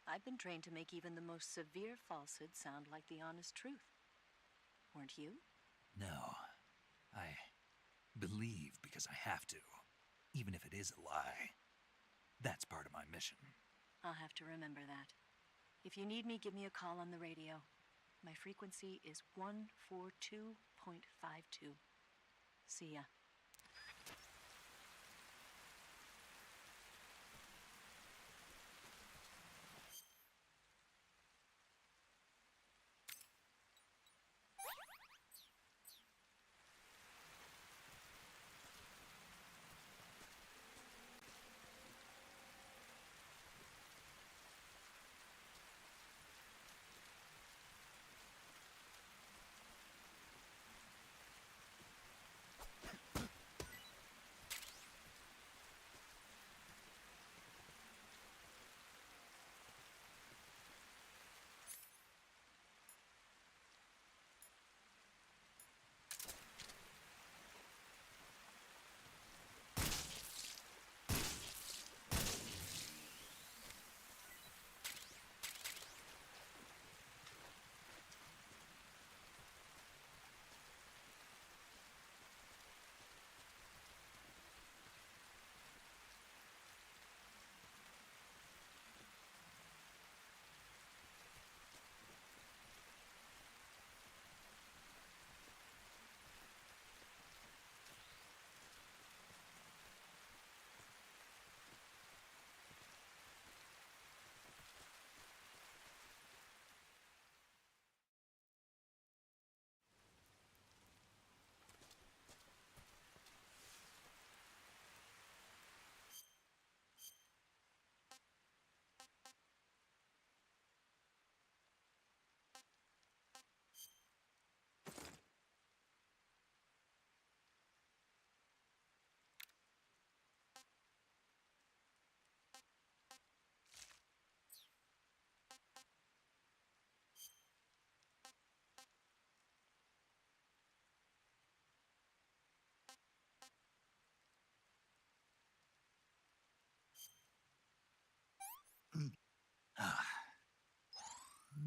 I've been trained to make even the most severe falsehood sound like the honest truth. Weren't you? No. I believe because I have to, even if it is a lie. That's part of my mission. I'll have to remember that. If you need me, give me a call on the radio. My frequency is 142.52. See ya.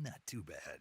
Not too bad.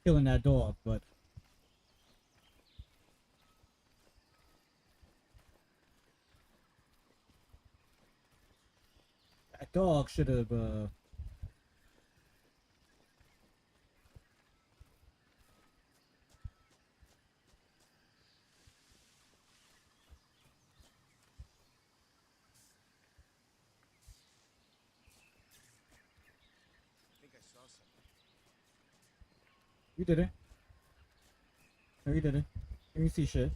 killing that dog, but that dog should have You did it. No, you didn't. You didn't see shit.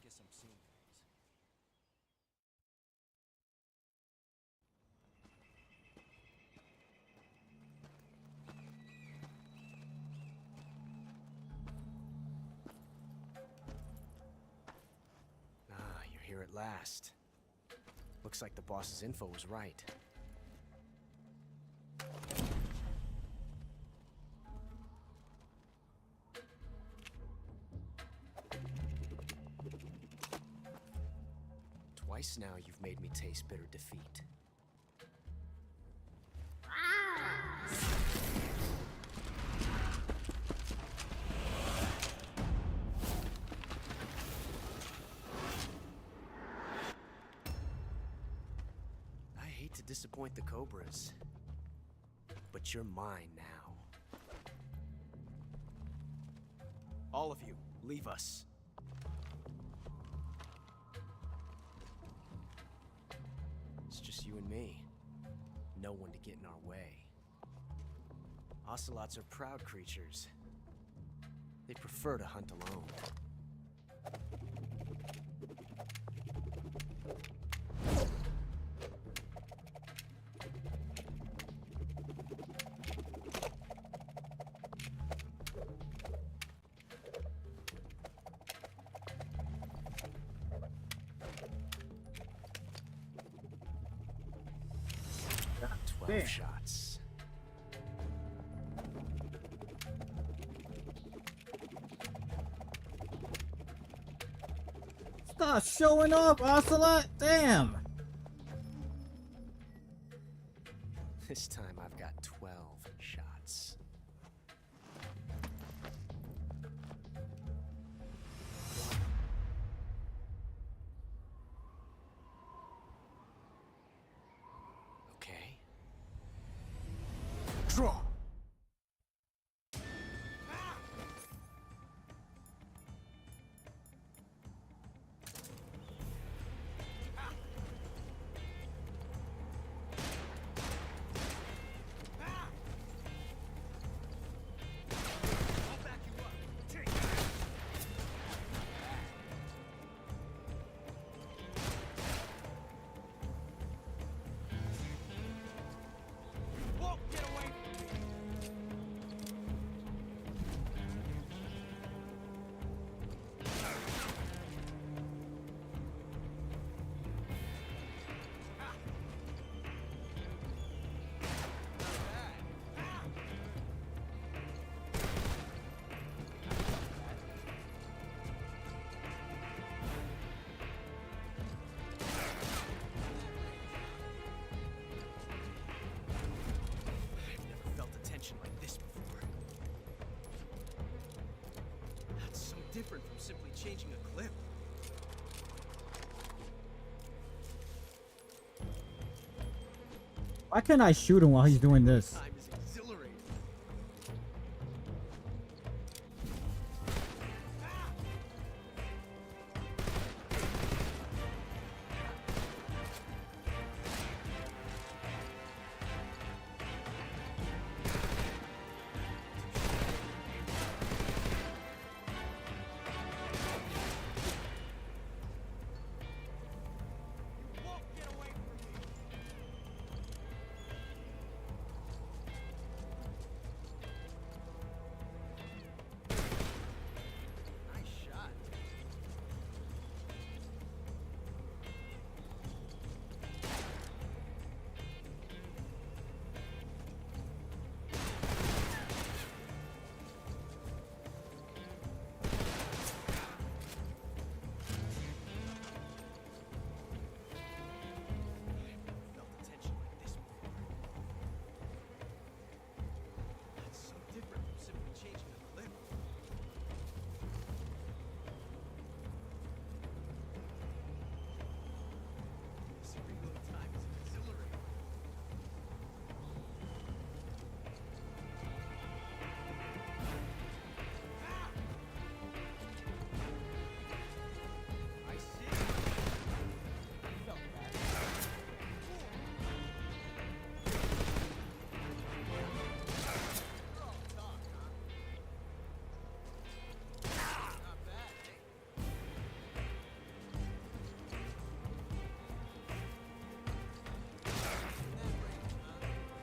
Guess I'm seeing things. Ah, you're here at last. Looks like the boss's info was right. Twice now you've made me taste bitter defeat. I hate to disappoint the Cobras, but you're mine now. All of you, leave us. It's just you and me. No one to get in our way. Ocelots are proud creatures. They prefer to hunt alone. 12 Damn. shots. Stop showing up, Ocelot! Damn! This time I've got 12 shots. Okay. Draw! Different from simply changing a clip. Why can't I shoot him while he's doing this? Time is exhilarating.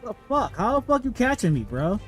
What the fuck? How the fuck you catching me, bro?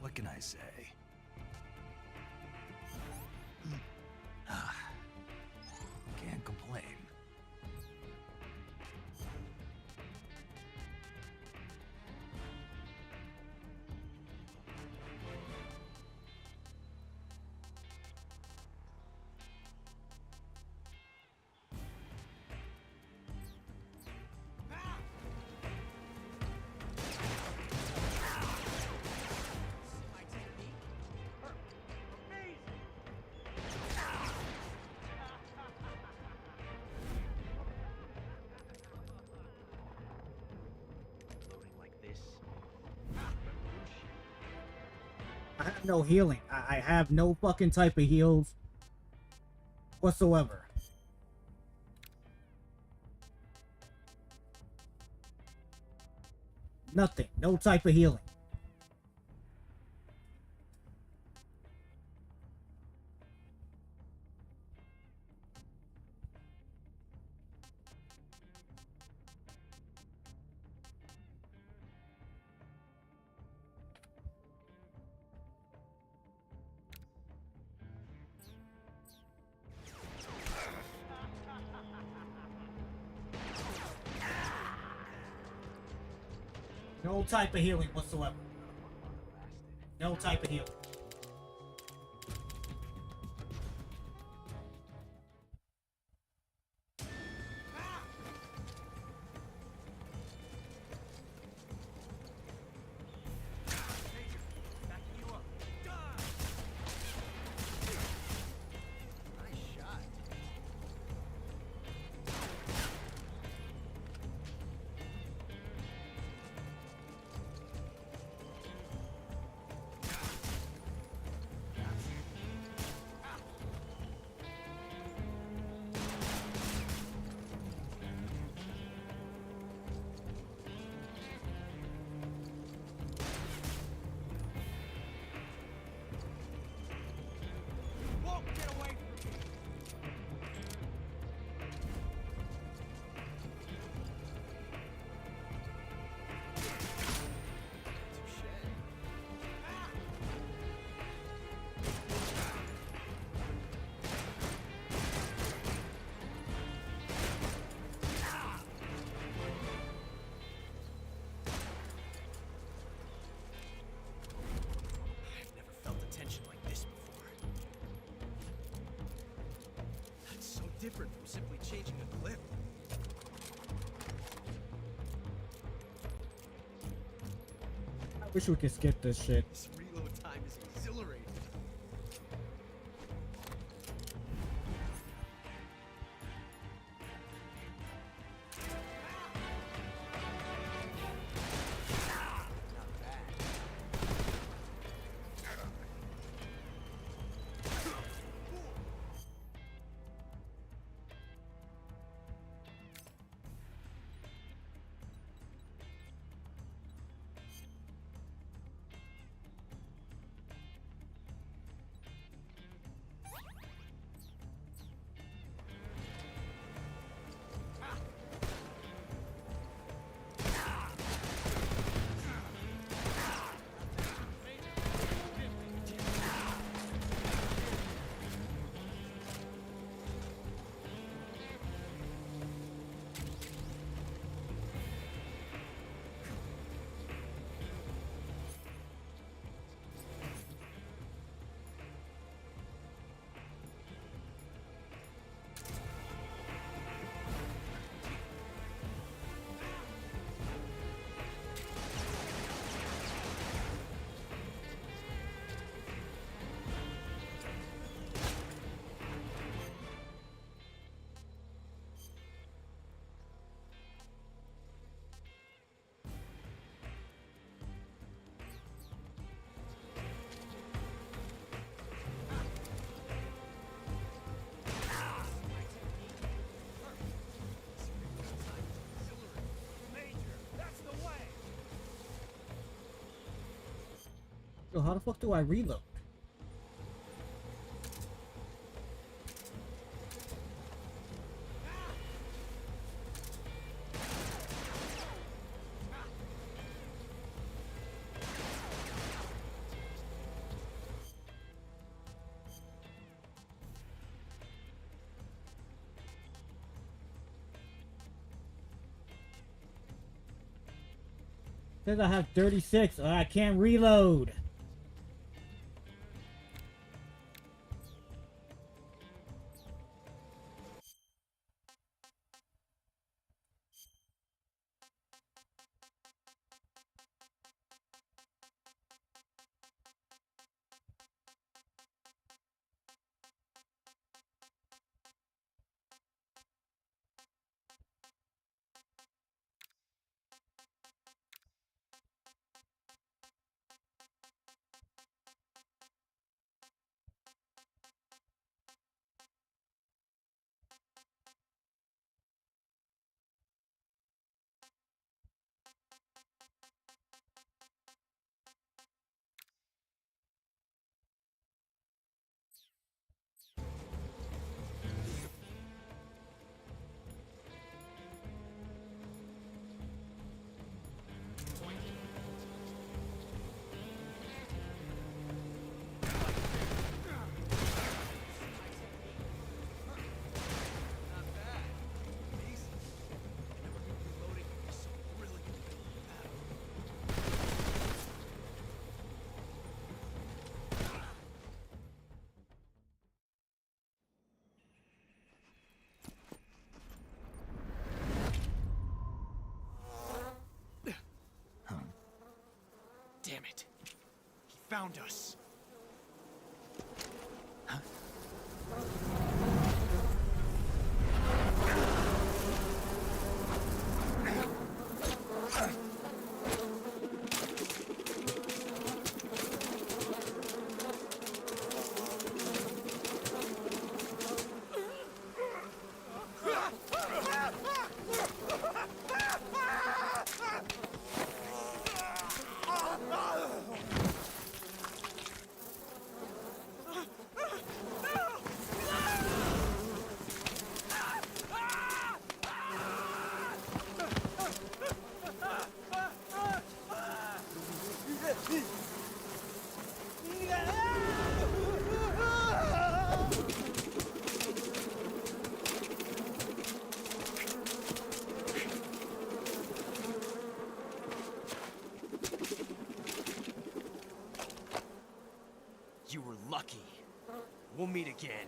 What can I say? Can't complain. I have no healing. I have no fucking type of heals whatsoever. Nothing. No type of healing. No type of healing whatsoever. No type of healing. Different from simply changing a clip. I wish we could skip this shit. This reload time is exhilarating. So how the fuck do I reload? Says I have 36. I can't reload. Damn it. He found us. You were lucky. We'll meet again.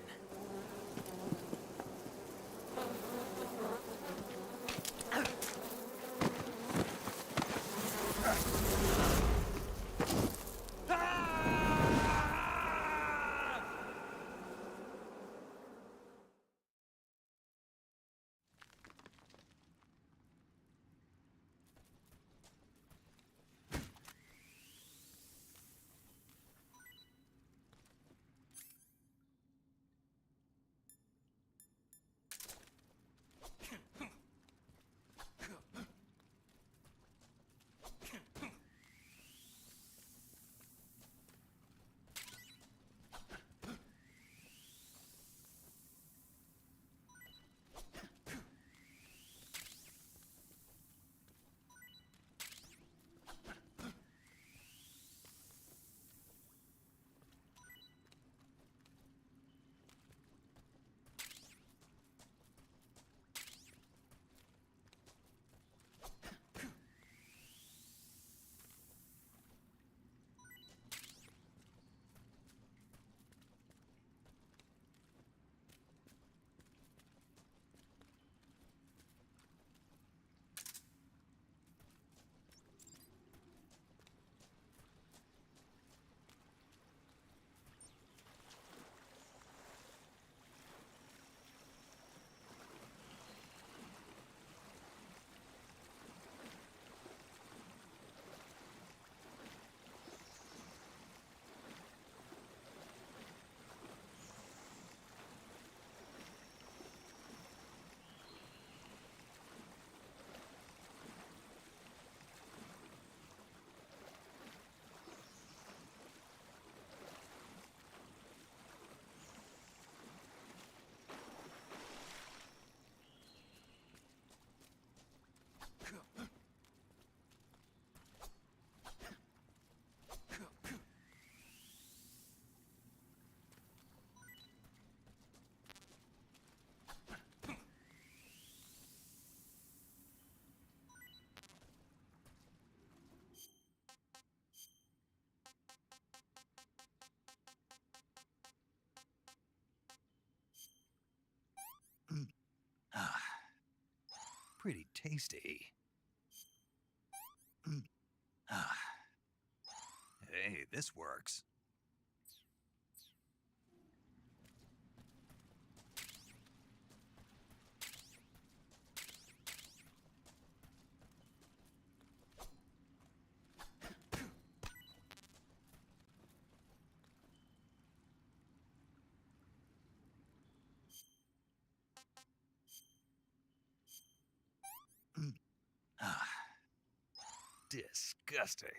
Pretty tasty. Hey, this works. Disgusting.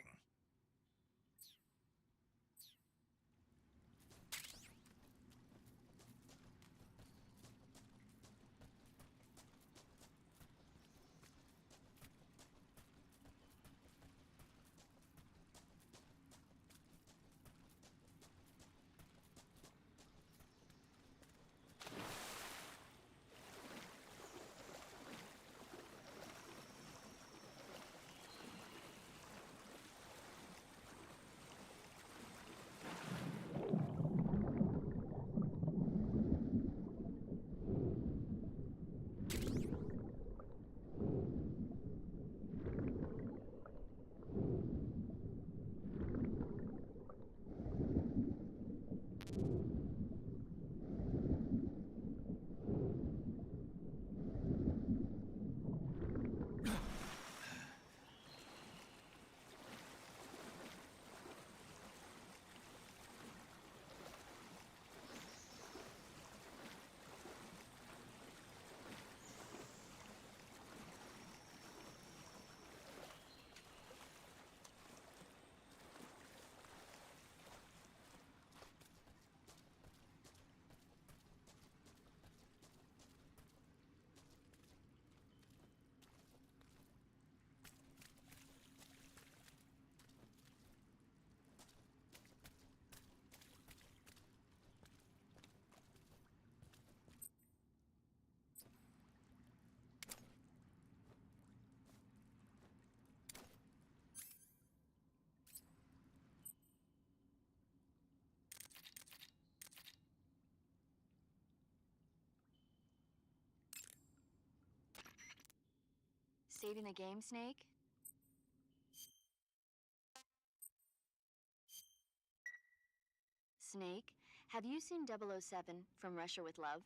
saving the game, Snake? Snake, have you seen 007 From Russia with Love?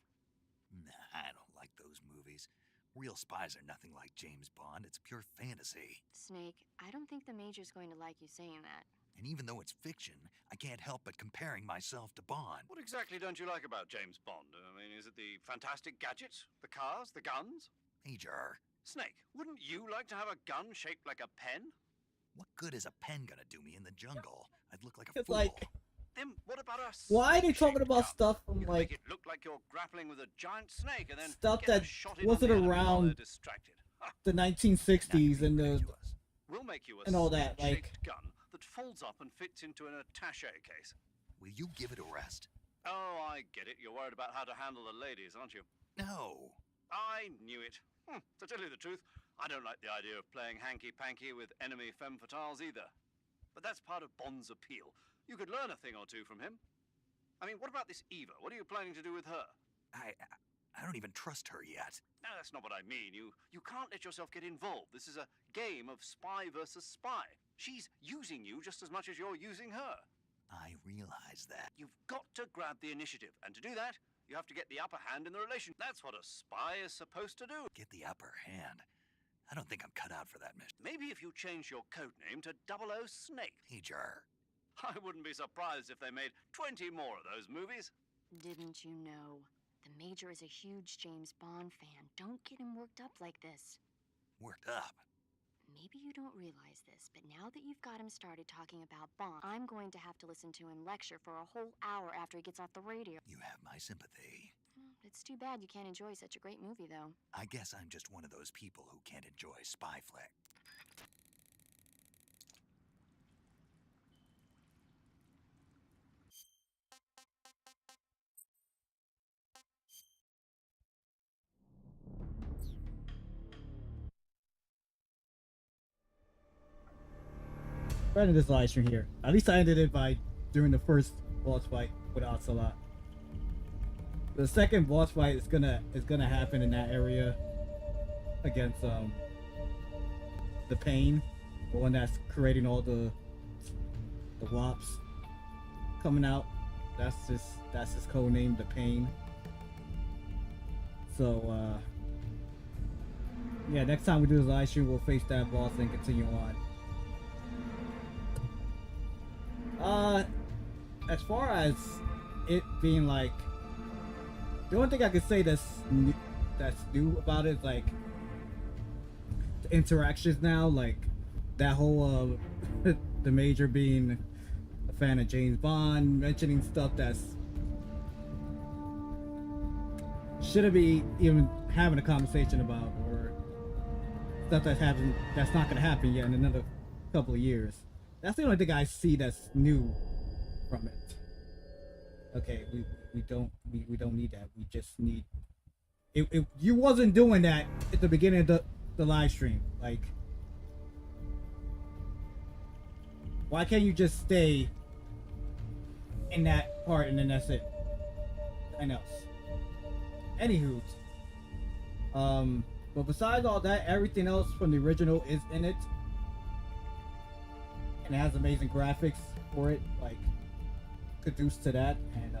Nah, I don't like those movies. Real spies are nothing like James Bond. It's pure fantasy. Snake, I don't think the Major's going to like you saying that. And even though it's fiction, I can't help but comparing myself to Bond. What exactly don't you like about James Bond? I mean, is it the fantastic gadgets? The cars? The guns? Major, Snake, wouldn't you like to have a gun shaped like a pen? what good is a pen gonna do me in the jungle? I'd look like a It's fool. like, Then what about a why are they talking snake-shaped about gun? stuff from You can like make it look like you're grappling with a giant snake and then stuff get a that shot in wasn't on the enemy while around they're distracted. the 1960s and the We'll make you a and all that, snake-shaped like- gun that folds up and fits into an attaché case. Will you give it a rest? Oh, I get it. You're worried about how to handle the ladies, aren't you? No. I knew it. To tell you the truth, I don't like the idea of playing hanky-panky with enemy femme fatales either. But that's part of Bond's appeal. You could learn a thing or two from him. I mean, what about this Eva? What are you planning to do with her? I don't even trust her yet. No, that's not what I mean. You can't let yourself get involved. This is a game of spy versus spy. She's using you just as much as you're using her. I realize that. You've got to grab the initiative. And to do that, you have to get the upper hand in the relation. That's what a spy is supposed to do. Get the upper hand. I don't think I'm cut out for that mission. Maybe if you change your code name to 00 Snake. Major. I wouldn't be surprised if they made 20 more of those movies. Didn't you know? The Major is a huge James Bond fan. Don't get him worked up like this. Worked up? Maybe you don't realize this, but now that you've got him started talking about Bond, I'm going to have to listen to him lecture for a whole hour after he gets off the radio. You have my sympathy. It's too bad you can't enjoy such a great movie, though. I guess I'm just one of those people who can't enjoy spy flick. Ended this live stream here. At least I ended it by during the first boss fight with Ocelot. The second boss fight is gonna happen in that area against the Pain, the one that's creating all the wops coming out. That's his code name, the Pain. So yeah, next time we do this live stream, we'll face that boss and continue on. As far as it being like, the only thing I could say that's new about it is like the interactions now, like that whole the Major being a fan of James Bond, mentioning stuff that's shouldn't be even having a conversation about, or stuff that's not gonna happen yet in another couple of years. That's the only thing I see that's new from it. Okay, we don't need that. We just need it. You wasn't doing that at the beginning of the live stream. Like, why can't you just stay in that part and then that's it? Nothing else. Anywho, but besides all that, everything else from the original is in it. And it has amazing graphics for it, like conduced to that, and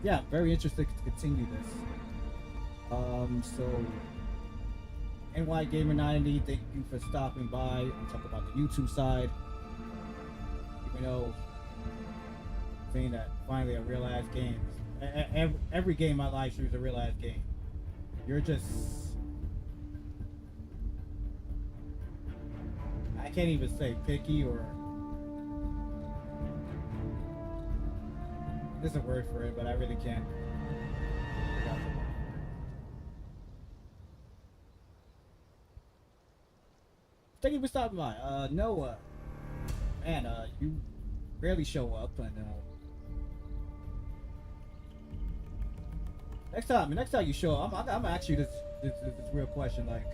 yeah, very interested to continue this. So NY Gamer 90, thank you for stopping by. I'm talking about the YouTube side. Even though saying that finally a real ass game. Every game I live stream is a real ass game. You're just, I can't even say picky, or there's a word for it, but I really can't. Thank you for stopping by. Noah, man, you rarely show up, and next time you show up, I'm gonna ask you this real question, like,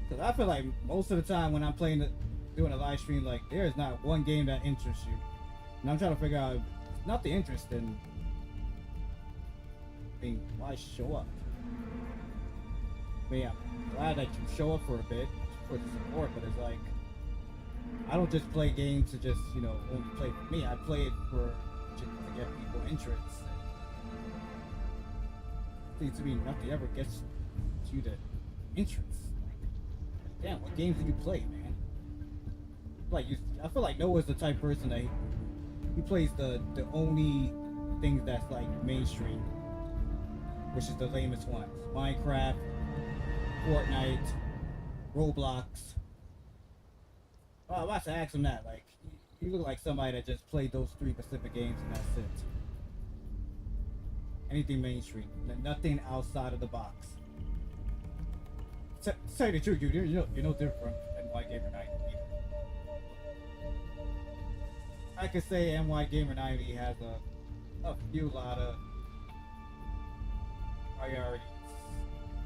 because I feel like most of the time when I'm doing a live stream, like, there is not one game that interests you, and I'm trying to figure out if it's not the interest, then why show up? I mean, I'm glad that you show up for a bit for the support, but it's like, I don't just play games to just, you know, only play for me. I play it for to get people interest. Seems to me nothing ever gets you the interest. Like, damn, what games do you play, man? Like, I feel like Noah's the type of person that he plays the only things that's like mainstream, which is the lamest ones: Minecraft, Fortnite, Roblox. Oh, I'm about to ask him that. Like, you look like somebody that just played those 3 specific games and that's it. Anything mainstream, nothing outside of the box. Say the truth, you're no different from NY Gamer 90 either. I could say NY Gamer 90 has a few lot of priorities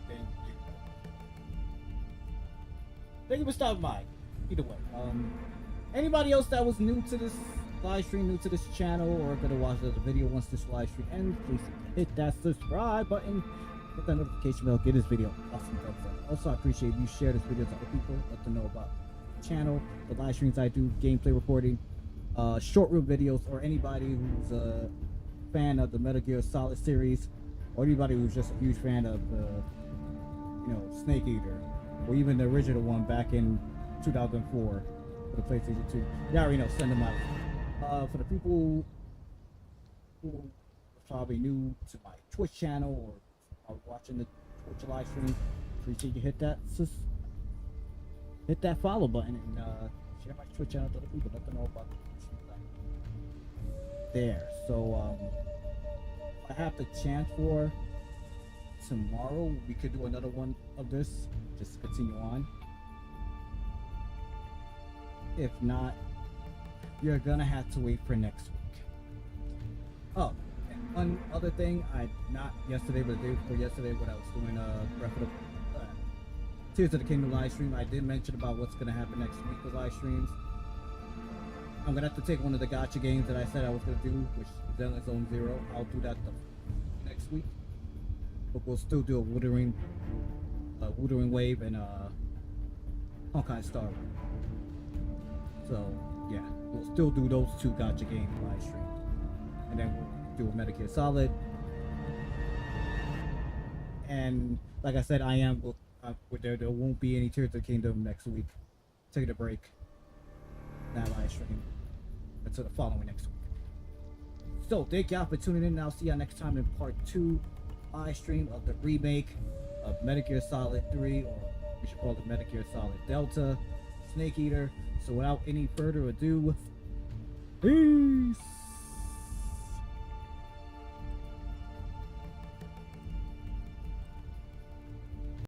than you. Thank you for stopping by. Either way, anybody else that was new to this live stream, new to this channel, or gonna watch the video once this live stream ends, please hit that subscribe button, hit that notification bell, give this video awesome thumbs up. Also, I appreciate you share this video to other people, let them know about the channel, the live streams I do, gameplay recording, short room videos, or anybody who's a fan of the Metal Gear Solid series, or anybody who's just a huge fan of you know, Snake Eater, or even the original one back in 2004 for the PlayStation 2. You already know, send them out. For the people who are probably new to my Twitch channel or are watching the Twitch live stream, appreciate you hit that follow button and share my Twitch channel to other people. Let them know about there. So I have the chance for tomorrow. We could do another one of this, just to continue on. If not, you're gonna have to wait for next week. Oh, and one other thing, not yesterday, but the day before yesterday, when I was doing Tears of the Kingdom live stream, I did mention about what's gonna happen next week with live streams. I'm gonna have to take one of the gacha games that I said I was gonna do, which is Zenless Zone Zero. I'll do that next week, but we'll still do a Wuthering Wave and Honkai Star. So yeah, we'll still do those 2 gacha games live stream, and then we'll do a Metal Gear Solid. And like I said, there won't be any Tears of the Kingdom next week. Take a break. That live stream until the following next week. So thank y'all for tuning in. I'll see y'all next time in part 2 live stream of the remake of Metal Gear Solid 3, or we should call it Metal Gear Solid Delta, Snake Eater. So without any further ado, peace!